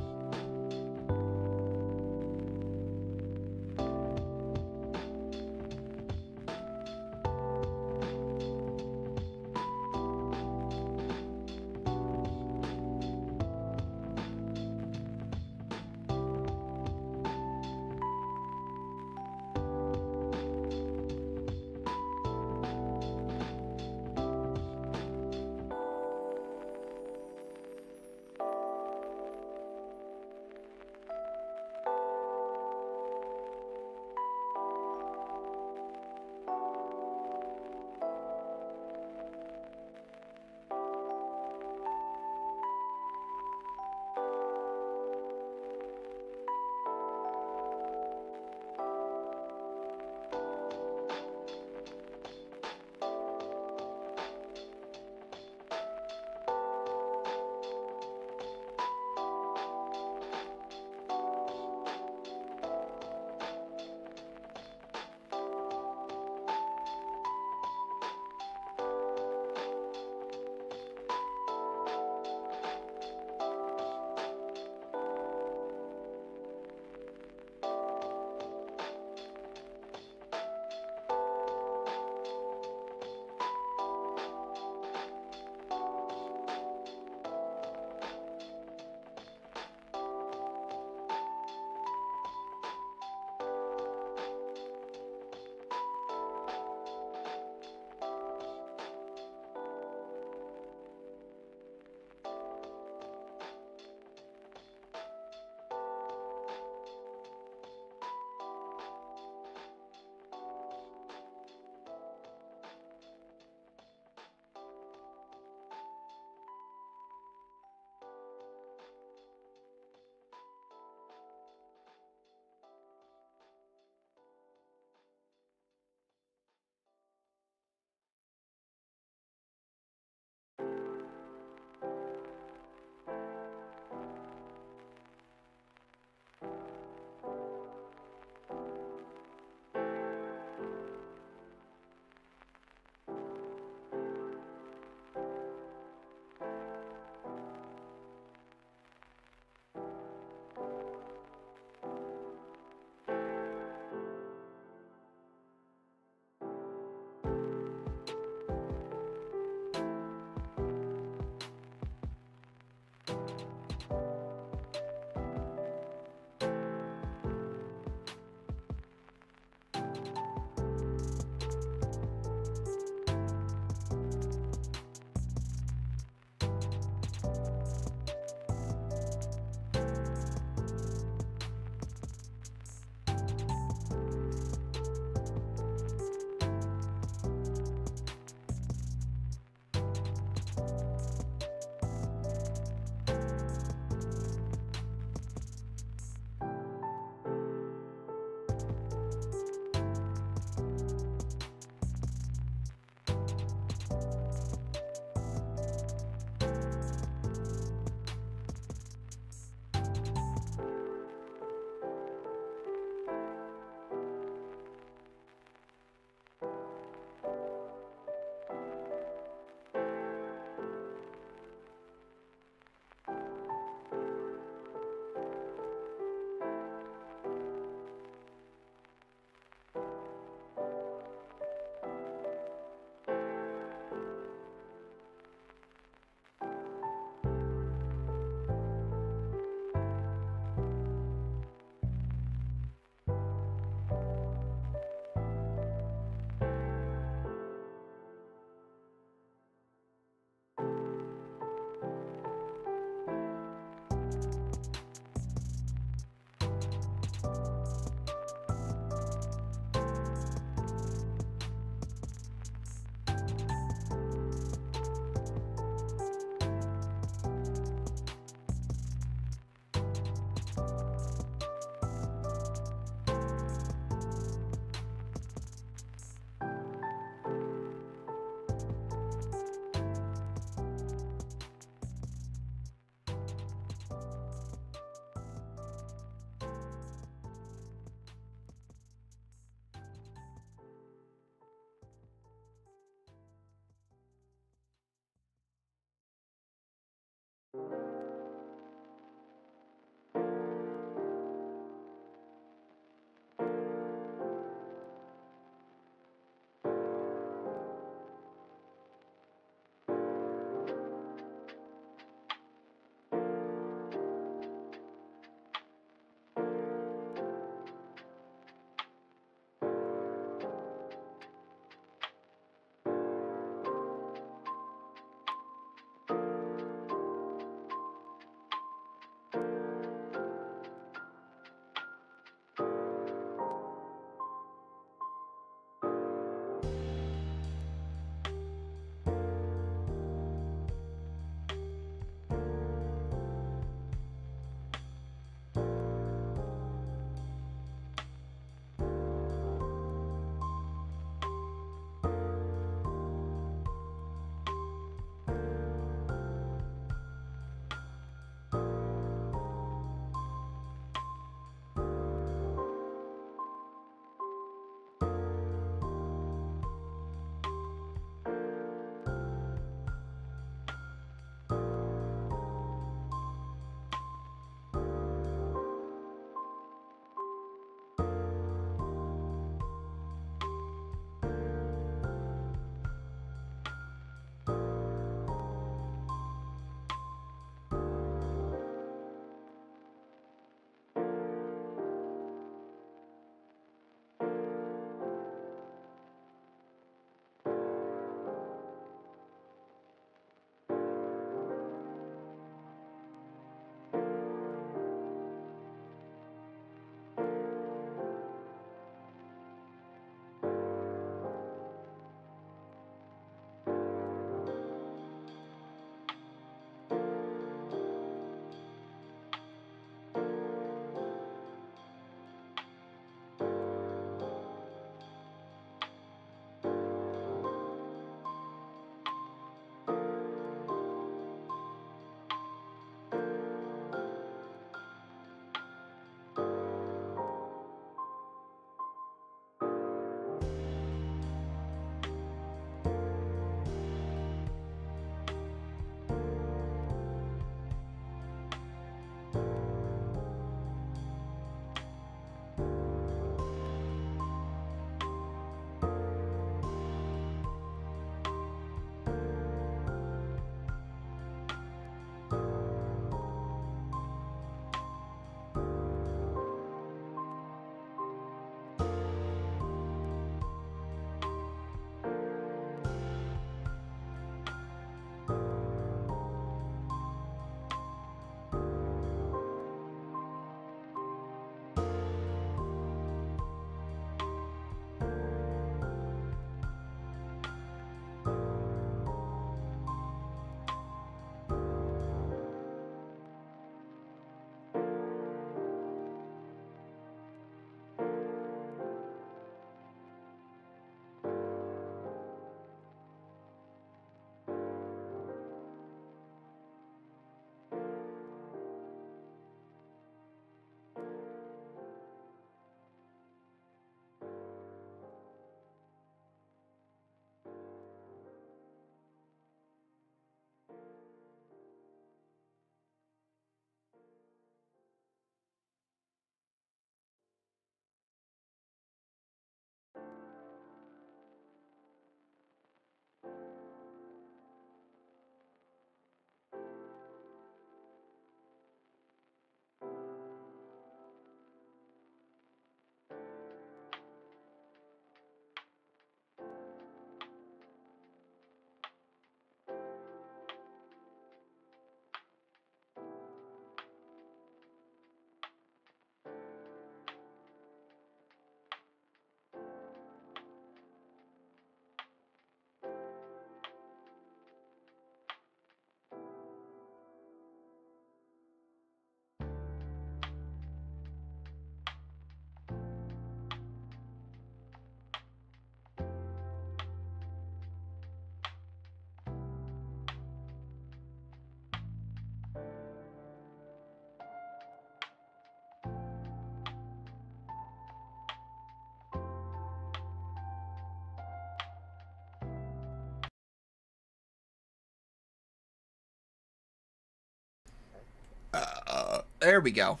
There we go.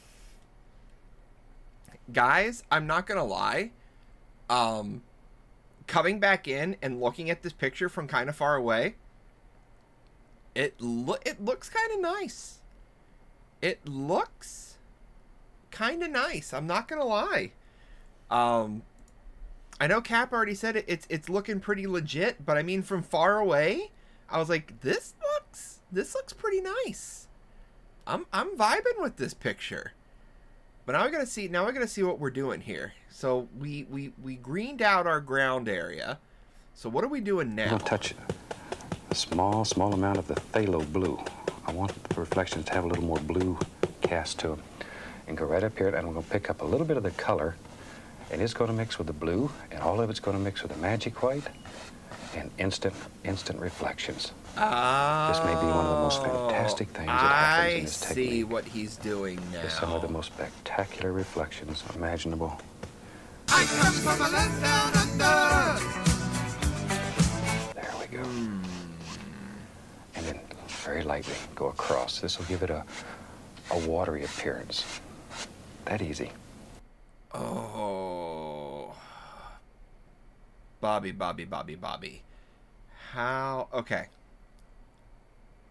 Guys, I'm not gonna lie. Coming back in and looking at this picture from kind of far away, it looks kind of nice. It looks kind of nice. I'm not gonna lie. I know Cap already said it's looking pretty legit, but I mean from far away, I was like, this looks pretty nice. I'm vibing with this picture. But now we gotta see what we're doing here. So we greened out our ground area. So what are we doing now? I'm gonna touch a small amount of the phthalo blue. I want the reflections to have a little more blue cast to them. And go right up here, and I'm gonna pick up a little bit of the color, and it's gonna mix with the blue, and all of it's gonna mix with the magic white and instant reflections. This may be one of the most fantastic things that happens in this technique. I see what he's doing now. Just some of the most spectacular reflections imaginable. I come from a land down under. There we go. And then very lightly go across. This will give it a watery appearance. That easy. Oh. Bobby. How? Okay.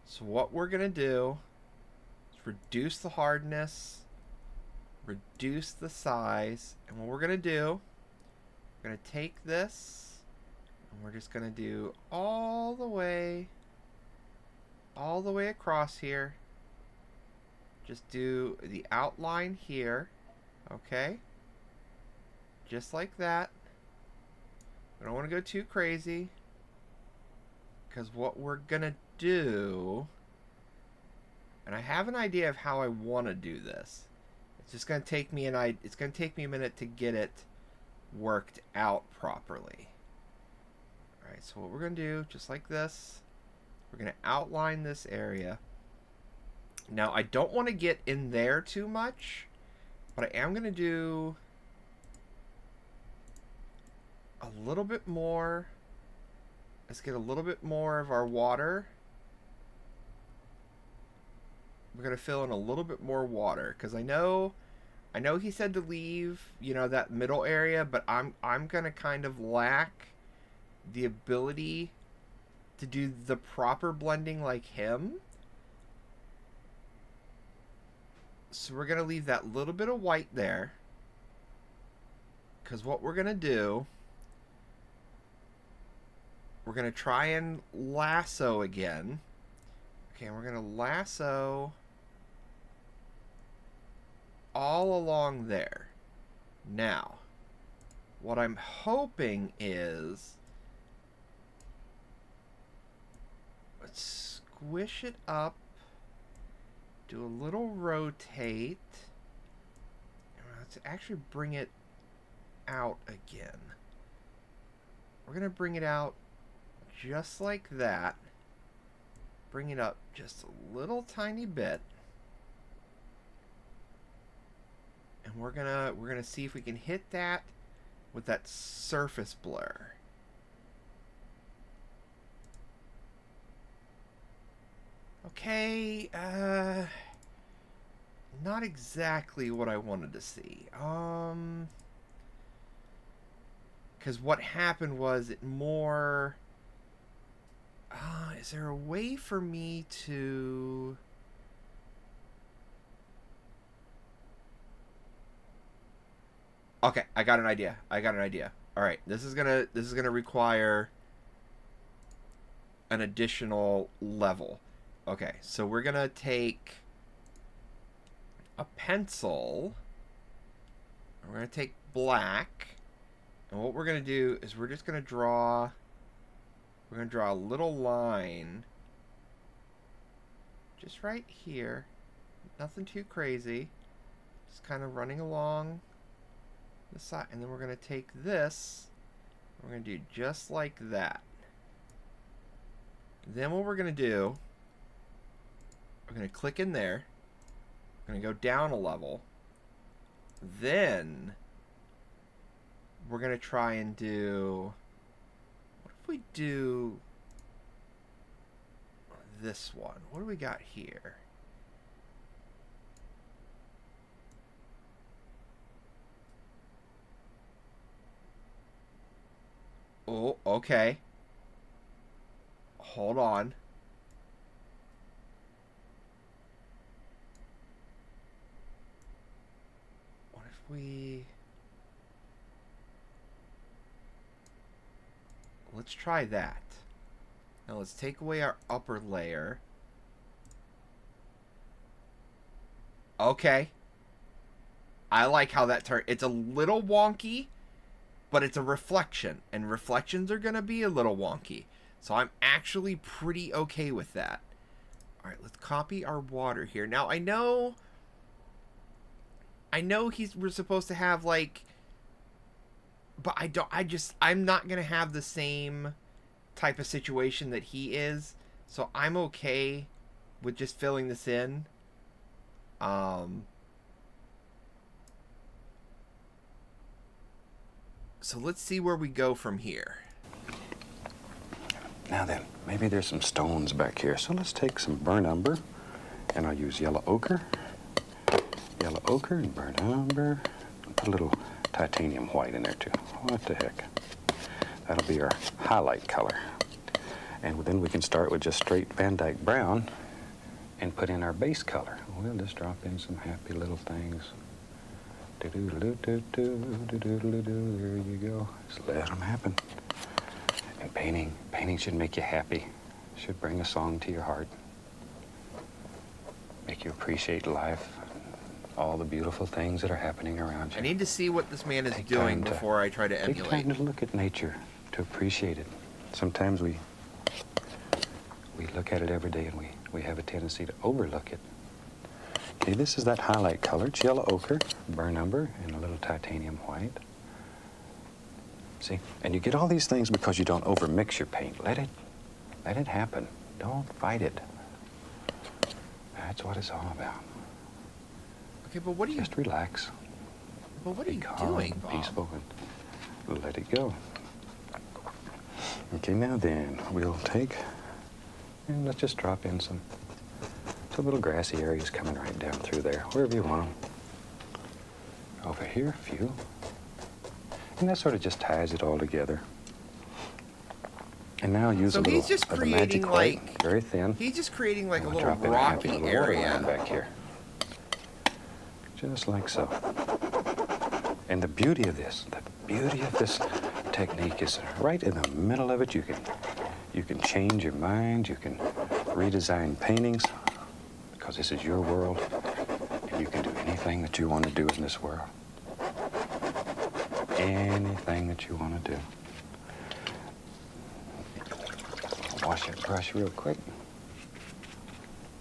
So what we're going to do is reduce the hardness, reduce the size, and what we're going to do, we're going to take this, and we're just going to do all the way across here. Just do the outline here, okay? Just like that. I don't want to go too crazy, because what we're going to do, and I have an idea of how I want to do this. It's just going to take me a minute to get it worked out properly. All right, so what we're going to do, just like this, we're going to outline this area. Now, I don't want to get in there too much, but I am going to do a little bit more. Let's get a little bit more of our water. We're going to fill in a little bit more water, because I know he said to leave, that middle area, but I'm going to kind of lack the ability to do the proper blending like him. So we're going to leave that little bit of white there, because what we're going to do, we're going to try and lasso again. Okay, we're going to lasso all along there. Now, what I'm hoping is, let's squish it up, do a little rotate, and let's actually bring it out again. We're going to bring it out just like that. Bring it up just a little tiny bit. And we're gonna see if we can hit that with that surface blur. Okay, not exactly what I wanted to see. Because what happened was it more... is there a way for me to... Okay, I got an idea. All right, this is gonna require an additional level. Okay, so we're gonna take a pencil. We're gonna take black, and what we're gonna do is we're just gonna draw. We're gonna draw a little line, just right here. Nothing too crazy. Just kind of running along the side, and then we're gonna take this. We're gonna do just like that. Then what we're gonna do, we're gonna click in there. We're gonna go down a level. Then we're gonna try and do. What if we do this one? What do we got here? Oh, okay. Hold on. What if we... Let's try that. Now let's take away our upper layer. Okay. I like how that turned. It's a little wonky, but it's a reflection. And reflections are going to be a little wonky. So I'm actually pretty okay with that. Alright, let's copy our water here. Now, I know we're supposed to have, like... But I'm not going to have the same type of situation that he is. So I'm okay with just filling this in. So let's see where we go from here. Now then, maybe there's some stones back here. So let's take some burnt umber, and I'll use yellow ochre and burnt umber. Put a little titanium white in there too. What the heck? That'll be our highlight color. And then we can start with just straight Van Dyke brown and put in our base color. We'll just drop in some happy little things. There you go. Just let them happen. And painting should make you happy. Should bring a song to your heart. Make you appreciate life. All the beautiful things that are happening around you. I need to see what this man is doing before I try to emulate. Take time to look at nature, to appreciate it. Sometimes we look at it every day and we have a tendency to overlook it. Okay, this is that highlight color. It's yellow ochre, burnt umber, and a little titanium white. See? And you get all these things because you don't overmix your paint. Let it happen. Don't fight it. That's what it's all about. Okay, but what are you... Just relax. But what are you calm, doing, Bob? peaceful, and let it go. Okay, now then, we'll take, and let's just drop in some little grassy areas coming right down through there, wherever you want them. Over here, a few. And that sort of just ties it all together. And now use a little he's just of the magic creating, white, like... very thin. He's just creating, like, a little drop in rocky happy little water area. line back here. Just like so. And the beauty of this technique is right in the middle of it. You can change your mind, you can redesign paintings, because this is your world, and you can do anything that you want to do in this world. Anything that you want to do. Wash that brush real quick.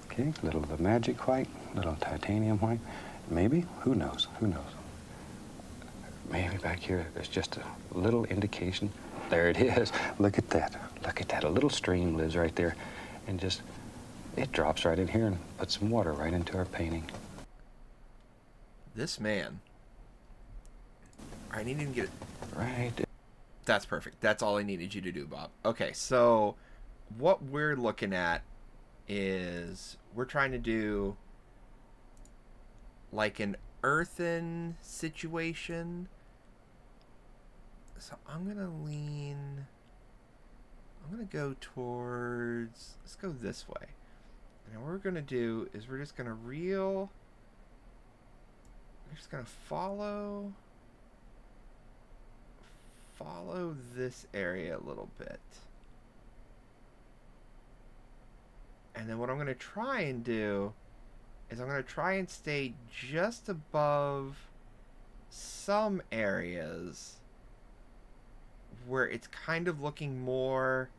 Okay, a little of the magic white, a little titanium white. Maybe, who knows, Maybe back here, there's just a little indication. There it is. Look at that. A little stream lives right there. And just, it drops right in here and puts some water right into our painting. This man. I need to get it. Right. That's perfect. That's all I needed you to do, Bob. Okay, so what we're looking at is we're trying to do like an earthen situation. So I'm going to go towards, let's go this way. And what we're going to do is we're just going to follow this area a little bit. And then what I'm going to try and do is I'm going to try and stay just above some areas where it's kind of looking more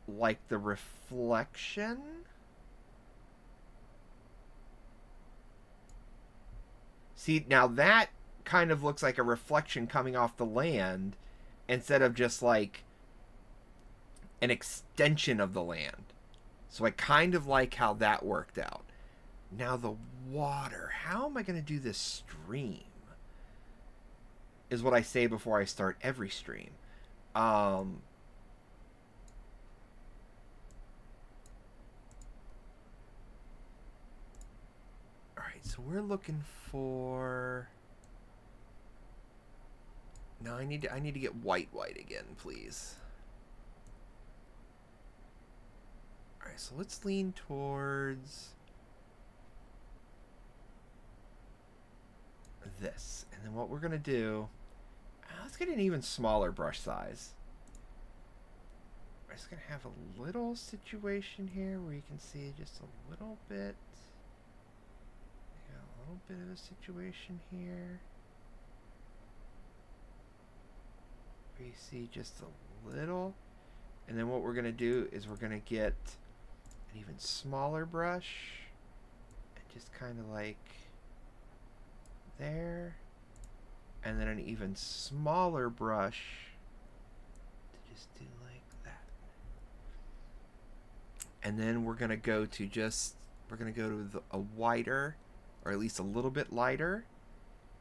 like the reflection. See, now that kind of looks like a reflection coming off the land instead of just like an extension of the land. So I kind of like how that worked out. Now the water. How am I going to do this stream? Is what I say before I start every stream. Alright, so we're looking for... No, I need to get white again, please. All right, so let's lean towards this. And then what we're going to do, let's get an even smaller brush size. We're just going to have a little situation here where you can see just a little bit. Got a little bit of a situation here. Where you see just a little. And then what we're going to do is we're going to get an even smaller brush. And just kind of like there. And then an even smaller brush to just do like that. And then we're going to go to a whiter, or at least a little bit lighter.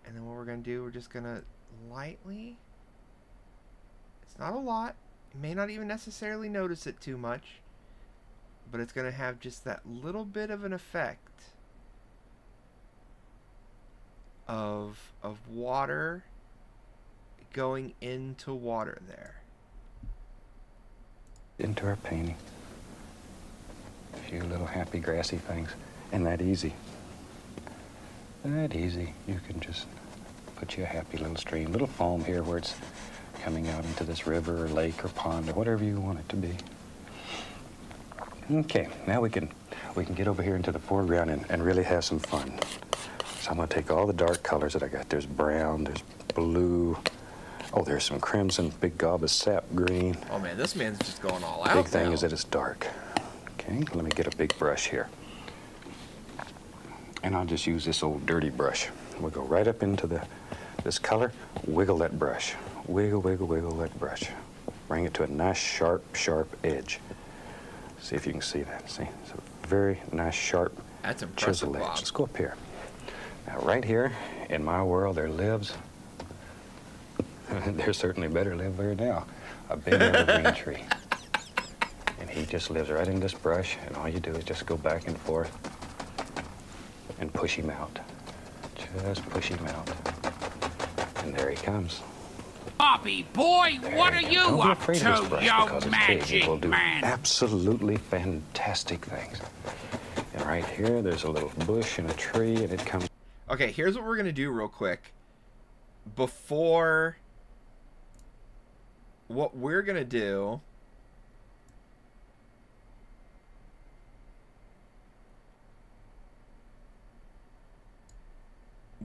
And then what we're going to do, we're just going to lightly, it's not a lot, you may not even necessarily notice it too much, but it's going to have just that little bit of an effect of water going into water there. Into our painting. A few little happy grassy things. And that easy. That easy. You can just put you a happy little stream, little foam here where it's coming out into this river or lake or pond or whatever you want it to be. Okay, now we can get over here into the foreground and really have some fun. So I'm going to take all the dark colors that I got. There's brown, there's blue. Oh, there's some crimson, big gob of sap green. Oh man, this man's just going all out. Big thing now is that it's dark. Okay, let me get a big brush here. And I'll just use this old dirty brush. We'll go right up into this color, wiggle that brush. Wiggle, wiggle, wiggle that brush. Bring it to a nice, sharp edge. See if you can see that. See, it's a very nice, sharp, that's impressive, chisel edge. Bob. Let's go up here. Now, right here in my world, there lives, there's certainly better live there now, a big evergreen tree. And he just lives right in this brush, and all you do is just go back and forth and push him out. Just push him out. And there he comes. Bobby boy, There what are go. you Don't be up afraid to, of this brush you because it's big. It will magic do man? absolutely fantastic things. And right here, there's a little bush and a tree, and it comes. Okay, here's what we're going to do real quick. Before, what we're going to do,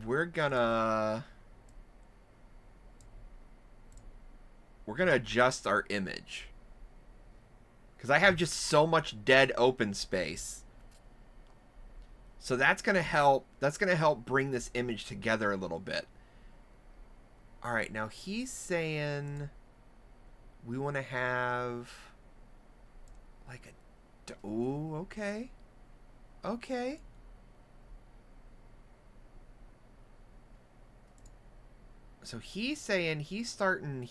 we're going to adjust our image. Because I have just so much dead open space. So that's going to help bring this image together a little bit. All right, now he's saying we want to have like a, ooh, okay. Okay. So he's saying he's starting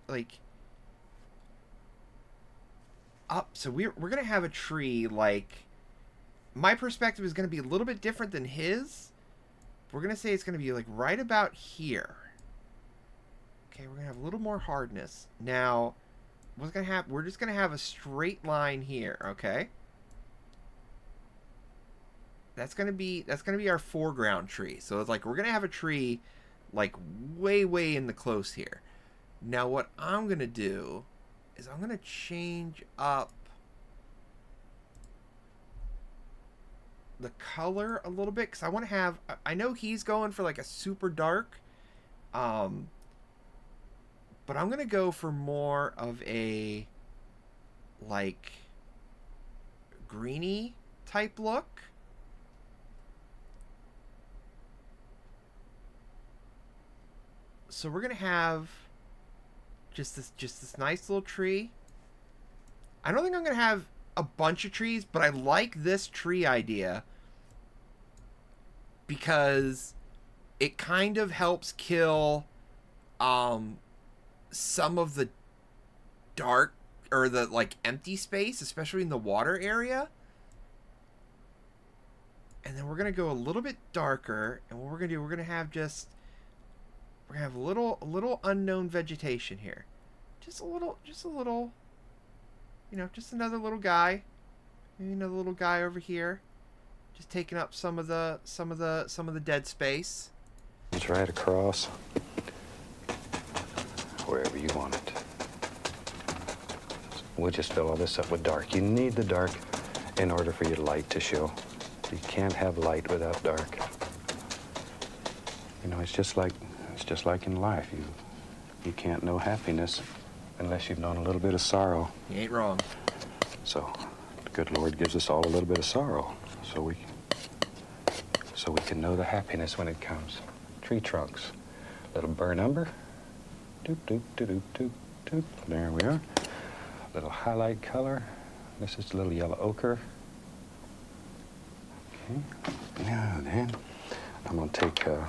like up. So we're going to have a tree like, my perspective is going to be a little bit different than his. We're going to say it's going to be like right about here. Okay, we're going to have a little more hardness. Now, what's going to happen? We're just going to have a straight line here, okay? That's going to be our foreground tree. So it's like we're going to have a tree like way in the close here. Now, what I'm going to do is I'm going to change up the color a little bit, because I want to have, I know he's going for like a super dark, but I'm going to go for more of a like greeny type look. So we're going to have just this nice little tree. I don't think I'm going to have a bunch of trees, but I like this tree idea because it kind of helps kill some of the dark or the like empty space, especially in the water area. And then we're going to go a little bit darker, and what we're going to do, we're going to have just we're gonna have a little unknown vegetation here. Just a little, you know, just another little guy. Maybe another little guy over here. Just taking up some of the dead space. It's right across wherever you want it. We'll just fill all this up with dark. You need the dark in order for your light to show. You can't have light without dark. You know, it's just like in life. You can't know happiness unless you've known a little bit of sorrow. You ain't wrong. So the good Lord gives us all a little bit of sorrow, so we can know the happiness when it comes. Tree trunks, little burn umber. Doop doop doop doop doop. There we are. Little highlight color. This is a little yellow ochre. Okay. Now then, I'm going to take a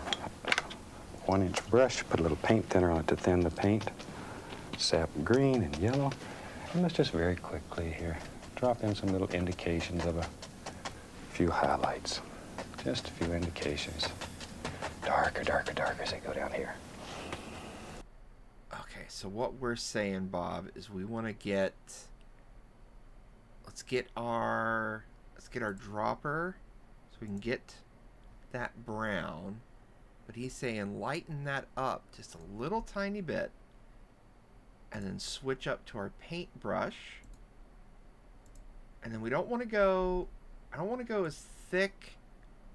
1-inch brush, put a little paint thinner on it to thin the paint. Sap green and yellow. And let's just very quickly here drop in some little indications of a few highlights. Just a few indications. Darker, darker, darker as they go down here. Okay, so what we're saying, Bob, is we want to get... Let's get our dropper so we can get that brown. But he's saying lighten that up just a little tiny bit. And then switch up to our paintbrush. And then we don't want to go... I don't want to go as thick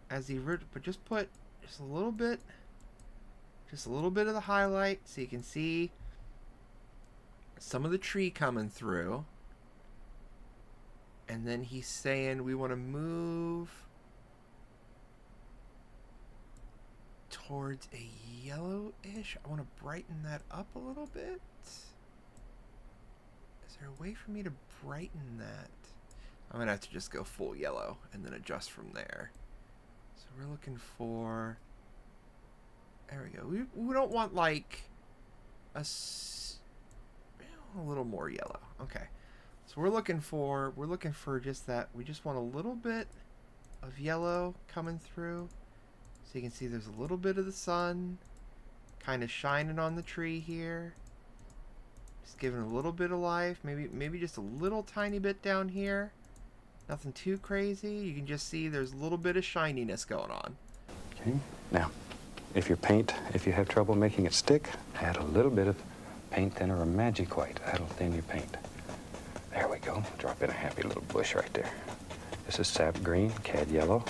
as the original, but just put just a little bit of the highlight so you can see some of the tree coming through. And then he's saying we want to move towards a yellowish. I want to brighten that up a little bit. Is there a way for me to brighten that? I'm going to have to just go full yellow and then adjust from there. So we're looking for... There we go. We don't want like a little more yellow. Okay. So we're looking for just that. We just want a little bit of yellow coming through. So you can see there's a little bit of the sun kind of shining on the tree here. Just giving a little bit of life. Maybe just a little tiny bit down here. Nothing too crazy. You can just see there's a little bit of shininess going on. Okay. Now, if you have trouble making it stick, add a little bit of paint thinner or magic white. That'll thin your paint. There we go. Drop in a happy little bush right there. This is sap green, cad yellow.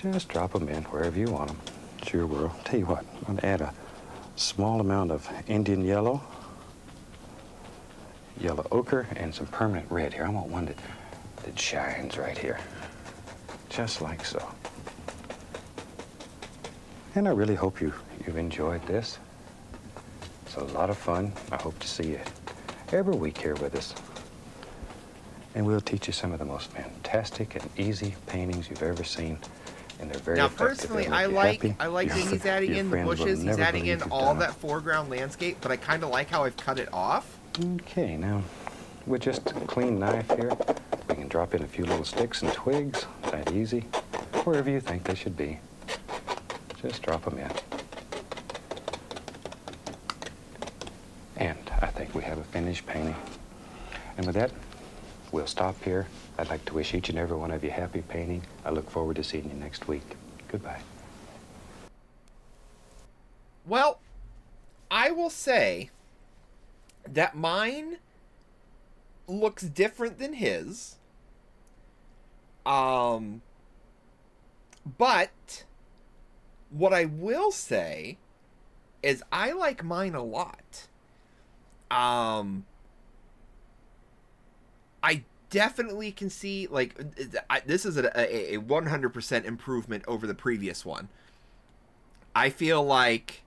Just drop them in wherever you want them. It's your world. Tell you what, I'm going to add a small amount of Indian yellow, yellow ochre, and some permanent red here. I want one that shines right here. Just like so. And I really hope you've enjoyed this. It's a lot of fun. I hope to see you every week here with us. And we'll teach you some of the most fantastic and easy paintings you've ever seen. And they're very effective. Personally, I like that he's adding in the bushes. He's adding in all that foreground landscape, but I kind of like how I've cut it off. Okay, now with just a clean knife here, we can drop in a few little sticks and twigs. That easy. Wherever you think they should be. Just drop them in. And I think we have a finished painting. And with that, we'll stop here. I'd like to wish each and every one of you happy painting. I look forward to seeing you next week. Goodbye. Well, I will say that mine looks different than his. But what I will say is I like mine a lot. I definitely can see, like, this is a 100% improvement over the previous one. I feel like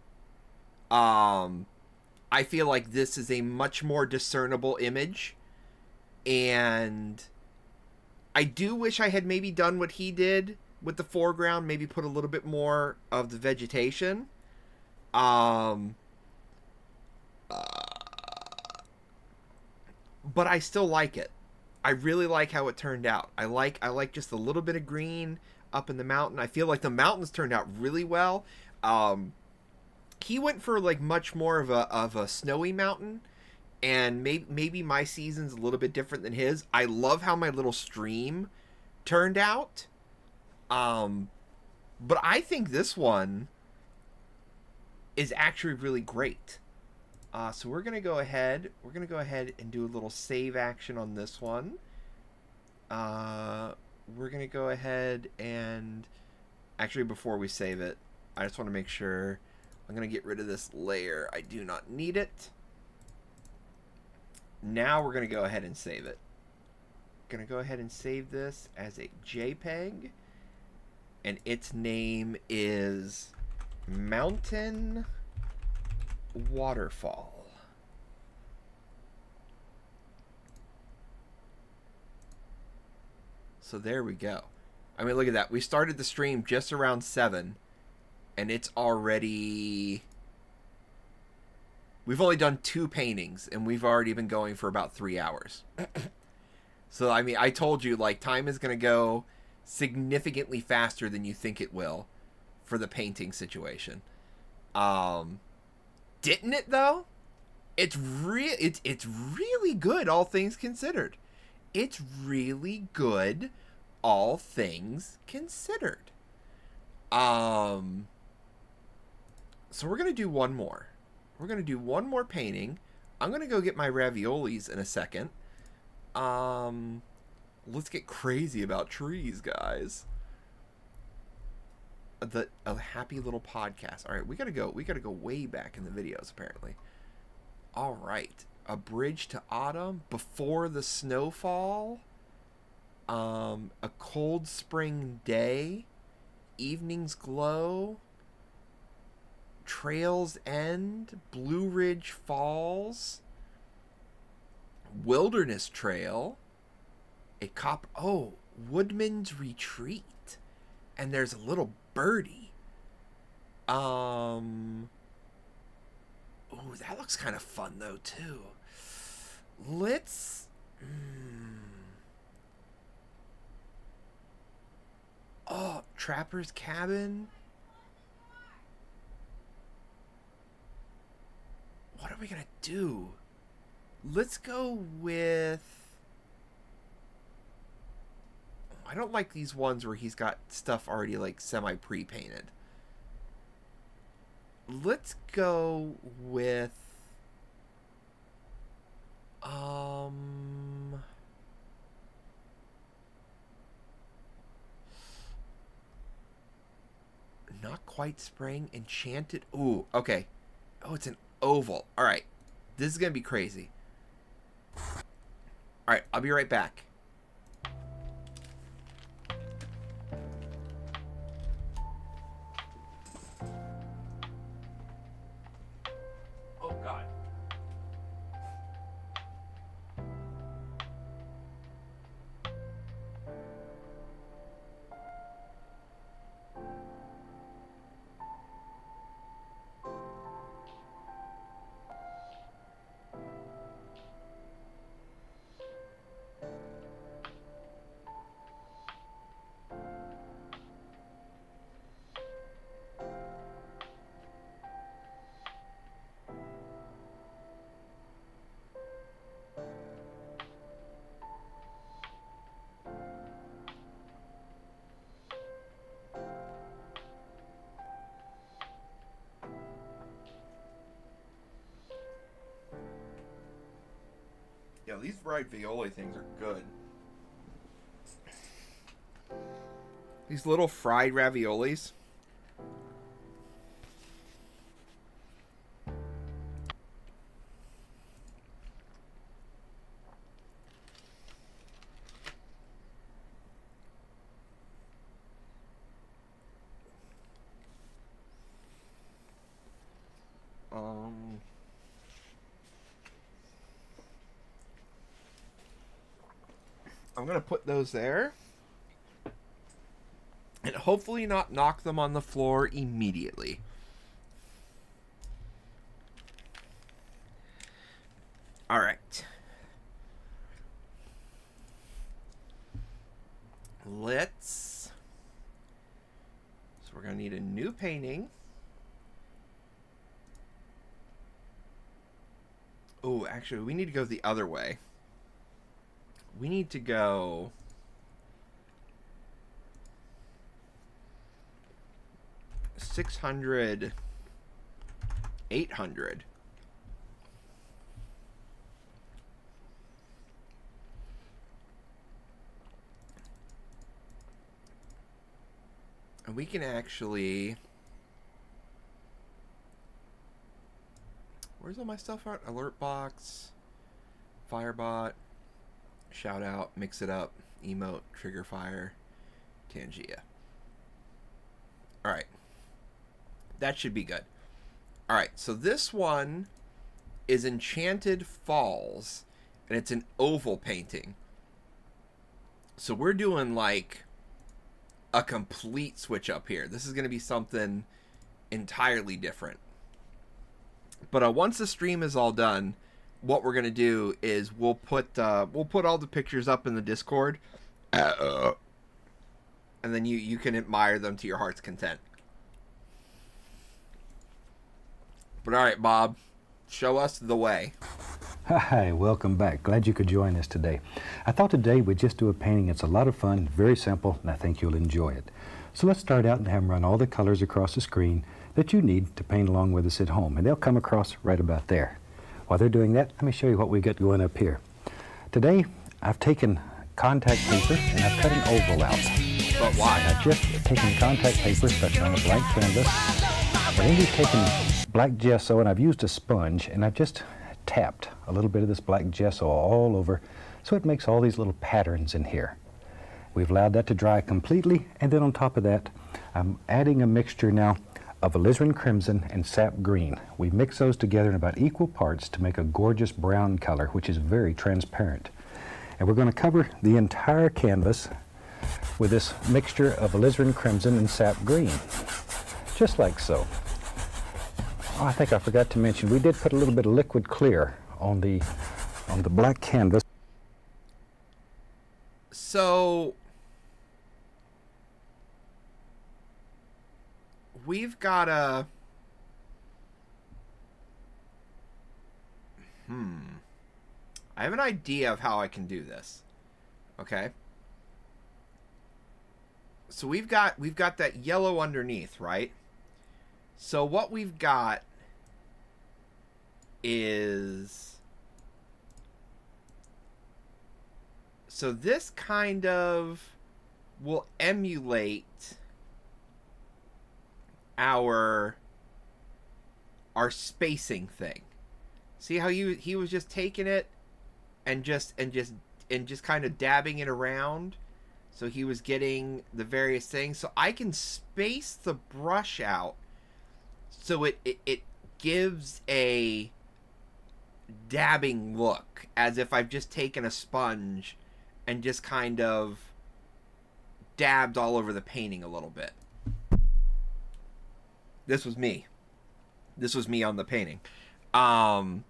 this is a much more discernible image, and I do wish I had maybe done what he did with the foreground, maybe put a little bit more of the vegetation. But I still like it. I really like how it turned out. I like just a little bit of green up in the mountain. I feel like the mountains turned out really well. he went for like much more of a snowy mountain, and maybe my season's a little bit different than his. I love how my little stream turned out. But I think this one is actually really great. So we're gonna go ahead. We're gonna go ahead and do a little save action on this one. We're gonna go ahead and actually, before we save it, I just want to make sure. I'm gonna get rid of this layer. I do not need it. Now we're gonna go ahead and save it. Gonna go ahead and save this as a JPEG, and its name is Mountain Waterfall. So there we go. I mean, look at that. We started the stream just around 7, and it's already... We've only done 2 paintings, and we've already been going for about 3 hours. So, I mean, I told you, like, time is going to go significantly faster than you think it will for the painting situation. Didn't it, though? It's really good, all things considered. It's really good, all things considered. So we're going to do one more. We're going to do one more painting. I'm going to go get my raviolis in a second. Let's get crazy about trees, guys. A happy little podcast. All right, we got to go way back in the videos apparently. All right. A bridge to autumn, before the snowfall. A cold spring day, evening's glow, Trail's End, Blue Ridge Falls, Wilderness Trail, Woodman's Retreat, and there's a little birdie. Oh, that looks kind of fun though too. Let's Oh, Trapper's Cabin. What are we gonna do? Let's go with... I don't like these ones where he's got stuff already like semi-pre-painted. Let's go with... Not quite spring. Enchanted. Ooh, okay. Oh, it's an oval. All right. This is going to be crazy. All right, I'll be right back. Oh, God. Yeah, these fried Violi things are good. These little fried raviolis. I'm going to put those there. And hopefully not knock them on the floor immediately. All right. Let's... So we're going to need a new painting. Oh, actually, we need to go the other way. We need to go... 600, 800. And we can actually... Where's all my stuff at? Alert box, Firebot, shout out, mix it up, emote, trigger fire, Tangia. Alright. That should be good. Alright, so this one is Enchanted Falls, and it's an oval painting. So we're doing like a complete switch up here. This is going to be something entirely different. But once the stream is all done, what we're going to do is we'll put all the pictures up in the Discord, and then you can admire them to your heart's content. But all right, Bob, show us the way. Hi, welcome back. Glad you could join us today. I thought today we'd just do a painting. It's a lot of fun, very simple, and I think you'll enjoy it. So let's start out and have them run all the colors across the screen that you need to paint along with us at home, and they'll come across right about there. While they're doing that, let me show you what we got going up here. Today, I've taken contact paper and I've cut an oval out. But why? I've just taken contact paper, stuck it on a blank canvas, and then we've taken black gesso and I've used a sponge and I've just tapped a little bit of this black gesso all over so it makes all these little patterns in here. We've allowed that to dry completely, and then on top of that I'm adding a mixture now of alizarin crimson and sap green. We mix those together in about equal parts to make a gorgeous brown color, which is very transparent. And we're going to cover the entire canvas with this mixture of alizarin crimson and sap green, just like so. Oh, I think I forgot to mention, we did put a little bit of liquid clear on the black canvas. So we've got a I have an idea of how I can do this. Okay. So we've got that yellow underneath, right? So what we've got is, so this kind of will emulate our spacing thing. See how he was just taking it and just kind of dabbing it around, so he was getting the various things. So I can space the brush out so it gives a dabbing look, as if I've just taken a sponge and just kind of dabbed all over the painting a little bit. This was me. This was me on the painting. And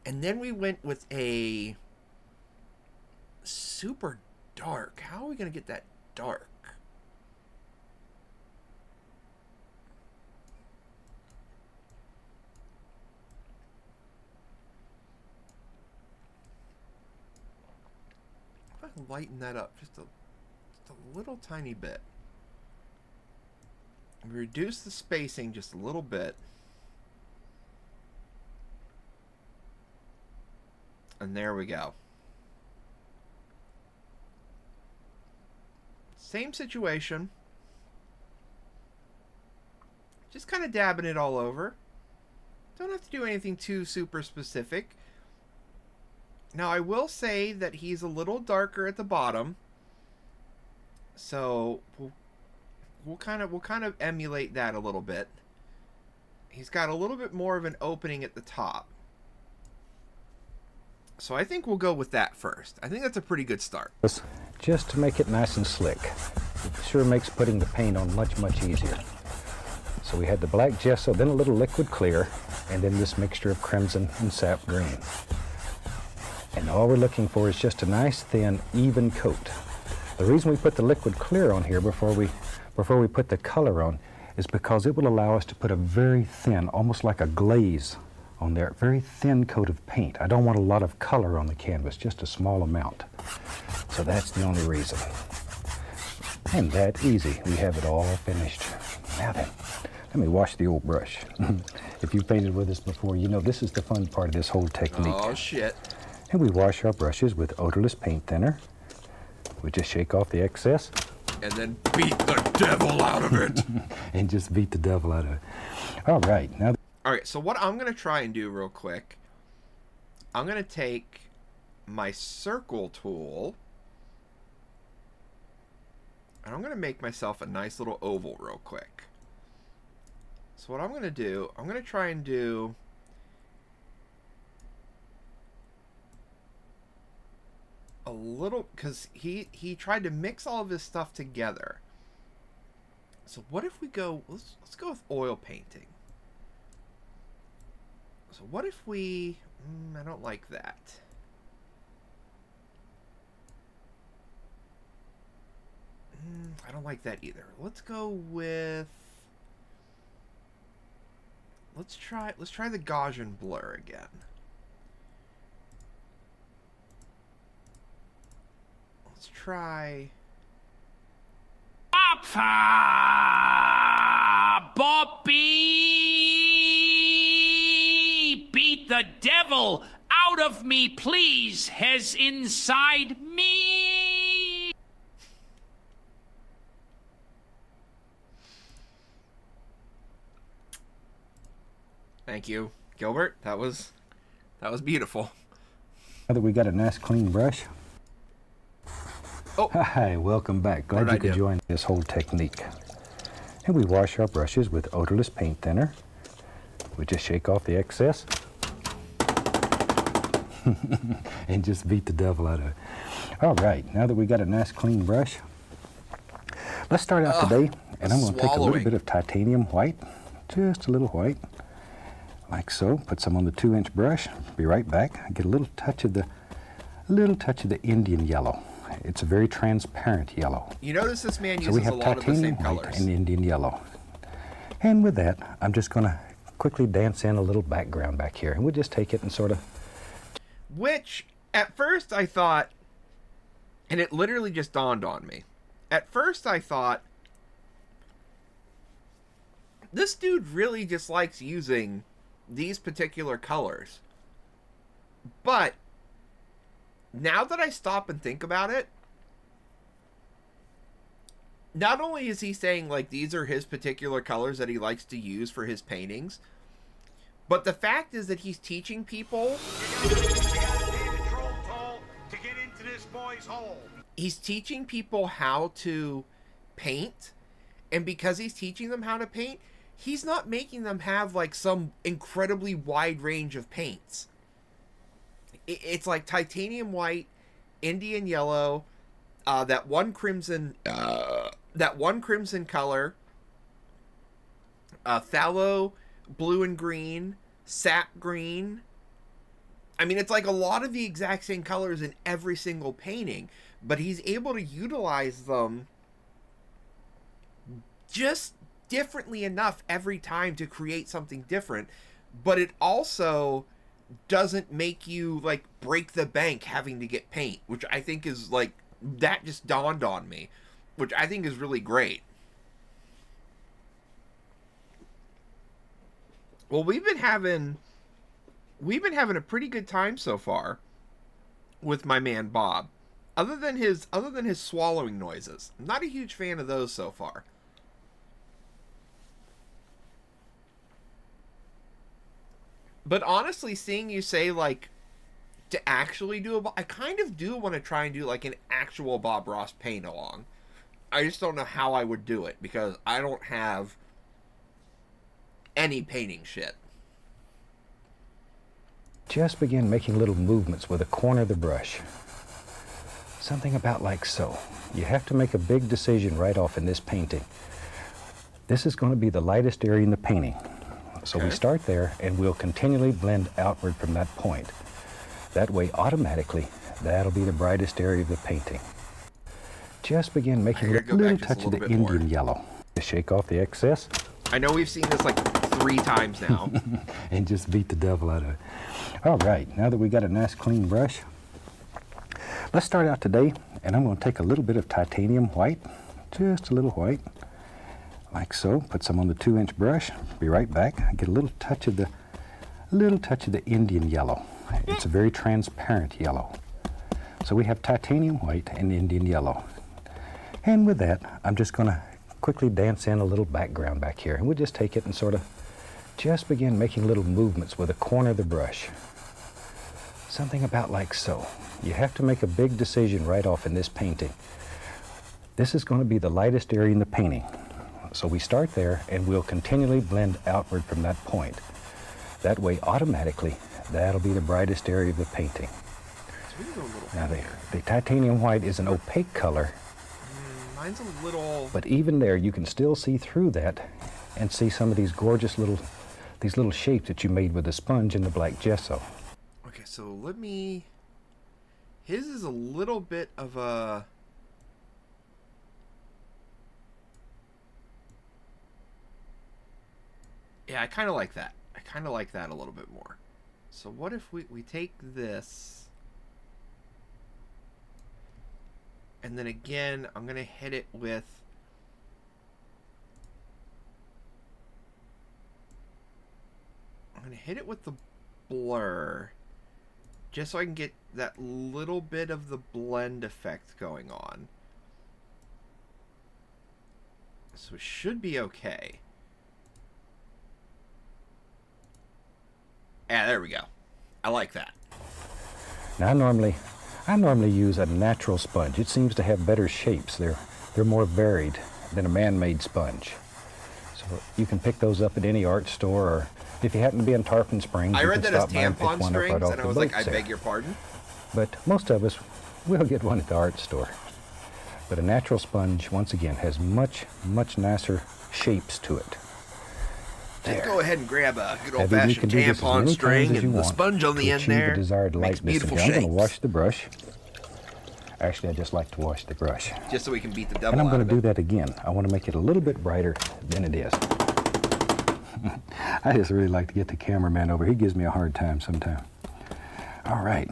then we went with a super dark. How are we going to get that dark? If I can lighten that up just a little tiny bit. Reduce the spacing just a little bit. And there we go. Same situation. Just kind of dabbing it all over. Don't have to do anything too super specific. Now I will say that he's a little darker at the bottom. So we'll kind of emulate that a little bit. He's got a little bit more of an opening at the top. So I think we'll go with that first. I think that's a pretty good start. Just to make it nice and slick. It sure makes putting the paint on much, much easier. So we had the black gesso, then a little liquid clear, and then this mixture of crimson and sap green. And all we're looking for is just a nice, thin, even coat. The reason we put the liquid clear on here before we put the color on is because it will allow us to put a very thin, almost like a glaze on there, very thin coat of paint. I don't want a lot of color on the canvas, just a small amount. So that's the only reason. And that easy. We have it all finished. Now then, let me wash the old brush. If you've painted with us before, you know this is the fun part of this whole technique. Oh, shit. And we wash our brushes with odorless paint thinner. We just shake off the excess. And then beat the devil out of it. And just beat the devil out of it. All right, now. All right, so what I'm going to try and do real quick, I'm going to take my circle tool, and I'm going to make myself a nice little oval real quick. So what I'm going to do, I'm going to try and do a little, because he tried to mix all of his stuff together. So what if we go, let's go with oil painting. So what if we, I don't like that. I don't like that either. Let's go with, let's try the Gaussian blur again. Let's try Bobby, beat the devil out of me, please, has inside me. Thank you, Gilbert. That was beautiful. Now that we got a nice clean brush. Oh. Hi, welcome back. Glad you could join this whole technique. And we wash our brushes with odorless paint thinner. We just shake off the excess. And just beat the devil out of it. All right, now that we got a nice clean brush, let's start out today. And I'm going to take a little bit of titanium white, just a little white, like so. Put some on the 2-inch brush. Be right back. Get a little touch of the Indian yellow. It's a very transparent yellow. You notice this man so uses a lot of the same colors. White and Indian yellow. And with that, I'm just going to quickly dance in a little background back here. And we'll just take it and sort of... Which, at first I thought, and it literally just dawned on me. At first I thought, this dude really just likes using these particular colors. But now that I stop and think about it, not only is he saying like these are his particular colors that he likes to use for his paintings, but the fact is that he's teaching people. He's teaching people how to paint, and because he's teaching them how to paint, he's not making them have like some incredibly wide range of paints. It's like titanium white, Indian yellow, that one crimson color, phthalo blue and green, sap green. I mean, it's like a lot of the exact same colors in every single painting, but he's able to utilize them just differently enough every time to create something different, but it also doesn't make you like break the bank having to get paint, which I think is like, that just dawned on me, which I think is really great. Well, we've been having a pretty good time so far with my man Bob, other than his swallowing noises. I'm not a huge fan of those so far. But honestly, seeing you say, like, to actually do I kind of do want to try and do, like, an actual Bob Ross paint-along. I just don't know how I would do it, because I don't have any painting shit. Just begin making little movements with a corner of the brush. Something about like so. You have to make a big decision right off in this painting. This is going to be the lightest area in the painting. So we start there, and we'll continually blend outward from that point. That way, automatically, that'll be the brightest area of the painting. Just begin making a little touch of the Indian yellow. to shake off the excess. I know we've seen this like 3 times now. And just beat the devil out of it. All right, now that we got a nice clean brush, let's start out today, and I'm going to take a little bit of titanium white, just a little white, like so. Put some on the 2-inch brush. Be right back. Get a little touch of the Indian yellow. It's a very transparent yellow. So we have titanium white and Indian yellow. And with that, I'm just going to quickly dance in a little background back here. And we'll just take it and sort of just begin making little movements with the corner of the brush. Something about like so. You have to make a big decision right off in this painting. This is going to be the lightest area in the painting. So we start there and we'll continually blend outward from that point. That way, automatically, that'll be the brightest area of the painting. Now, the titanium white is an opaque color. Mine's a little... But even there, you can still see through that and see some of these gorgeous little shapes that you made with the sponge and the black gesso. Okay, so let me... His is a little bit of a... Yeah, I kind of like that. I kind of like that a little bit more. So what if we take this, and then again, I'm going to hit it with... I'm going to hit it with the blur, just so I can get that little bit of the blend effect going on. So it should be okay. Yeah, there we go. I like that. Now I normally use a natural sponge. It seems to have better shapes. They're more varied than a man-made sponge. So you can pick those up at any art store, or if you happen to be in Tarpon Springs, I you read can that as stop by and pick tampon one up strings, right off and I the was like, boat I sale. beg your pardon? But most of us will get one at the art store. But a natural sponge, once again, has much, much nicer shapes to it. Just go ahead and grab a good Now, you old-fashioned can do this as tampon many string times as you and the want sponge on the to end achieve there. the desired Makes lightness. beautiful Okay, I'm going shapes. to wash the brush. Actually, I just like to wash the brush. Just so we can beat the devil And I'm out going of to do it. that again. I want to make it a little bit brighter than it is. I just really like to get the cameraman over. He gives me a hard time sometimes. All right.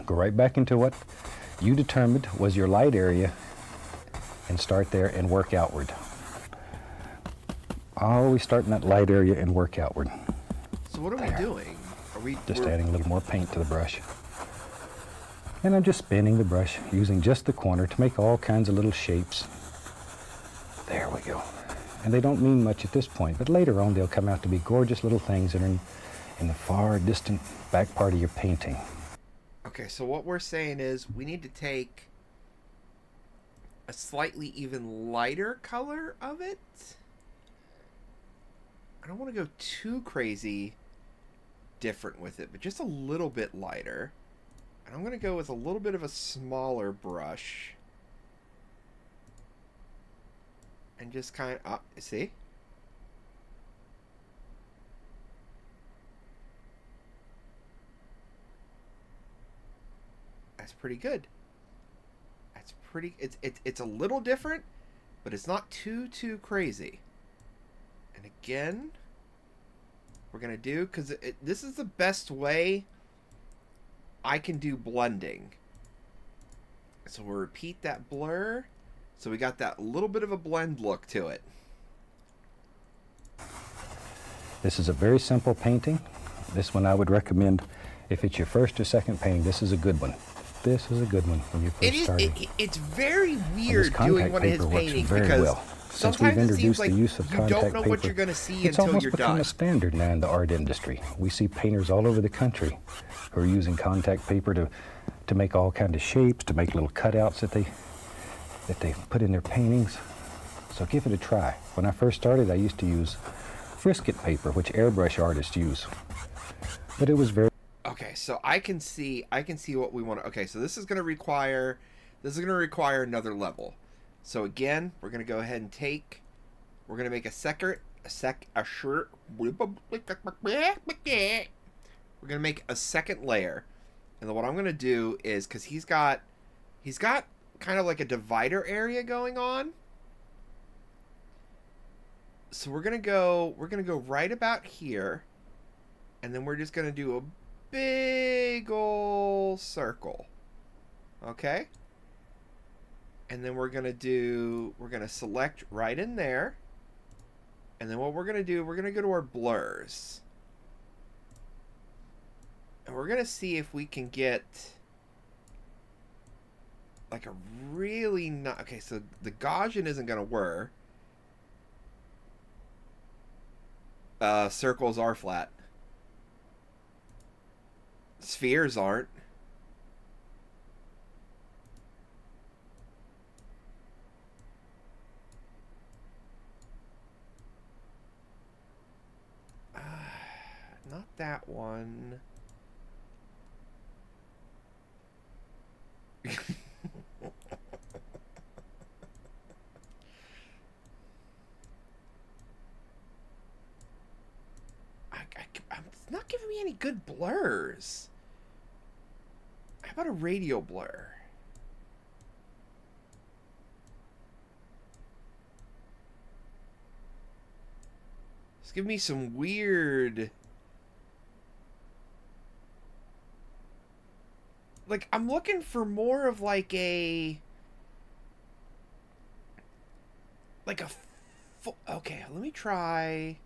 Go right back into what you determined was your light area and start there and work outward. Always start in that light area and work outward. So what are we doing? Are we Just adding a little more paint to the brush. And I'm just spinning the brush using just the corner to make all kinds of little shapes. There we go. And they don't mean much at this point, but later on they'll come out to be gorgeous little things that are in the far distant back part of your painting. Okay, so what we're saying is we need to take a slightly even lighter color of it. I don't want to go too crazy different with it, but just a little bit lighter. And I'm going to go with a little bit of a smaller brush. And just kind of, see? That's pretty good. That's pretty, it's a little different, but it's not too crazy. And again, we're going to do, because this is the best way I can do blending. So we'll repeat that blur. So we got that little bit of a blend look to it. This is a very simple painting. This one I would recommend if it's your first or second painting. This is a good one. This is a good one when you first started. It's very weird doing one of his paintings very because well. Since we've sometimes it seems introduced like the use of you contact don't know what paper, you're going to see it's until almost you're become done. a standard now in the art industry. We see painters all over the country who are using contact paper to make all kinds of shapes, to make little cutouts that they put in their paintings. So give it a try. When I first started, I used to use frisket paper, which airbrush artists use. But it was very... Okay, so I can see what we want to... Okay, so this is going to require another level. So again, we're going to go ahead and take... We're going to make we're going to make a second layer. And then what I'm going to do is, because he's got kind of like a divider area going on. So we're gonna go right about here, and then we're just gonna do a big ol' circle. Okay? And then we're gonna select right in there. And then what we're gonna do, we're gonna go to our blurs. And we're gonna see if we can get like a really not okay, so the Gaussian isn't gonna work. Circles are flat. Spheres aren't. Not that one. It's not giving me any good blurs. How about a radio blur? It's giving me some weird... Like, I'm looking for more of like a... Like a... Okay, let me try...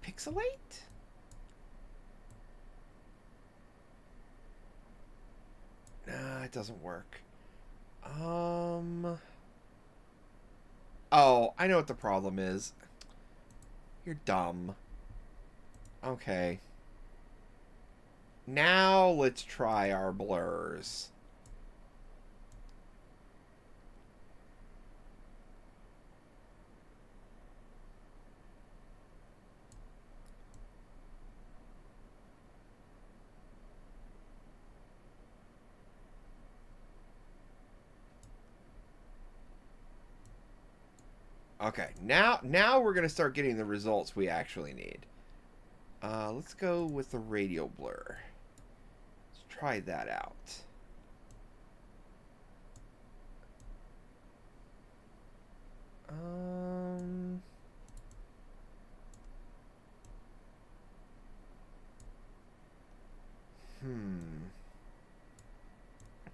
Pixelate? Nah, it doesn't work. Oh, I know what the problem is. You're dumb. Okay. Now let's try our blurs. Okay, now we're gonna start getting the results we actually need. Let's go with the radio blur. Let's try that out.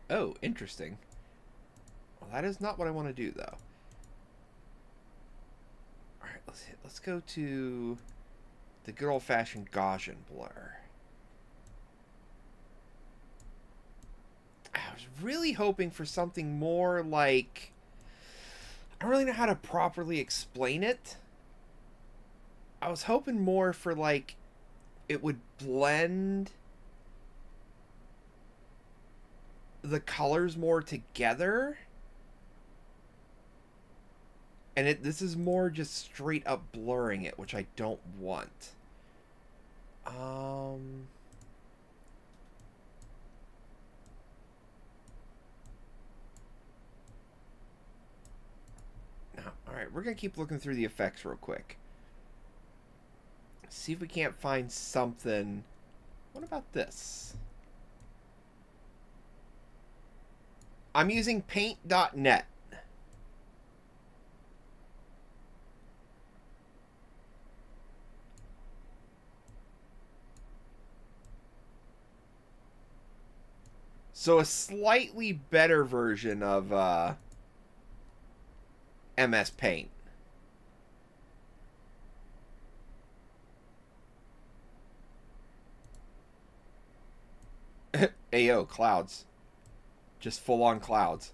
Oh, interesting. Well, that is not what I want to do, though. Alright, let's go to the good old-fashioned Gaussian blur. I was really hoping for something more like... I don't really know how to properly explain it. I was hoping more for, like, it would blend the colors more together. And this is more just straight up blurring it, which I don't want. Now, alright, we're going to keep looking through the effects real quick. See if we can't find something. What about this? I'm using paint.net. So a slightly better version of MS Paint. Ayo, clouds. Just full-on clouds.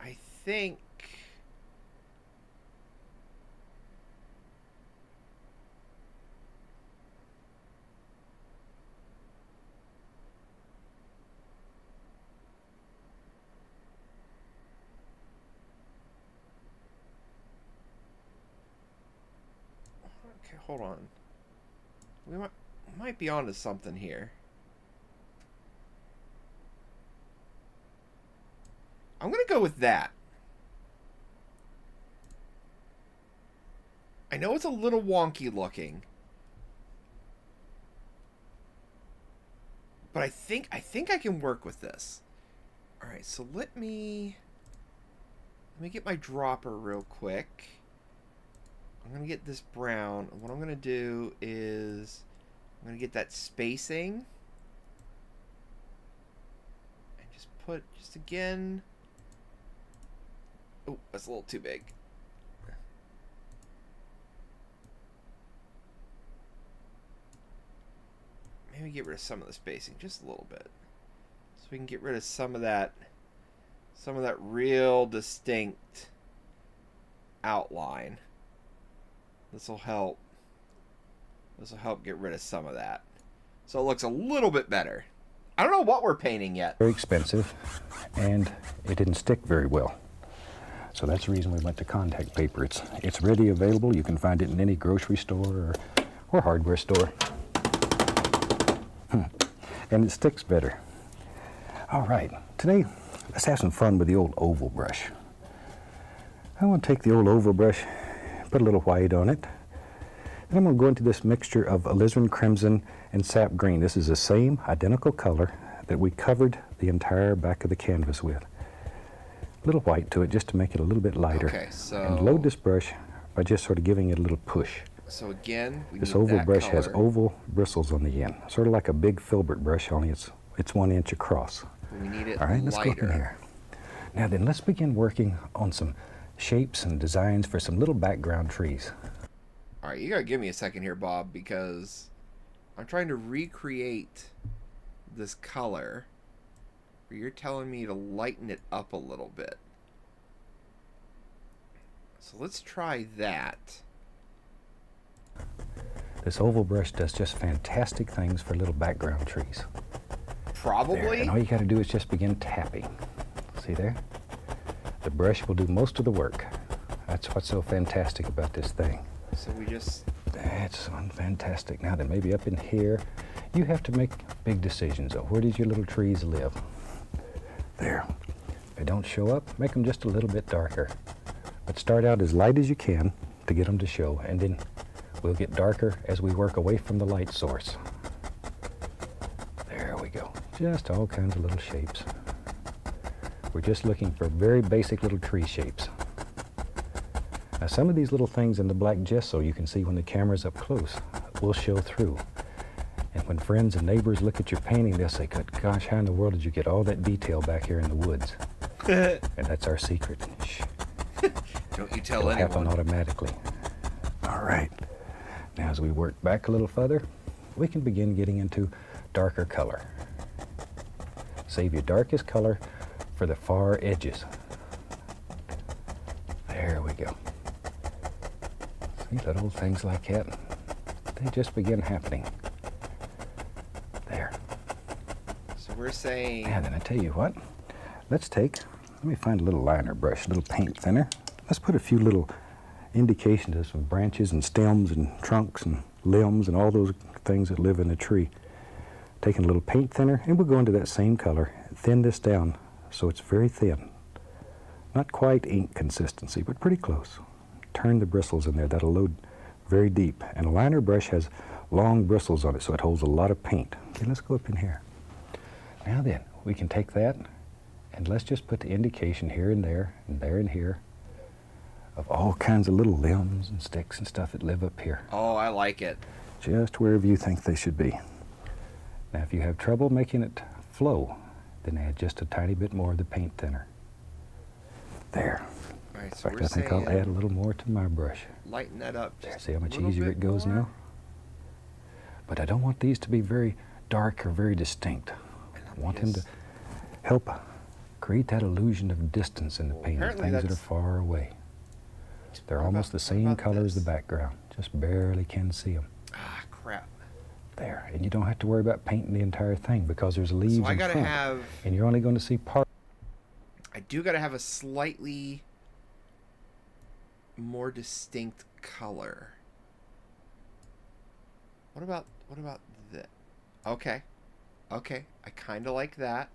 I think... Okay, hold on. We might be onto something here. go with that. I know it's a little wonky looking, but I think I can work with this. All right, so let me get my dropper real quick. I'm gonna get this brown. What I'm gonna do is I'm gonna get that spacing and just put again. Oh, that's a little too big. Maybe get rid of some of the spacing, just a little bit, so we can get rid of some of that real distinct outline. This will help. This will help get rid of some of that, so it looks a little bit better. I don't know what we're painting yet. Very expensive, and it didn't stick very well. So that's the reason we went to contact paper. It's ready, available. You can find it in any grocery store or hardware store. And it sticks better. All right, today let's have some fun with the old oval brush. I want to take the old oval brush, put a little white on it, and I'm going to go into this mixture of alizarin crimson and sap green. This is the same identical color that we covered the entire back of the canvas with. A little white to it just to make it a little bit lighter. Okay, so... And load this brush by just sort of giving it a little push. So again, we this need oval that brush color. has oval bristles on the end, sort of like a big filbert brush, only it's 1 inch across. We need it All right, let's go up in lighter. here. Now then, let's begin working on some shapes and designs for some little background trees. All right, you gotta give me a second here, Bob, because I'm trying to recreate this color, where you're telling me to lighten it up a little bit. So let's try that. This oval brush does just fantastic things for little background trees. Probably. There, and all you got to do is just begin tapping. See there? The brush will do most of the work. That's what's so fantastic about this thing. So we just... That's fantastic. Now then, maybe up in here, you have to make big decisions of where does your little trees live. There. If they don't show up, make them just a little bit darker. But start out as light as you can to get them to show, and then we'll get darker as we work away from the light source. There we go. Just all kinds of little shapes. We're just looking for very basic little tree shapes. Now some of these little things in the black gesso you can see when the camera's up close will show through. And when friends and neighbors look at your painting, they'll say, "Good gosh, how in the world did you get all that detail back here in the woods?" And that's our secret. Shh. Don't you tell It'll anyone. happen automatically. All right. Now as we work back a little further, we can begin getting into darker color. Save your darkest color for the far edges. There we go. See, little things like that, they just begin happening. There. So we're saying... And then I tell you what, let me find a little liner brush, a little paint thinner. Let's put a few little indications of some branches and stems and trunks and limbs and all those things that live in a tree. Taking a little paint thinner, and we'll go into that same color, thin this down so it's very thin. Not quite ink consistency, but pretty close. Turn the bristles in there, that'll load very deep. And a liner brush has long bristles on it, so it holds a lot of paint. Okay, let's go up in here. Now then, we can take that, and let's just put the indication here and there and here, of all kinds of little limbs and sticks and stuff that live up here. Oh, I like it. Just wherever you think they should be. Now, if you have trouble making it flow, then add just a tiny bit more of the paint thinner. There. All right, In so fact, we're I think I'll saying add a little more to my brush. lighten that up. There, Just see how much a little easier bit it goes more. now? But I don't want these to be very dark or very distinct. I want him to help create that illusion of distance in the painting, apparently things that are that's- far away. They're What almost about- the what same about color as the this? background, just barely can see them. Ah, crap. There, and you don't have to worry about painting the entire thing because there's leaves So I in gotta front, have... and you're only going to see part. I do gotta have a slightly more distinct color. What about this? Okay. Okay. I kind of like that.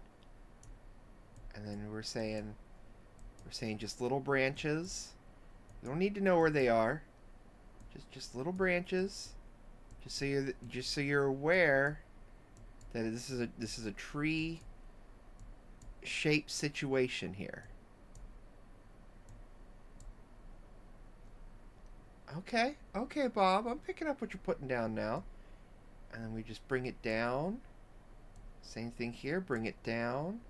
And then we're saying We're saying just little branches. You don't need to know where they are. Just little branches. Just so you're aware that this is a tree shaped situation here. Okay, Bob, I'm picking up what you're putting down now. And then we just bring it down. Same thing here, bring it down.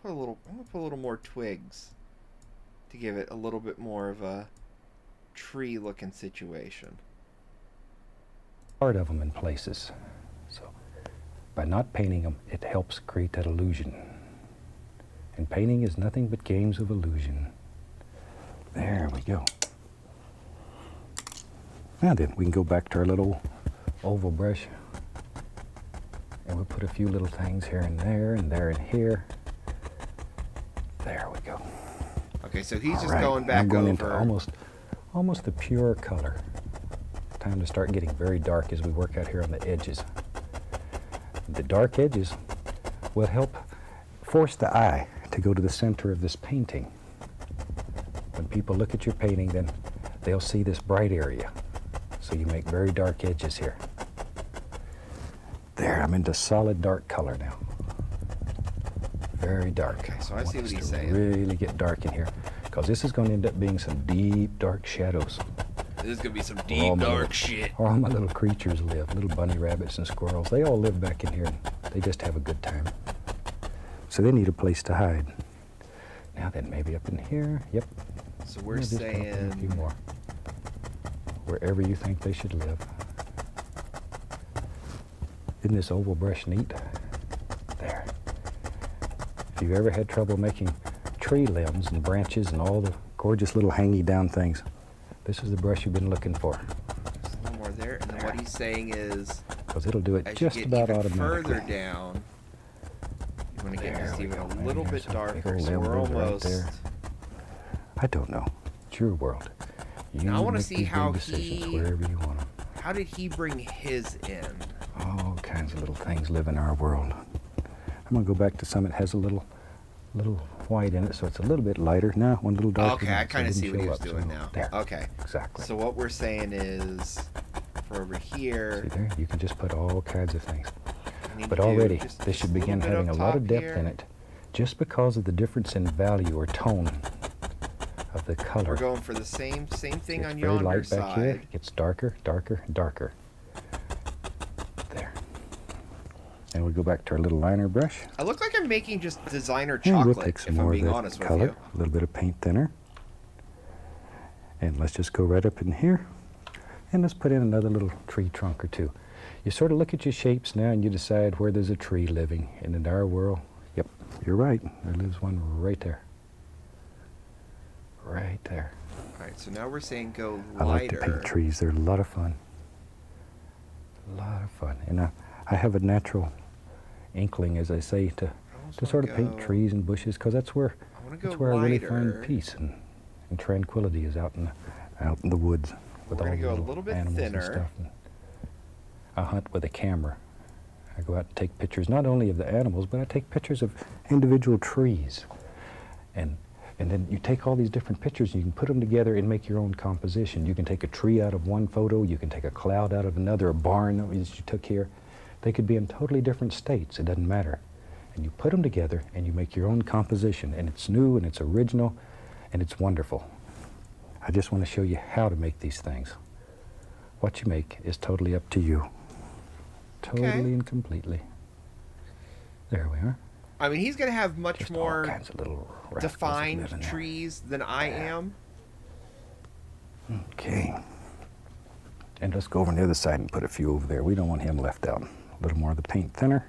I'm gonna put a little more twigs to give it a little bit more of a tree looking situation. Part of them in places. So by not painting them, it helps create that illusion. And painting is nothing but games of illusion. There we go. Now then, we can go back to our little oval brush. And we'll put a few little things here and there and here. There we go. Okay, so he's just right, going back I'm going over. into almost the pure color. Time to start getting very dark as we work out here on the edges. The dark edges will help force the eye to go to the center of this painting. When people look at your painting, then they'll see this bright area. So you make very dark edges here. There, I'm into solid dark color now. Very dark. Okay, so I see what he's saying. Really get dark in here, because this is going to end up being some deep, dark shadows. This is going to be some deep, dark shit. Where all my little creatures live, little bunny rabbits and squirrels. They all live back in here, and they just have a good time. So they need a place to hide. Now then, maybe up in here. Yep. So we're just saying a few more. Wherever you think they should live. Isn't this oval brush neat? There. If you've ever had trouble making tree limbs and branches and all the gorgeous little hangy down things, this is the brush you've been looking for. Just a little more there, and then what he's saying is, because it'll do it as just you get about even automatically. further down, you want to get just even a Man, little there's bit a big darker. old So we're emerald right almost. there. I don't know. It's your world. You Now I want to make see these how big decisions he. wherever you want them. How did he bring his in? All kinds of little things live in our world. I'm going to go back to some that has a little white in it, so it's a little bit lighter. Now, one little darker. Okay, I kind of see what he was doing now. There. Okay. Exactly. So what we're saying is, for over here, See there? You can just put all kinds of things. we need But to do already, just this should a little begin bit having up a lot of top depth here. in it, just because of the difference in value or tone of the color. We're going for the same thing It's on very yonder light back here. side. It gets darker, darker, darker. There. And we go back to our little liner brush. I look like I'm making just designer And chocolate, we'll take some if more I'm of being that honest with color, you. a little bit of paint thinner. And let's just go right up in here. And let's put in another little tree trunk or two. You sort of look at your shapes now and you decide where there's a tree living. And in our world, yep, you're right. There lives one right there. Right there. All right, so now we're saying go I like to lighter. paint trees. They're a lot of fun. A lot of fun. And I have a natural inkling, as I say, to sort of paint trees and bushes, because that's where I want to go I really lighter. find peace and tranquility is out in the woods with We're all gonna the go a little little bit animals thinner. and stuff. And I hunt with a camera. I go out and take pictures not only of the animals, but I take pictures of individual trees. And then you take all these different pictures and you can put them together and make your own composition. You can take a tree out of one photo, you can take a cloud out of another, a barn that you took here. They could be in totally different states, it doesn't matter. And you put them together and you make your own composition, and it's new and it's original and it's wonderful. I just want to show you how to make these things. What you make is totally up to you. Totally and completely. There we are. I mean, he's going to have much Just all more kinds of little rascals that live defined in there. trees than I am. Okay. And let's go over on the other side and put a few over there. We don't want him left out. A little more of the paint thinner.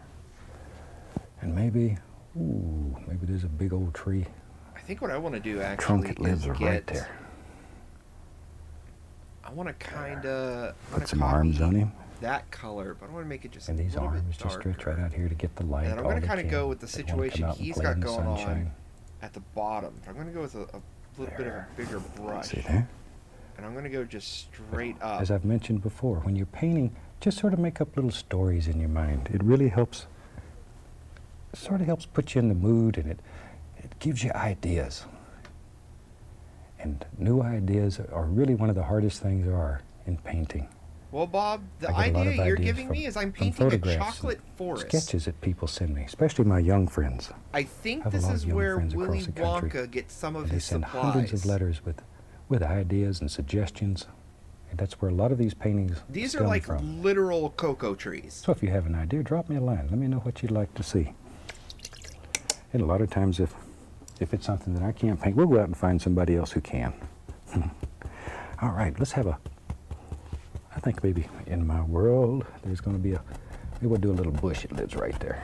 And maybe, ooh, maybe there's a big old tree. I think what I want to do actually Trunk it lives is right get. there. I want to kind of Put some arms on him. that color, but I want to make it just And a these little arms bit just darker. stretch right out here to get the light. And I'm all going to they kind of can. go with the They wanna come situation out and he's play got in the going on sunshine. at the bottom. I'm going to go with a little bit of a bigger brush. See there? And I'm going to go just straight up. As I've mentioned before, when you're painting, just sort of make up little stories in your mind. It really helps, sort of helps put you in the mood, and it gives you ideas. And new ideas are really one of the hardest things there are in painting. Well, Bob, the I get a lot idea of you're ideas giving from- me is I'm from painting a photographs and chocolate forest. sketches that people send me, especially my young friends. I think have a this lot is of young where friends Willy across the country, Wonka gets some of And they his send supplies. hundreds of letters with ideas and suggestions. And that's where a lot of these paintings These are stem like from. literal cocoa trees. So if you have an idea, drop me a line. Let me know what you'd like to see. And a lot of times if it's something that I can't paint, we'll go out and find somebody else who can. All right, let's have I think maybe in my world, there's going to be maybe we'll do a little bush that lives right there.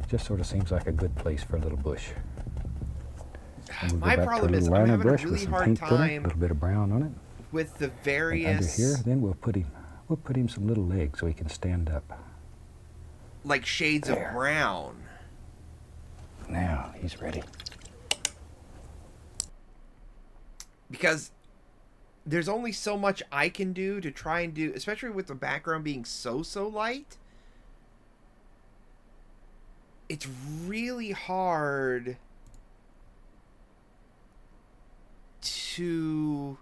Just sort of seems like a good place for a little bush. And we'll go My back to a problem is little I'm liner having a brush with really some hard paint thinner, a time little bit of brown on it. with the And under various here, then we'll put him some little legs so he can stand up. like shades There. of brown. Now he's ready. Because there's only so much I can do to try and do, especially with the background being so light. It's really hard to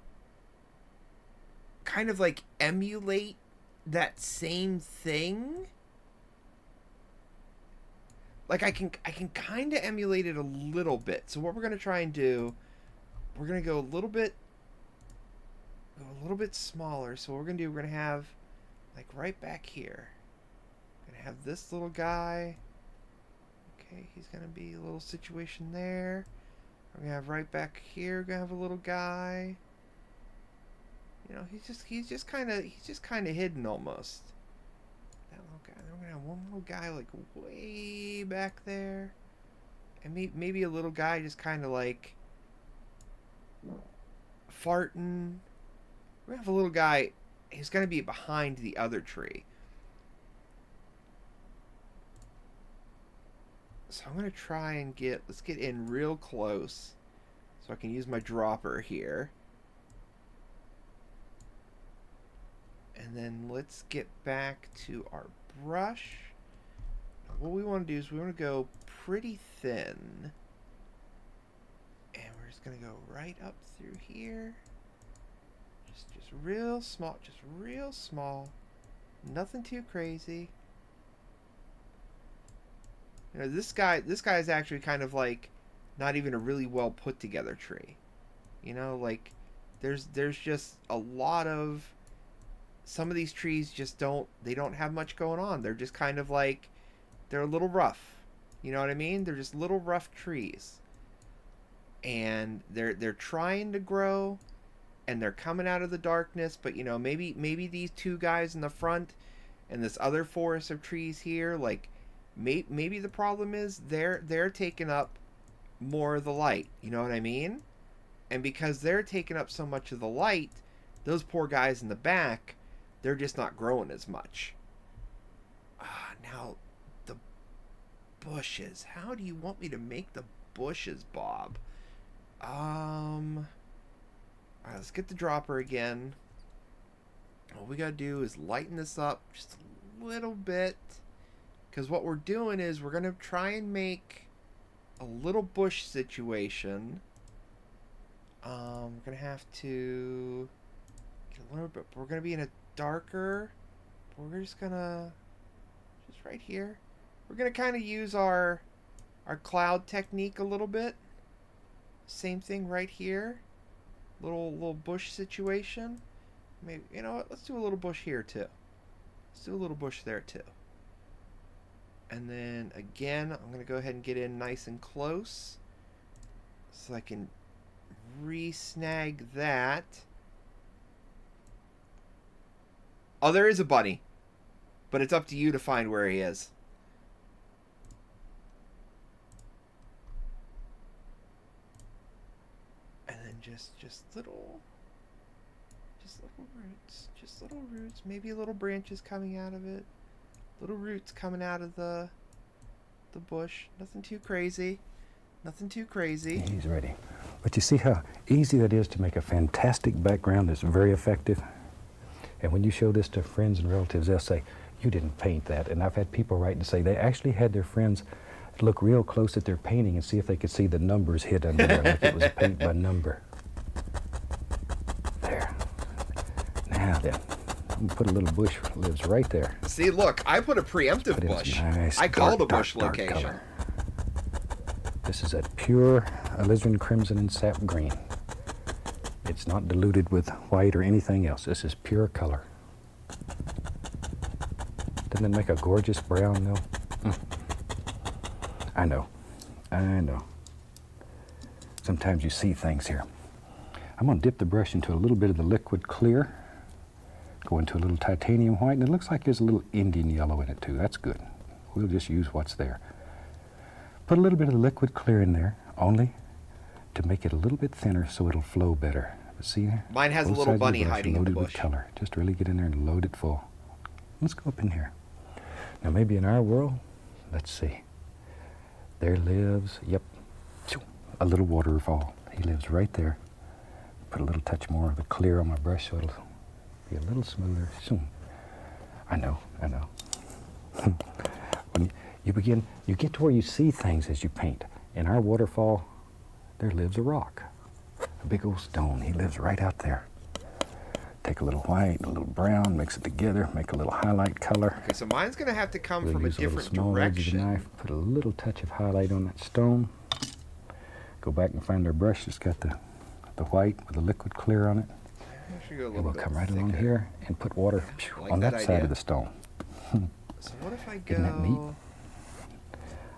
kind of like emulate that same thing. Like I can kind of emulate it a little bit. So what we're going to try and do, we're going to go a little bit smaller. So what we're going to do, we're going to have like right back here. We're going to have this little guy. Okay, he's going to be a little situation there. We're going to have right back here, we're going to have a little guy. You know, he's just kind of hidden almost. That little guy. Then we're going to have one little guy like way back there. And maybe a little guy just kind of like farting. We're going to have a little guy, he's going to be behind the other tree. So I'm going to try and let's get in real close so I can use my dropper here. And then let's get back to our brush. Now what we want to do is we want to go pretty thin. And we're just going to go right up through here. Just real small, just real small. Nothing too crazy. You know, this guy is actually kind of like not even a really well put together tree. You know, like there's just a lot of, some of these trees just don't have much going on. They're just kind of like, they're a little rough. You know what I mean? They're just little rough trees. And they're trying to grow and they're coming out of the darkness, but you know, maybe these two guys in the front and this other forest of trees here, like maybe the problem is they're taking up more of the light. You know what I mean? And because they're taking up so much of the light, those poor guys in the back, they're just not growing as much. Now the bushes. How do you want me to make the bushes, Bob? Alright, let's get the dropper again. All we gotta do is lighten this up just a little bit. Because what we're doing is we're going to try and make a little bush situation. We're going to have to get a little bit, we're going to be in a darker, we're just going to, just right here, we're going to kind of use our cloud technique a little bit. Same thing right here. Little bush situation. Maybe, you know what, let's do a little bush here too. Let's do a little bush there too. And then again, I'm going to go ahead and get in nice and close so I can re-snag that. Oh, there is a bunny, but it's up to you to find where he is. And then just little roots, maybe little branches coming out of it. Little roots coming out of the bush. Nothing too crazy. Nothing too crazy. He's ready. But you see how easy that is to make a fantastic background that's very effective? And when you show this to friends and relatives, they'll say, you didn't paint that. And I've had people write and say they actually had their friends look real close at their painting and see if they could see the numbers hid under there, like it was a paint by number. There. Now then, I'm gonna put a little bush that lives right there. See, look, I put a preemptive bush. Nice I called a dark, bush dark location. color. This is a pure alizarin crimson and sap green. It's not diluted with white or anything else. This is pure color. Doesn't it make a gorgeous brown though? I know. Sometimes you see things here. I'm going to dip the brush into a little bit of the liquid clear, go into a little titanium white, and it looks like there's a little Indian yellow in it too. That's good. We'll just use what's there. Put a little bit of the liquid clear in there, only to make it a little bit thinner so it'll flow better. But see, mine has a little bunny hiding in the bush. With color. Just really get in there and load it full. Let's go up in here. Now maybe in our world, let's see. There lives, yep, a little waterfall. He lives right there. Put a little touch more of the clear on my brush so it'll be a little smoother. I know. When you get to where you see things as you paint. In our waterfall, there lives a rock, a big old stone. He lives right out there. Take a little white, a little brown, mix it together, make a little highlight color. Okay, so mine's gonna have to come from a use different small edge of direction. the knife, put a little touch of highlight on that stone. Go back and find our brush that's got the white with the liquid clear on it. I should go a And little we'll bit come right thicker. along here and put water Like on that that side idea. of the stone. So what if I go? Isn't that neat?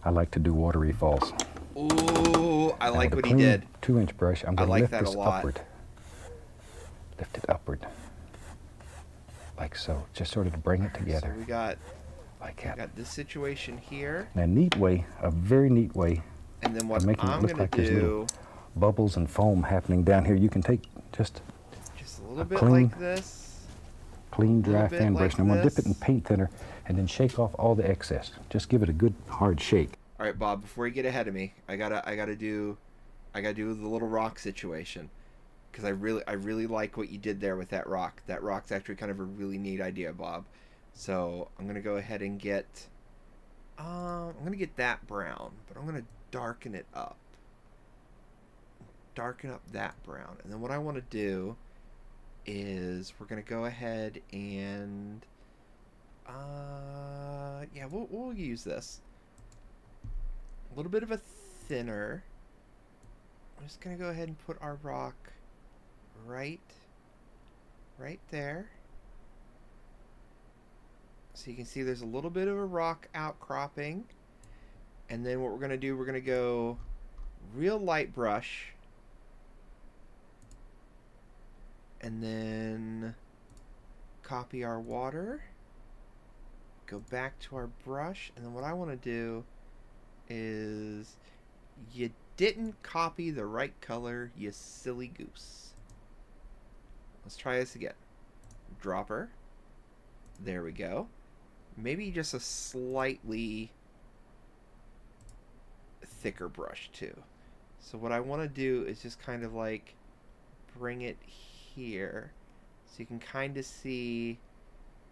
I like to do watery falls. Ooh, I Now like with a what he clean did. 2-inch brush, I'm I going to like lift that a this lot. upward. Lift it upward. Like so, just sort of to bring it together. So we got like that. this situation here, Now, neat way, a very neat way and then of what making it I'm look gonna like there's little do, bubbles and foam happening down here. You can take just just a little bit clean- like this. clean, Little dry bit fan brush. like And I'm going to dip this. it in paint thinner and then shake off all the excess. Just give it a good hard shake. All right, Bob. Before you get ahead of me, I gotta do the little rock situation, because I really like what you did there with that rock. That rock's actually kind of a really neat idea, Bob. So I'm gonna go ahead and get that brown, but I'm gonna darken it up. Darken up that brown, and then what I want to do is we're gonna go ahead and yeah, we'll use this. A little bit of a thinner. I'm just gonna go ahead and put our rock right there. So you can see there's a little bit of a rock outcropping. And then what we're gonna do, we're gonna go real light brush. And then copy our water. Go back to our brush. And then what I want to do is, you didn't copy the right color, you silly goose. Let's try this again. Dropper. There we go. Maybe just a slightly thicker brush too. So what I want to do is just kind of like bring it here, so you can kind of see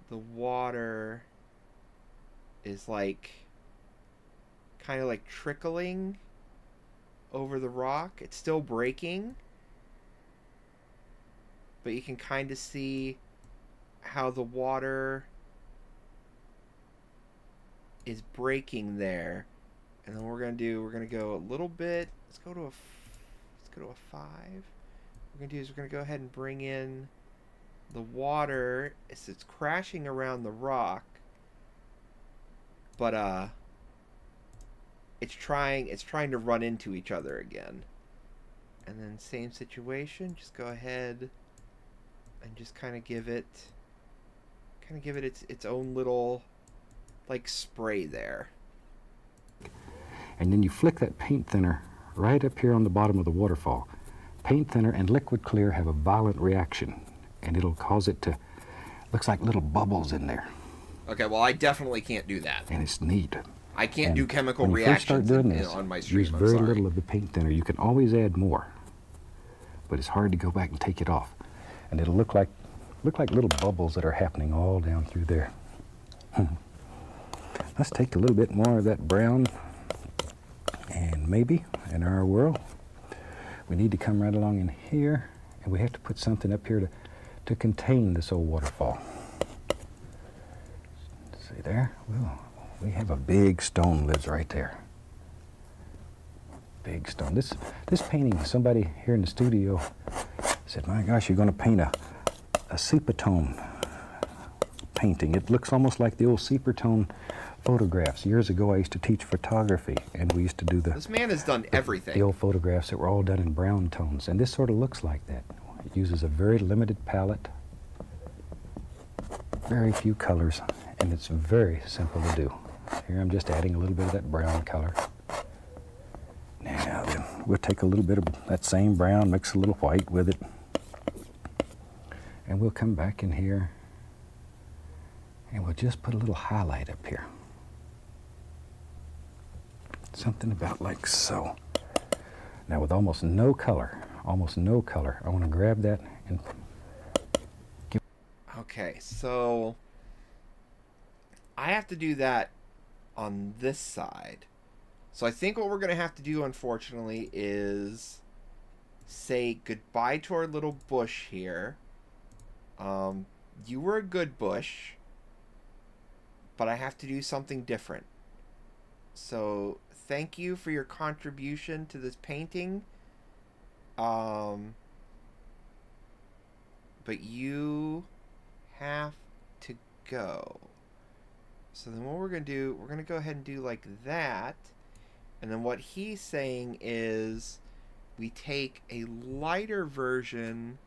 the water is like kind of like trickling over the rock. It's still breaking, but you can kind of see how the water is breaking there. And then we're gonna go a little bit. Let's go to a 5. What we're gonna do is we're gonna go ahead and bring in the water as it's crashing around the rock, but it's trying to run into each other again. And then same situation, just go ahead and just kind of give it its own little like spray there. And then you flick that paint thinner right up here on the bottom of the waterfall. Paint thinner and liquid clear have a violent reaction, and it'll cause it to, looks like little bubbles in there. Okay, well I definitely can't do that. And it's neat. I can't And do chemical when you first start reactions doing this, on my stream. use I'm very sorry. little of the paint thinner. You can always add more, but it's hard to go back and take it off. And it'll look like little bubbles that are happening all down through there. Let's take a little bit more of that brown maybe in our world. We need to come right along in here, and we have to put something up here to contain this old waterfall. See there? Well, we have a big stone lives right there. Big stone. This painting, somebody here in the studio said, my gosh, you're going to paint a sepia tone painting. It looks almost like the old sepia tone photographs. Years ago, I used to teach photography, and we used to do This man has done everything. The old photographs that were all done in brown tones, and this sort of looks like that. It uses a very limited palette, very few colors, and it's very simple to do. Here I'm just adding a little bit of that brown color. Now then, we'll take a little bit of that same brown, mix a little white with it, and we'll come back in here, and we'll just put a little highlight up here. Something about like so. Now with almost no color, I want to grab that and give. Okay, so I have to do that on this side. So I think what we're going to have to do, unfortunately, is say goodbye to our little bush here. You were a good bush, but I have to do something different. So thank you for your contribution to this painting. But you have to go. So then what we're going to do, we're going to go ahead and do like that. And then what he's saying is we take a lighter version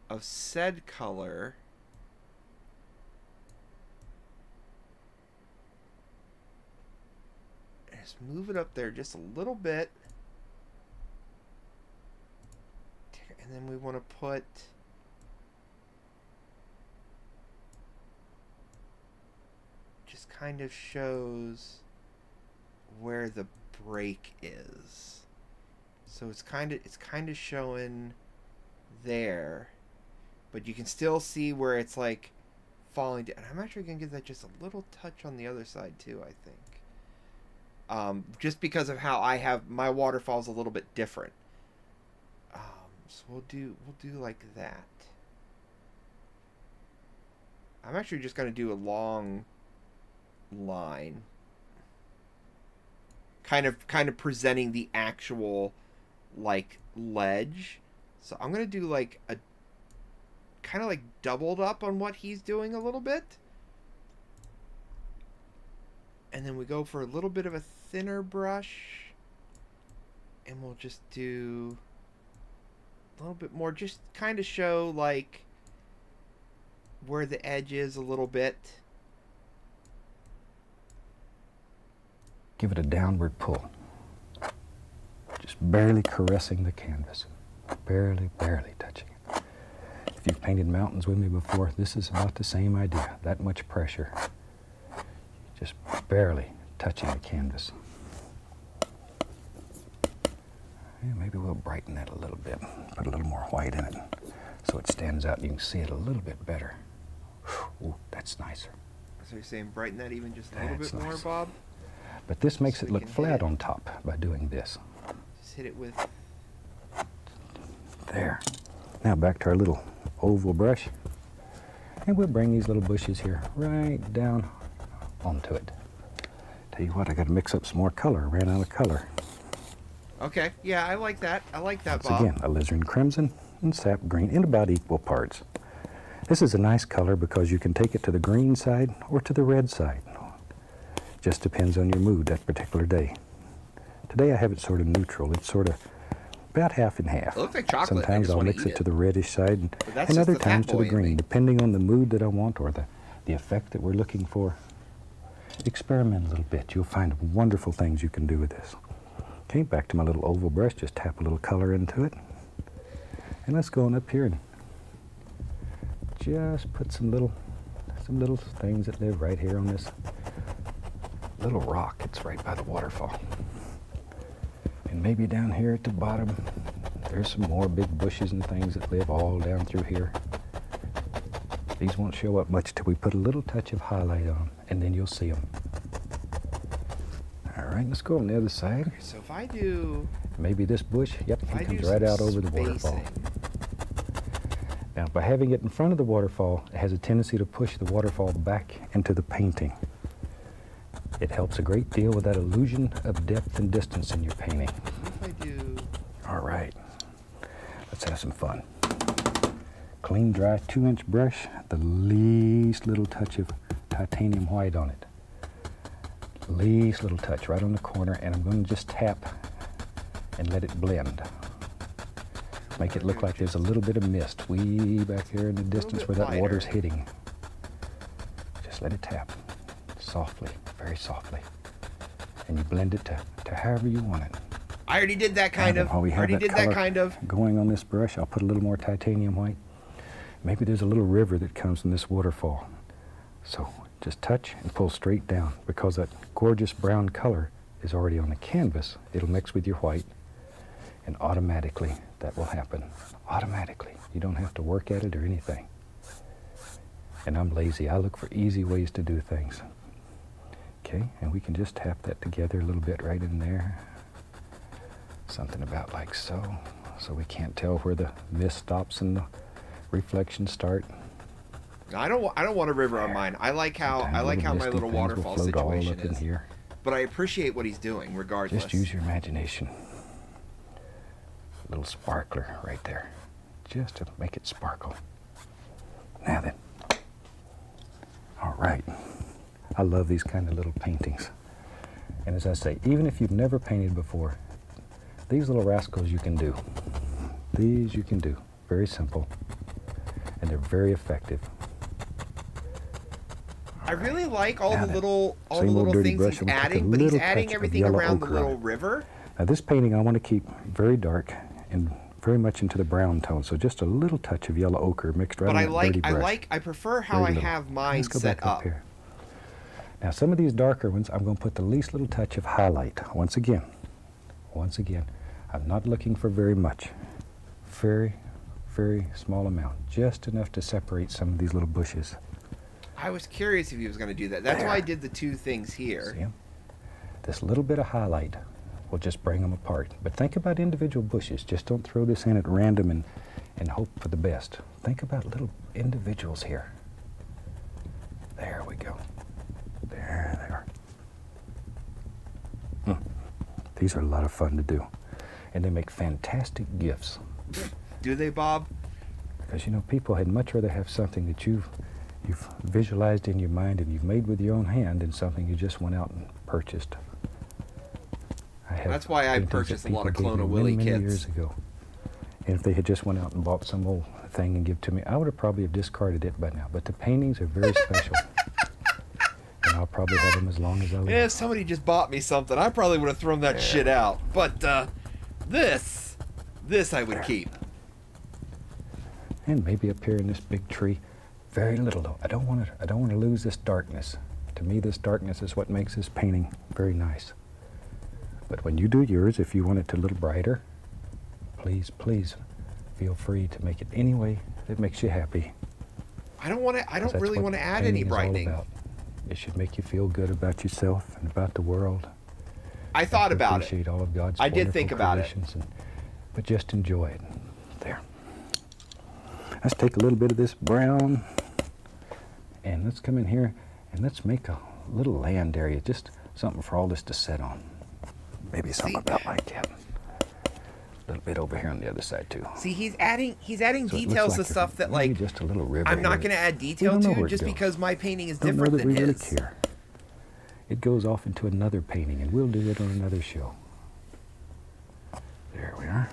of said color and just move it up there just a little bit. And then we want to put just kind of shows where the break is. So it's kind of showing there, but you can still see where it's like falling down. I'm actually gonna give that just a little touch on the other side too, I think. Just because of how I have my waterfalls a little bit different. So we'll do like that. I'm actually just gonna do a long line, kind of presenting the actual like ledge. So I'm gonna do like a kind of like doubled up on what he's doing a little bit, and then we go for a little bit of a thinner brush, and we'll just do a little bit more, just kind of show like where the edge is a little bit. Give it a downward pull. Just barely caressing the canvas. Barely touching it. If you've painted mountains with me before, this is about the same idea. That much pressure. Just barely touching the canvas. Yeah, maybe we'll brighten that a little bit. Put a little more white in it so it stands out and you can see it a little bit better. Ooh, that's nicer. So you're saying brighten that even just a little bit more, Bob? But this makes it look flat on top by doing this. Just hit it with... There. Now back to our little oval brush. And we'll bring these little bushes here right down onto it. Tell you what, I got to mix up some more color. I ran out of color. Okay, yeah, I like that. I like that, Once Bob. again, alizarin crimson and sap green in about equal parts. This is a nice color because you can take it to the green side or to the red side. Just depends on your mood that particular day. Today I have it sort of neutral. It's sort of about half and half. It looks like chocolate. Sometimes I'll mix it to the reddish side and other times to the green, depending on the mood that I want or the effect that we're looking for. Experiment a little bit. You'll find wonderful things you can do with this. Okay, back to my little oval brush. Just tap a little color into it. And let's go on up here and just put some little things that live right here on this little rock. It's right by the waterfall. And maybe down here at the bottom, there's some more big bushes and things that live all down through here. These won't show up much till we put a little touch of highlight on, and then you'll see them. All right. right, let's go on the other side. Okay, so if I do... Maybe this bush, yep, I it comes do right some out over the waterfall. spacing. Now, by having it in front of the waterfall, it has a tendency to push the waterfall back into the painting. It helps a great deal with that illusion of depth and distance in your painting. What if I do... All right, let's have some fun. Clean, dry 2-inch brush, the least little touch of titanium white on it. Least little touch right on the corner, and I'm going to just tap and let it blend. Make it look like there's a little bit of mist way back here in the distance where that water's hitting. Just let it tap softly, very softly, and you blend it to however you want it. I already did that kind of. While we have Already that did that color kind of. going on this brush, I'll put a little more titanium white. Maybe there's a little river that comes from this waterfall. So just touch and pull straight down, because that gorgeous brown color is already on the canvas. It'll mix with your white, and automatically that will happen. Automatically. You don't have to work at it or anything. And I'm lazy. I look for easy ways to do things. Okay, and we can just tap that together a little bit right in there. Something about like so. So we can't tell where the mist stops and the reflections start. I don't want a river on mine. I like how my little waterfall situation is. Here. But I appreciate what he's doing regardless. Just use your imagination. A little sparkler right there, just to make it sparkle. Now then. All right. I love these kind of little paintings. And as I say, even if you've never painted before, these little rascals you can do. These you can do. Very simple. And they're very effective. I really like all Now the then, little dirty things brush, he's I'm gonna take a adding, but he's little adding touch of everything yellow around the ochre on little it. river. Now this painting I want to keep very dark and very much into the brown tone, so just a little touch of yellow ochre mixed right But on that dirty brush. I prefer how I have mine Let's go set back up up. here. Now some of these darker ones, I'm going to put the least little touch of highlight. Once again, I'm not looking for very much. Very, very small amount. Just enough to separate some of these little bushes. I was curious if he was going to do that. That's why I did the two things here. See 'em? This little bit of highlight will just bring them apart. But think about individual bushes. Just don't throw this in at random and hope for the best. Think about little individuals here. There we go. There they are. These are a lot of fun to do. And they make fantastic gifts. Do they, Bob? Because, you know, people had much rather have something that you've visualized in your mind and you've made with your own hand than something you just went out and purchased. That's why I purchased a lot of Clone of Willy many kits. years ago. And if they had just went out and bought some old thing and give it to me, I would have probably have discarded it by now. But the paintings are very special. And I'll probably have them as long as I live. Yeah, if somebody just bought me something, I probably would have thrown that shit out. But this I would keep. And maybe up here in this big tree, very little though. I don't want to lose this darkness. To me, this darkness is what makes this painting very nice. But when you do yours, if you want it a little brighter, please feel free to make it any way that makes you happy. I don't really want to add any brightening. It should make you feel good about yourself and about the world. I thought about it. Appreciate all of God's I did wonderful think about it. creations, but just enjoy it. There. Let's take a little bit of this brown and let's come in here and let's make a little land area, just something for all this to set on. Maybe something about like that. A little bit over here on the other side too. See, he's adding So details to stuff that like just a little river I'm not here. going to add detail to just because my painting is different than we really his. care. It goes off into another painting, and we'll do it on another show. There we are.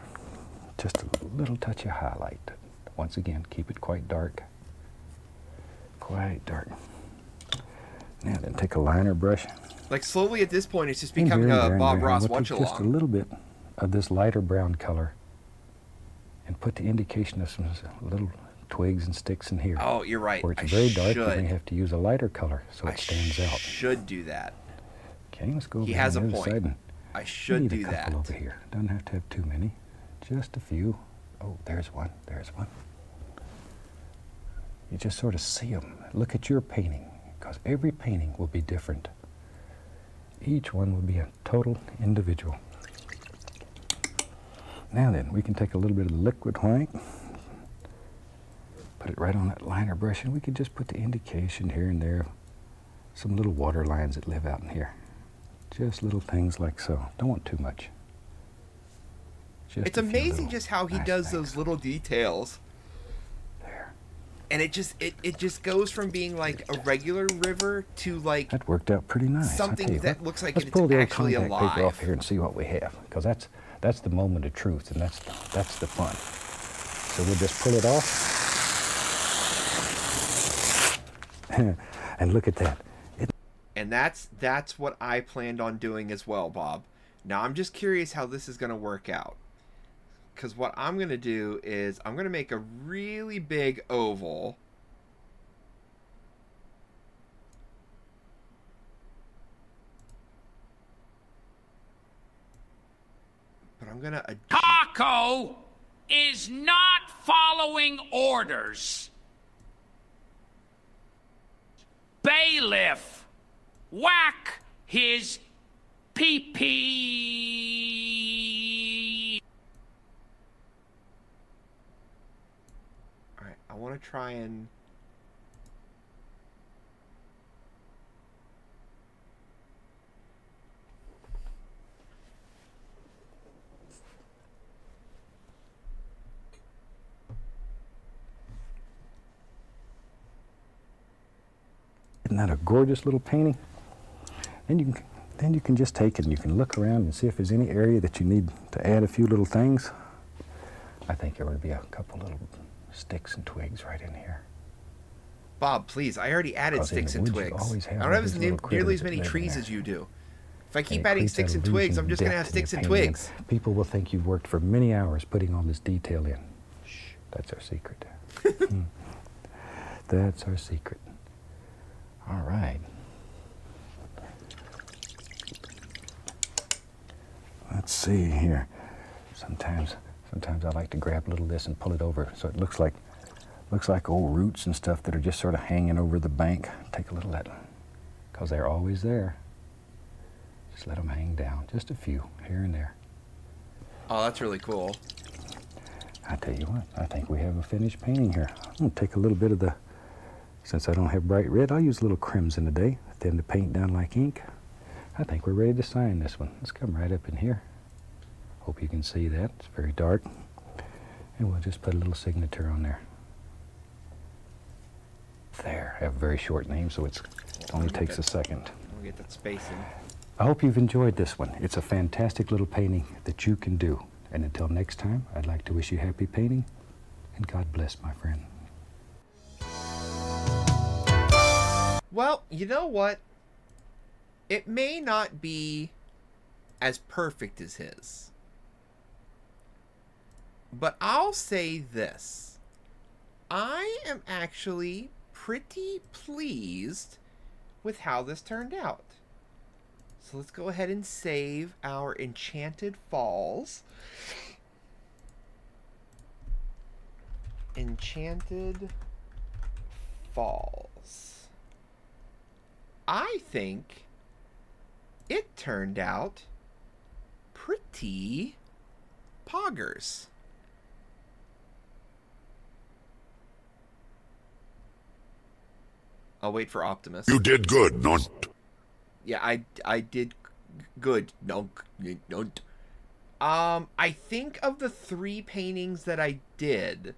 Just a little touch of highlight. Once again, keep it quite dark. Quite dark. Now then, take a liner brush. Like slowly at this point, it's just And becoming very, a very, Bob very Ross we'll take watch-along. just a little bit of this lighter brown color and put the indication of some little twigs and sticks in here. Oh, you're right. Where it's I very dark, should. you're going to have to use a lighter color so it stands out. Should do that. Okay, let's go over He here has on a the other point. side and I should need do a couple that. over here. Doesn't have to have too many. Just a few. Oh, there's one. There's one. You just sort of see them. Look at your painting, because every painting will be different. Each one will be a total individual. Now then, we can take a little bit of the liquid white, put it right on that liner brush, and we can just put the indication here and there, some little water lines that live out in here. Just little things like so. Don't want too much. It's amazing just how he does those little details. There. And it just goes from being like a regular river to like that worked out pretty nice. Something that looks like it's actually alive. Let's pull the old contact paper off here and see what we have, because that's the moment of truth, and that's the fun. So we'll just pull it off. And look at that. And that's what I planned on doing as well, Bob. Now I'm just curious how this is going to work out. Because what I'm going to do is I'm going to make a really big oval. But I'm going to... Taco is not following orders. Bailiff, whack his pee-pee. All right, I want to try and... Isn't that a gorgeous little painting? And then you can just take it and you can look around and see if there's any area that you need to add a few little things. I think there would be a couple little sticks and twigs right in here. Bob, please, I already added sticks and twigs. I don't have nearly as many trees as you do. If I keep adding sticks and twigs, I'm just going to have sticks and twigs. People will think you've worked for many hours putting all this detail in. Shh, that's our secret. That's our secret. All right. Let's see here. Sometimes I like to grab a little of this and pull it over so it looks like old roots and stuff that are just sort of hanging over the bank. Take a little of that, because they're always there. Just let them hang down, just a few here and there. Oh, that's really cool. I tell you what, I think we have a finished painting here. I'm gonna take a little bit of the, since I don't have bright red, I'll use a little crimson today, thin the paint down like ink. I think we're ready to sign this one. Let's come right up in here. Hope you can see that. It's very dark. And we'll just put a little signature on there. There. I have a very short name, so it only takes a second. We'll get that spacing. I hope you've enjoyed this one. It's a fantastic little painting that you can do. And until next time, I'd like to wish you happy painting, and God bless, my friend. Well, you know what? It may not be as perfect as his. But I'll say this. I am actually pretty pleased with how this turned out. So let's go ahead and save our Enchanted Falls. Enchanted Falls. I think it turned out pretty poggers. I'll wait for Optimus. You did good, not. Yeah, I did good. No. I think of the 3 paintings that I did,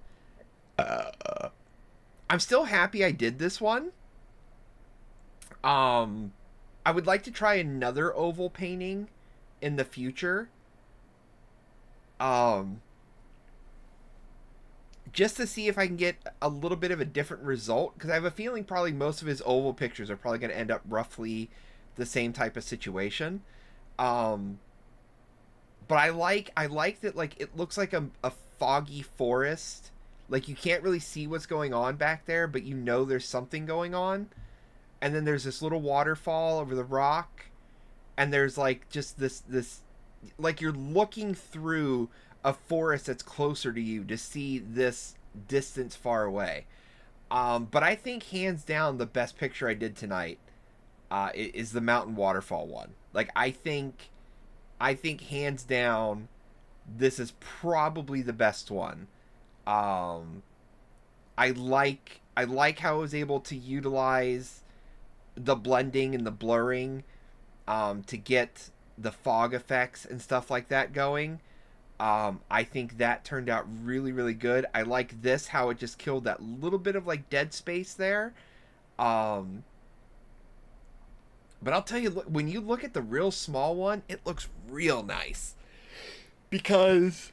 I'm still happy I did this one. I would like to try another oval painting in the future. Just to see if I can get a little bit of a different result, because I have a feeling probably most of his oval pictures are probably going to end up roughly the same type of situation. But I like that, like, it looks like a foggy forest. Like, you can't really see what's going on back there, but you know there's something going on. And then there's this little waterfall over the rock, and there's like just this like you're looking through a forest that's closer to you to see this distance far away. But I think hands down the best picture I did tonight is the mountain waterfall one. Like, I think hands down, this is probably the best one. I like how I was able to utilize the blending and the blurring to get the fog effects and stuff like that going. I think that turned out really, really good. I like this, how it just killed that little bit of like dead space there. But I'll tell you, when you look at the real small one, it looks real nice. Because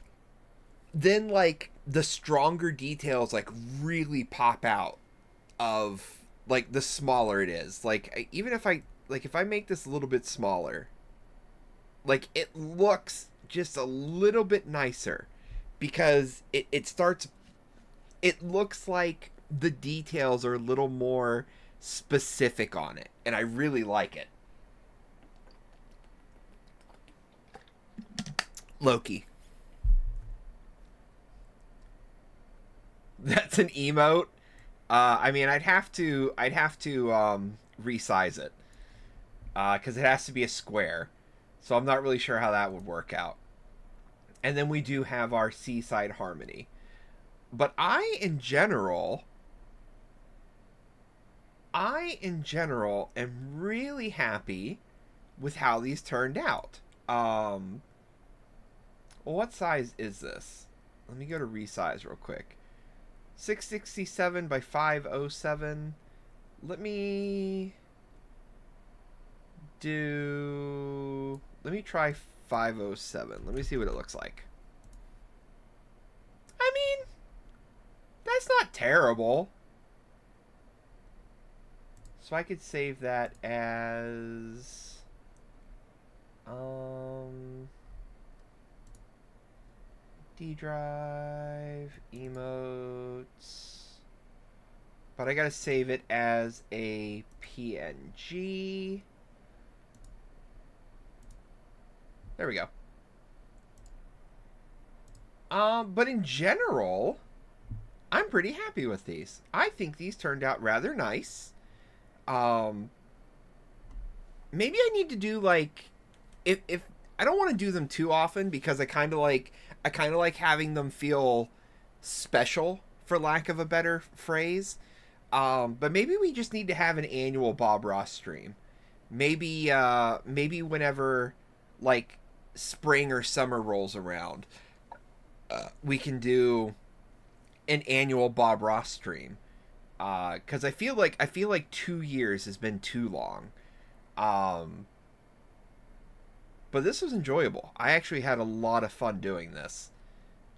then like the stronger details like really pop out of like the smaller it is. Like even if I make this a little bit smaller, like it looks just a little bit nicer because it looks like the details are a little more specific on it, and I really like it. Loki. That's an emote. I mean, I'd have to resize it because it has to be a square, so I'm not really sure how that would work out. And then we do have our Seaside Harmony, but I in general am really happy with how these turned out. Well, what size is this? Let me go to resize real quick. 667 by 507. Let me try 507. Let me see what it looks like. I mean, that's not terrible. So I could save that as D drive emotes, but I gotta save it as a PNG. There we go. But in general, I'm pretty happy with these. I think these turned out rather nice. Maybe I need to do like, if I don't want to do them too often because I kind of like having them feel special, for lack of a better phrase. But maybe we just need to have an annual Bob Ross stream. Maybe whenever like spring or summer rolls around, we can do an annual Bob Ross stream. Because I feel like 2 years has been too long. But this was enjoyable. I actually had a lot of fun doing this.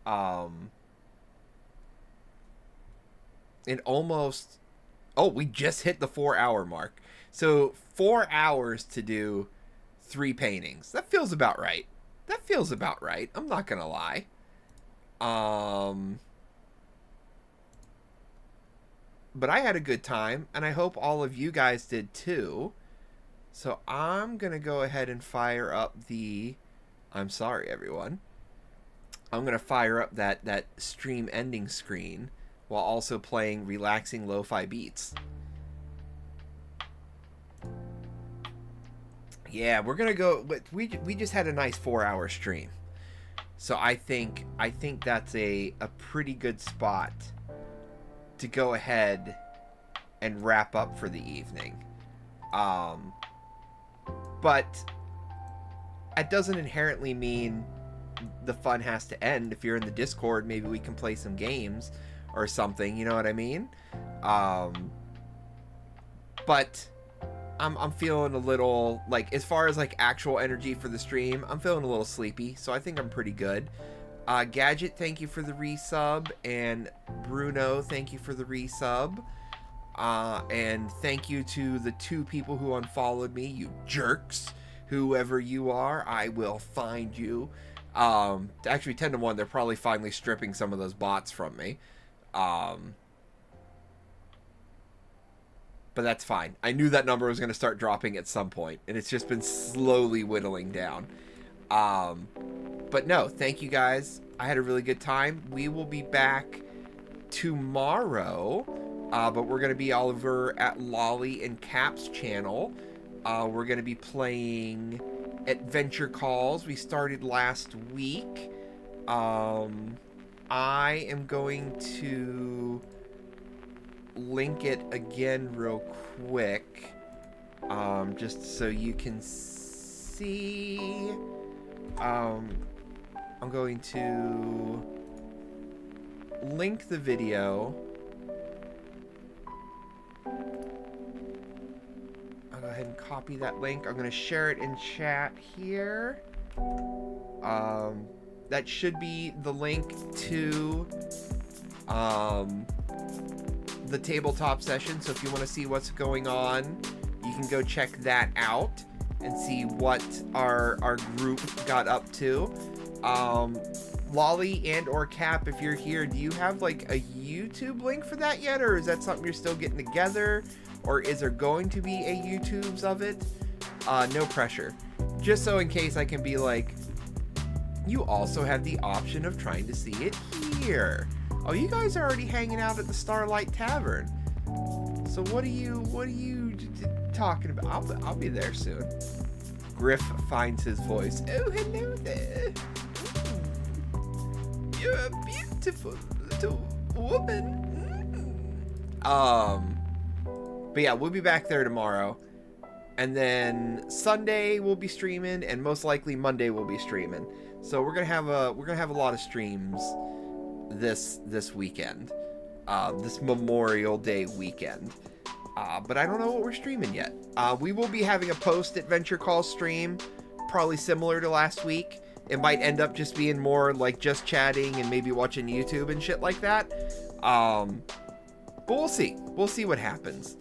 And almost... Oh, we just hit the 4-hour mark. So 4 hours to do 3 paintings. That feels about right. I'm not gonna lie. But I had a good time, and I hope all of you guys did too. So I'm going to go ahead and fire up the... I'm sorry, everyone. I'm going to fire up that stream ending screen while also playing relaxing lo-fi beats. Yeah, we're going to go... We just had a nice 4-hour stream. So I think that's a pretty good spot to go ahead and wrap up for the evening. But that doesn't inherently mean the fun has to end. If you're in the Discord, maybe we can play some games or something, you know what I mean? But I'm feeling a little, like, as far as like actual energy for the stream, I'm feeling a little sleepy, so I think I'm pretty good. Gadget, thank you for the resub, and Bruno, thank you for the resub. And thank you to the 2 people who unfollowed me, you jerks. Whoever you are, I will find you. Actually, 10 to 1, they're probably finally stripping some of those bots from me. But that's fine. I knew that number was going to start dropping at some point, and it's just been slowly whittling down. But no, thank you guys. I had a really good time. We will be back tomorrow, but we're going to be all over at Lolly and Cap's channel We're going to be playing Adventure Calls. We started last week. I am going to link it again real quick, just so you can see. I'm going to link the video. I'll go ahead and copy that link. I'm going to share it in chat here. That should be the link to the tabletop session. So if you want to see what's going on, you can go check that out and see what our group got up to. Lolly and or Cap, if you're here, do you have like a YouTube link for that yet, or is that something you're still getting together, or is there going to be a YouTubes of it? No pressure. Just so in case I can be like, you also have the option of trying to see it here. Oh, you guys are already hanging out at the Starlight Tavern. So what are you talking about? I'll be there soon. Griff finds his voice. Oh, hello there. You're a beautiful little woman. But yeah, we'll be back there tomorrow. And then Sunday we'll be streaming, and most likely Monday we'll be streaming. So we're gonna have a lot of streams this weekend, this Memorial Day weekend. But I don't know what we're streaming yet. We will be having a post Adventure Call stream, probably similar to last week. It might end up just being more like just chatting and maybe watching YouTube and shit like that. But we'll see. We'll see what happens.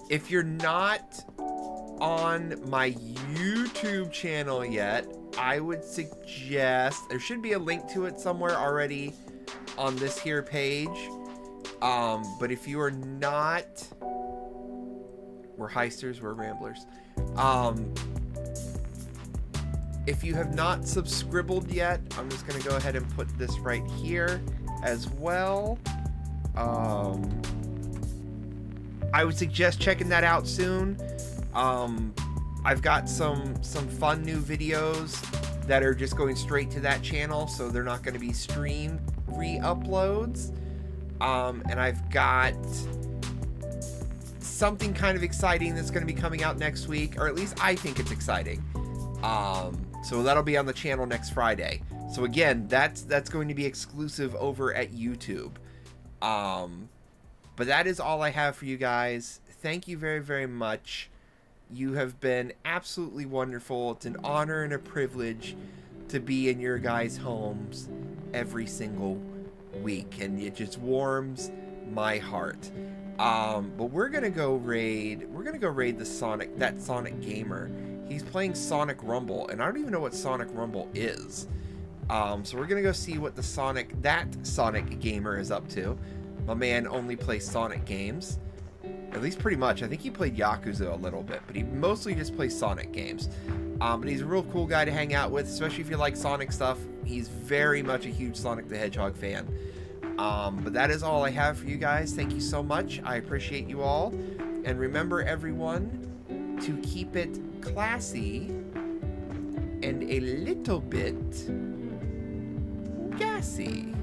If you're not on my YouTube channel yet, I would suggest, there should be a link to it somewhere already on this here page. But if you are not, we're heisters, we're ramblers. If you have not subscribed yet, I'm just going to go ahead and put this right here as well. I would suggest checking that out soon. I've got some fun new videos that are just going straight to that channel, so they're not going to be stream re-uploads. And I've got something kind of exciting that's going to be coming out next week, or at least I think it's exciting. So that'll be on the channel next Friday. So again, that's going to be exclusive over at YouTube. But that is all I have for you guys. Thank you very, very much. You have been absolutely wonderful. It's an honor and a privilege to be in your guys' homes every single week, and it just warms my heart. But we're gonna go raid the Sonic Gamer. He's playing Sonic Rumble, and I don't even know what Sonic Rumble is. So we're gonna go see what that Sonic Gamer is up to. My man only plays Sonic games, at least pretty much. I think he played Yakuza a little bit, but he mostly just plays Sonic games. But he's a real cool guy to hang out with, especially if you like Sonic stuff. He's very much a huge Sonic the Hedgehog fan. But that is all I have for you guys. Thank you so much. I appreciate you all. And remember, everyone, to keep it classy and a little bit gassy.